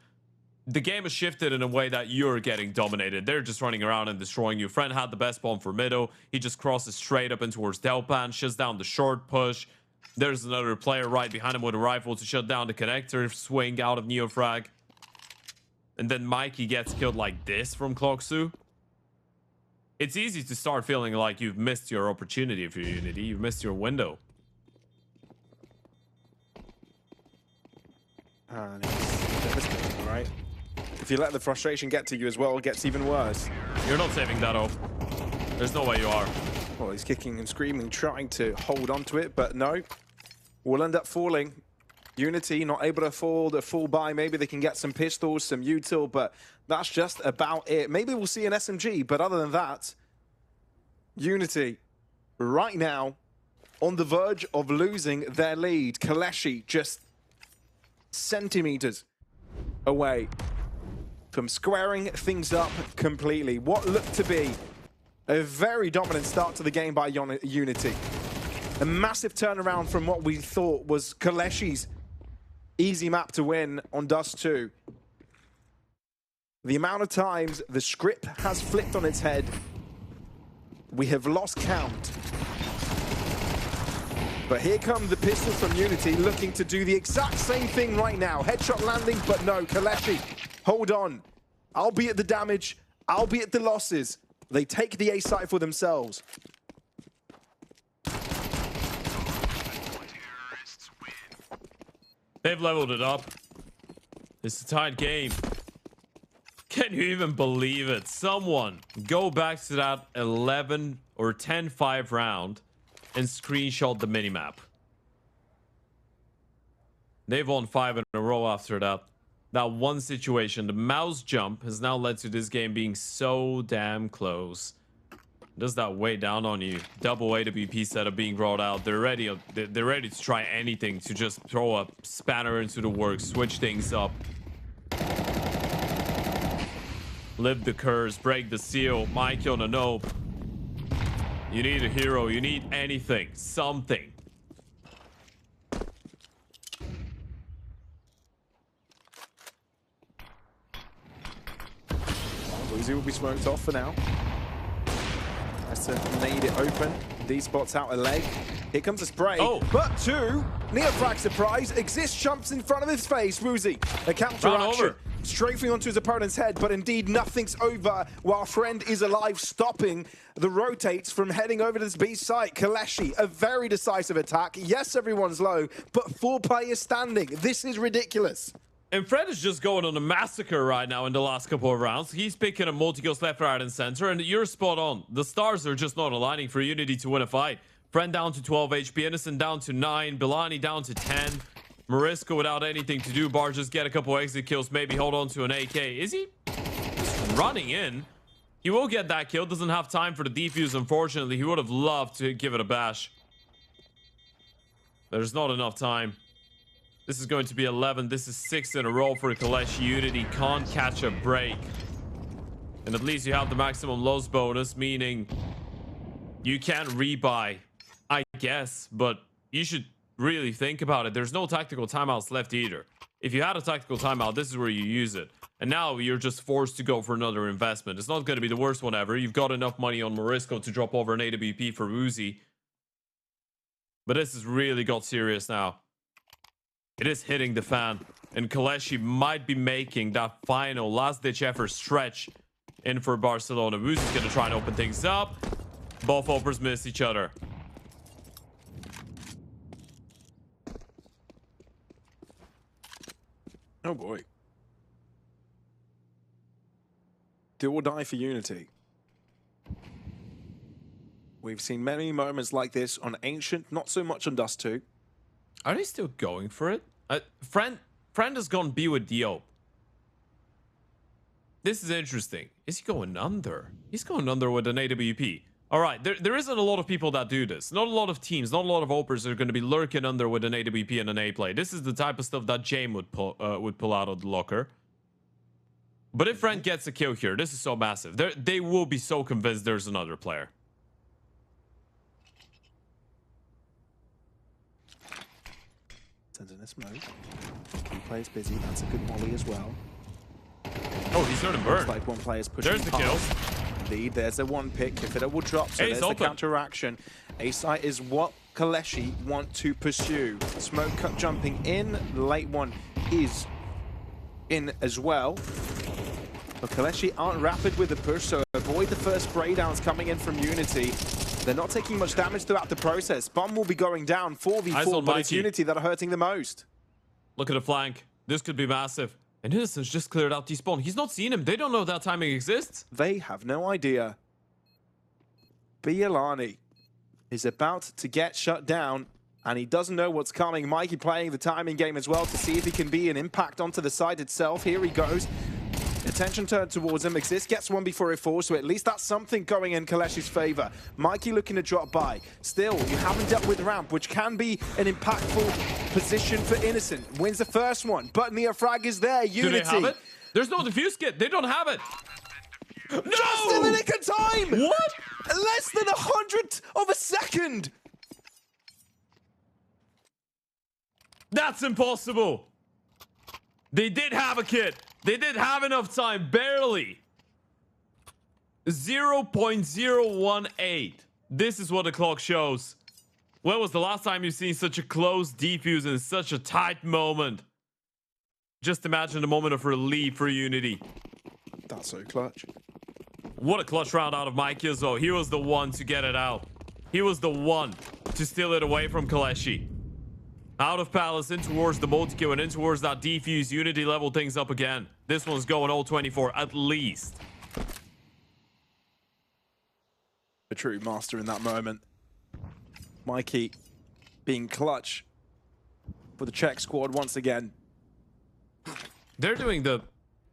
[SPEAKER 1] the game has shifted in a way that you're getting dominated. They're just running around and destroying you. Friend had the best bomb for middle. He just crosses straight up in towards Delpan, shuts down the short push. There's another player right behind him with a rifle to shut down the connector swing out of Neofrag. And then Mikey gets killed like this from Clocksu. It's easy to start feeling like you've missed your opportunity if you're UNiTY. You've missed your window.
[SPEAKER 3] And it's devastating, right? If you let the frustration get to you as well, it gets even worse.
[SPEAKER 1] You're not saving that off. There's no way you are.
[SPEAKER 3] Well, he's kicking and screaming, trying to hold on to it, but no. Will end up falling. UNiTY not able to afford a full buy. Maybe they can get some pistols, some util, but that's just about it. Maybe we'll see an SMG, but other than that, UNiTY right now on the verge of losing their lead. KOLESIE just centimeters away from squaring things up completely. What looked to be a very dominant start to the game by UNiTY. A massive turnaround from what we thought was KOLESIE's easy map to win on Dust2. The amount of times the script has flipped on its head, we have lost count. But here come the pistols from UNiTY looking to do the exact same thing right now. Headshot landing, but no, KOLESIE, hold on. Albeit the damage, albeit the losses, they take the A site for themselves.
[SPEAKER 1] They've leveled it up. It's a tight game. Can you even believe it? Someone go back to that 11 or 10-5 round and screenshot the minimap. They've won 5 in a row after that. That one situation, the mouse jump, has now led to this game being so damn close. Does that weigh down on you? Double AWP setup being brought out. They're ready to try anything to just throw a spanner into the works, switch things up. Live the curse, break the seal, Mike on a nope. You need a hero, you need anything, something.
[SPEAKER 3] Uzi will be smoked off for now. Has to nade it open. D spots out a leg. Here comes a spray.
[SPEAKER 1] Oh.
[SPEAKER 3] But two. Neofrag surprise. Exist jumps in front of his face. Woozy. A counter action. Strafing onto his opponent's head, but indeed nothing's over while friend is alive, stopping the rotates from heading over to this B site. KOLESIE, a very decisive attack. Yes, everyone's low, but 4 players standing. This is ridiculous.
[SPEAKER 1] And Fred is just going on a massacre right now in the last couple of rounds. He's picking a multi-kills left, right, and center, and you're spot on. The stars are just not aligning for UNiTY to win a fight. Friend down to 12 HP, Innocent down to 9, Bilani down to 10. Mariska without anything to do. Bar just get a couple exit kills, maybe hold on to an AK. Is he just running in? He will get that kill. Doesn't have time for the defuse, unfortunately. He would have loved to give it a bash. There's not enough time. This is going to be 11. This is 6 in a row for KOLESIE. UNiTY can't catch a break. And at least you have the maximum loss bonus, meaning you can rebuy, I guess, but you should really think about it. There's no tactical timeouts left either. If you had a tactical timeout, this is where you use it. And now you're just forced to go for another investment. It's not going to be the worst one ever. You've got enough money on Mariska to drop over an AWP for Uzi. But this has really got serious now. It is hitting the fan. And KOLESIE might be making that final last-ditch effort stretch in for Barcelona. Uzi's going to try and open things up. Both opers miss each other.
[SPEAKER 3] Oh boy. Do or die for UNiTY. We've seen many moments like this on Ancient, not so much on Dust2.
[SPEAKER 1] Are they still going for it? Friend has gone B with Dio. This is interesting. Is he going under? He's going under with an AWP. All right, there isn't a lot of people that do this. Not a lot of teams, not a lot of opers are going to be lurking under with an AWP and an A play. This is the type of stuff that Jame would pull out of the locker. But if Friend gets a kill here, this is so massive. They will be so convinced there's another player.
[SPEAKER 3] Sends in a smoke. He plays busy. That's a good molly as well.
[SPEAKER 1] Oh, he's going to burn.
[SPEAKER 3] Looks like one player's pushing
[SPEAKER 1] There's the kill.
[SPEAKER 3] Indeed, there's a one pick. If it will drop, so there's the counter action. A site is what KOLESIE want to pursue. Smoke cut jumping in. Late one is in as well. But KOLESIE aren't rapid with the push, so avoid the first spray downs coming in from UNiTY. They're not taking much damage throughout the process. Bomb will be going down 4v4, but it's UNiTY that are hurting the most.
[SPEAKER 1] Look at the flank. This could be massive. And Innocence just cleared out despawn. He's not seen him. They don't know that timing exists.
[SPEAKER 3] They have no idea. Bilani is about to get shut down, and he doesn't know what's coming. Mikey playing the timing game as well to see if he can be an impact onto the side itself. Here he goes. Attention turned towards him. Exist gets one before it falls, so at least that's something going in KOLESIE's favor. Mikey looking to drop by. Still, you haven't dealt with ramp, which can be an impactful position for Innocent. Wins the first one, but NeoFrag is there. UNiTY.
[SPEAKER 1] Do they have it? There's no defuse kit. They don't have it. No!
[SPEAKER 3] Just in the nick of time!
[SPEAKER 1] What?
[SPEAKER 3] Less than 100th of a second!
[SPEAKER 1] That's impossible. They did have a kit. They did have enough time, barely. 0.018. This is what the clock shows. When was the last time you've seen such a close defuse in such a tight moment? Just imagine the moment of relief for UNiTY.
[SPEAKER 3] That's so clutch.
[SPEAKER 1] What a clutch round out of Mikey as well. He was the one to get it out. He was the one to steal it away from KOLESIE. Out of Palace, in towards the multi-kill, and in towards that defuse. UNiTY leveled things up again. This one's going all 24 at least.
[SPEAKER 3] A true master in that moment. Mikey being clutch for the Czech squad once again.
[SPEAKER 1] They're doing the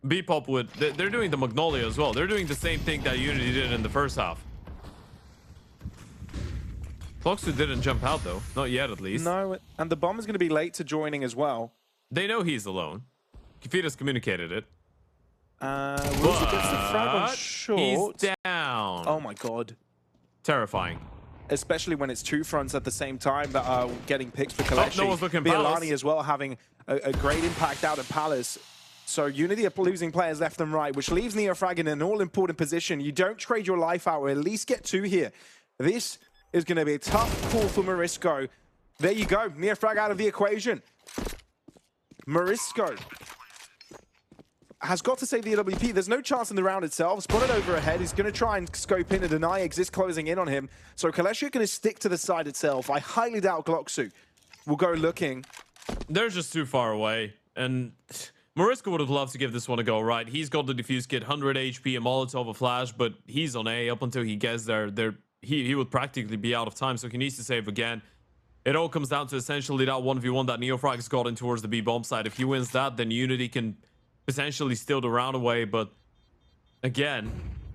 [SPEAKER 1] B-pop with... They're doing the Magnolia as well. They're doing the same thing that UNiTY did in the first half. Dust2 didn't jump out, though. Not yet, at least.
[SPEAKER 3] No, and the bomb is going to be late to joining as well.
[SPEAKER 1] They know he's alone. Kefita's communicated it.
[SPEAKER 3] Wilson gets the frag on short.
[SPEAKER 1] He's down.
[SPEAKER 3] Oh my god.
[SPEAKER 1] Terrifying.
[SPEAKER 3] Especially when it's two fronts at the same time that are getting picks for KOLESIE.
[SPEAKER 1] No one's looking
[SPEAKER 3] Bialani
[SPEAKER 1] Palace.
[SPEAKER 3] as well having a great impact out of Palace. So UNiTY are losing players left and right, which leaves NeoFrag in an all-important position. You don't trade your life out, or at least get two here. This is going to be a tough call for Morisco. There you go, NeoFrag out of the equation. Morisco has got to save the AWP. There's no chance in the round itself. Spotted over ahead. He's going to try and scope in and deny Exist closing in on him. So KOLESIE are going to stick to the side itself. I highly doubt Glocksu will go looking.
[SPEAKER 1] They're just too far away. And Morisco would have loved to give this one a go, right? He's got the defuse kit, 100 HP, a Molotov, a flash, but he's on A up until he gets there. He would practically be out of time, so he needs to save again. It all comes down to essentially that 1v1 that NeoFrag's got in towards the B-bomb side. If he wins that, then UNiTY can potentially steal the round away. But again,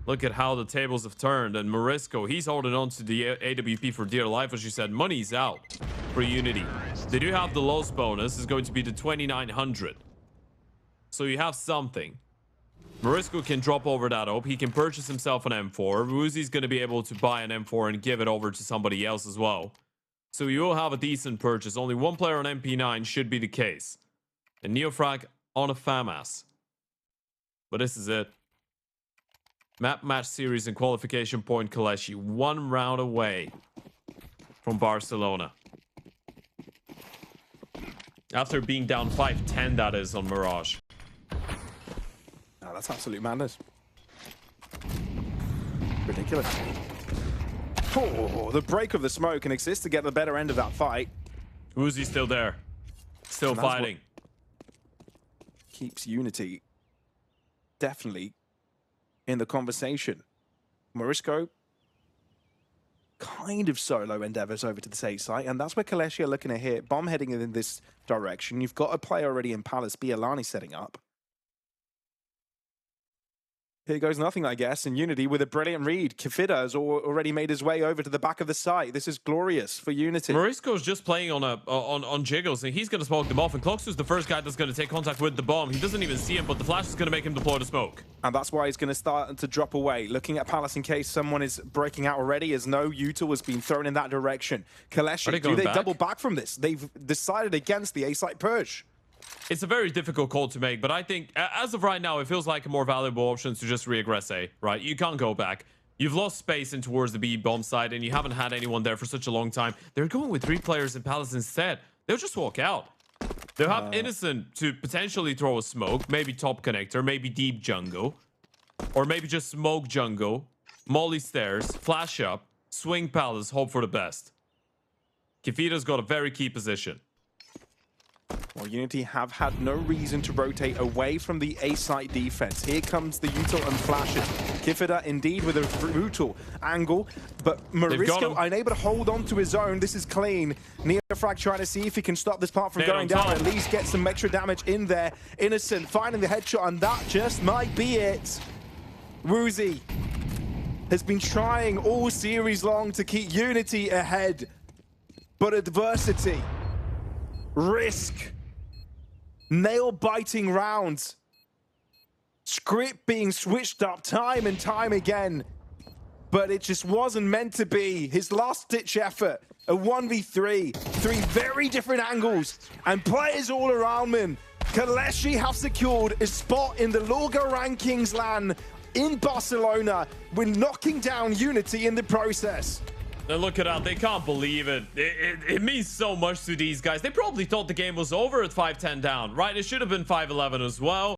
[SPEAKER 1] look at how the tables have turned. And Morisco, he's holding on to the AWP for dear life. As you said, money's out for UNiTY. They do have the loss bonus. It's going to be the 2,900. So you have something. Morisco can drop over that up. He can purchase himself an M4. Woozy's going to be able to buy an M4 and give it over to somebody else as well. So you will have a decent purchase. Only one player on MP9 should be the case. And NeoFrag on a FAMAS. But this is it. Map match series and qualification point KOLESIE. 1 round away from Barcelona. After being down 5-10, that is, on Mirage.
[SPEAKER 3] Oh, that's absolute madness. Ridiculous. Oh, the break of the smoke can exist to get the better end of that fight.
[SPEAKER 1] Woozy's still there. Still fighting.
[SPEAKER 3] Keeps UNiTY definitely in the conversation. Morisco kind of solo endeavors over to the safe site, and that's where KOLESIE are looking to hit. Bomb heading in this direction. You've got a player already in Palace, Bialani setting up. Here goes nothing, I guess, and UNiTY with a brilliant read. Kefita has already made his way over to the back of the site. This is glorious for UNiTY.
[SPEAKER 1] Morisco's just playing on jiggles, and he's going to smoke them off. And Cloxu's the first guy that's going to take contact with the bomb. He doesn't even see him, but the flash is going to make him deploy the smoke.
[SPEAKER 3] And that's why he's going to start to drop away. Looking at Palace in case someone is breaking out already, as no util has been thrown in that direction. KOLESIE, do they double back from this? They've decided against the A-site push.
[SPEAKER 1] It's a very difficult call to make, but I think as of right now, it feels like a more valuable option to just regress A, right? You can't go back. You've lost space in towards the B bomb side, and you haven't had anyone there for such a long time. They're going with 3 players in Palace instead. They'll just walk out. They'll have Innocent to potentially throw a smoke, maybe top connector, maybe deep jungle, or maybe just smoke jungle, molly stairs, flash up, swing Palace, hope for the best. Kefita's got a very key position.
[SPEAKER 3] Well, UNiTY have had no reason to rotate away from the A-site defense. Here comes the util and flashes. Kifida indeed with a brutal angle, but Mariska unable to hold on to his own. This is clean. Neofrag trying to see if he can stop this part from going down, at least get some extra damage in there. Innocent finding the headshot, and that just might be it. Woozy has been trying all series long to keep UNiTY ahead, but adversity, risk, nail-biting rounds, script being switched up time and time again, but it just wasn't meant to be. His last-ditch effort, a 1v3, 3 very different angles, and players all around him. KOLESIE have secured a spot in the Lorgar Rankings LAN in Barcelona. We're knocking down UNiTY in the process.
[SPEAKER 1] And look at that, they can't believe it. It means so much to these guys. They probably thought the game was over at 5-10 down, right? It should have been 5-11 as well.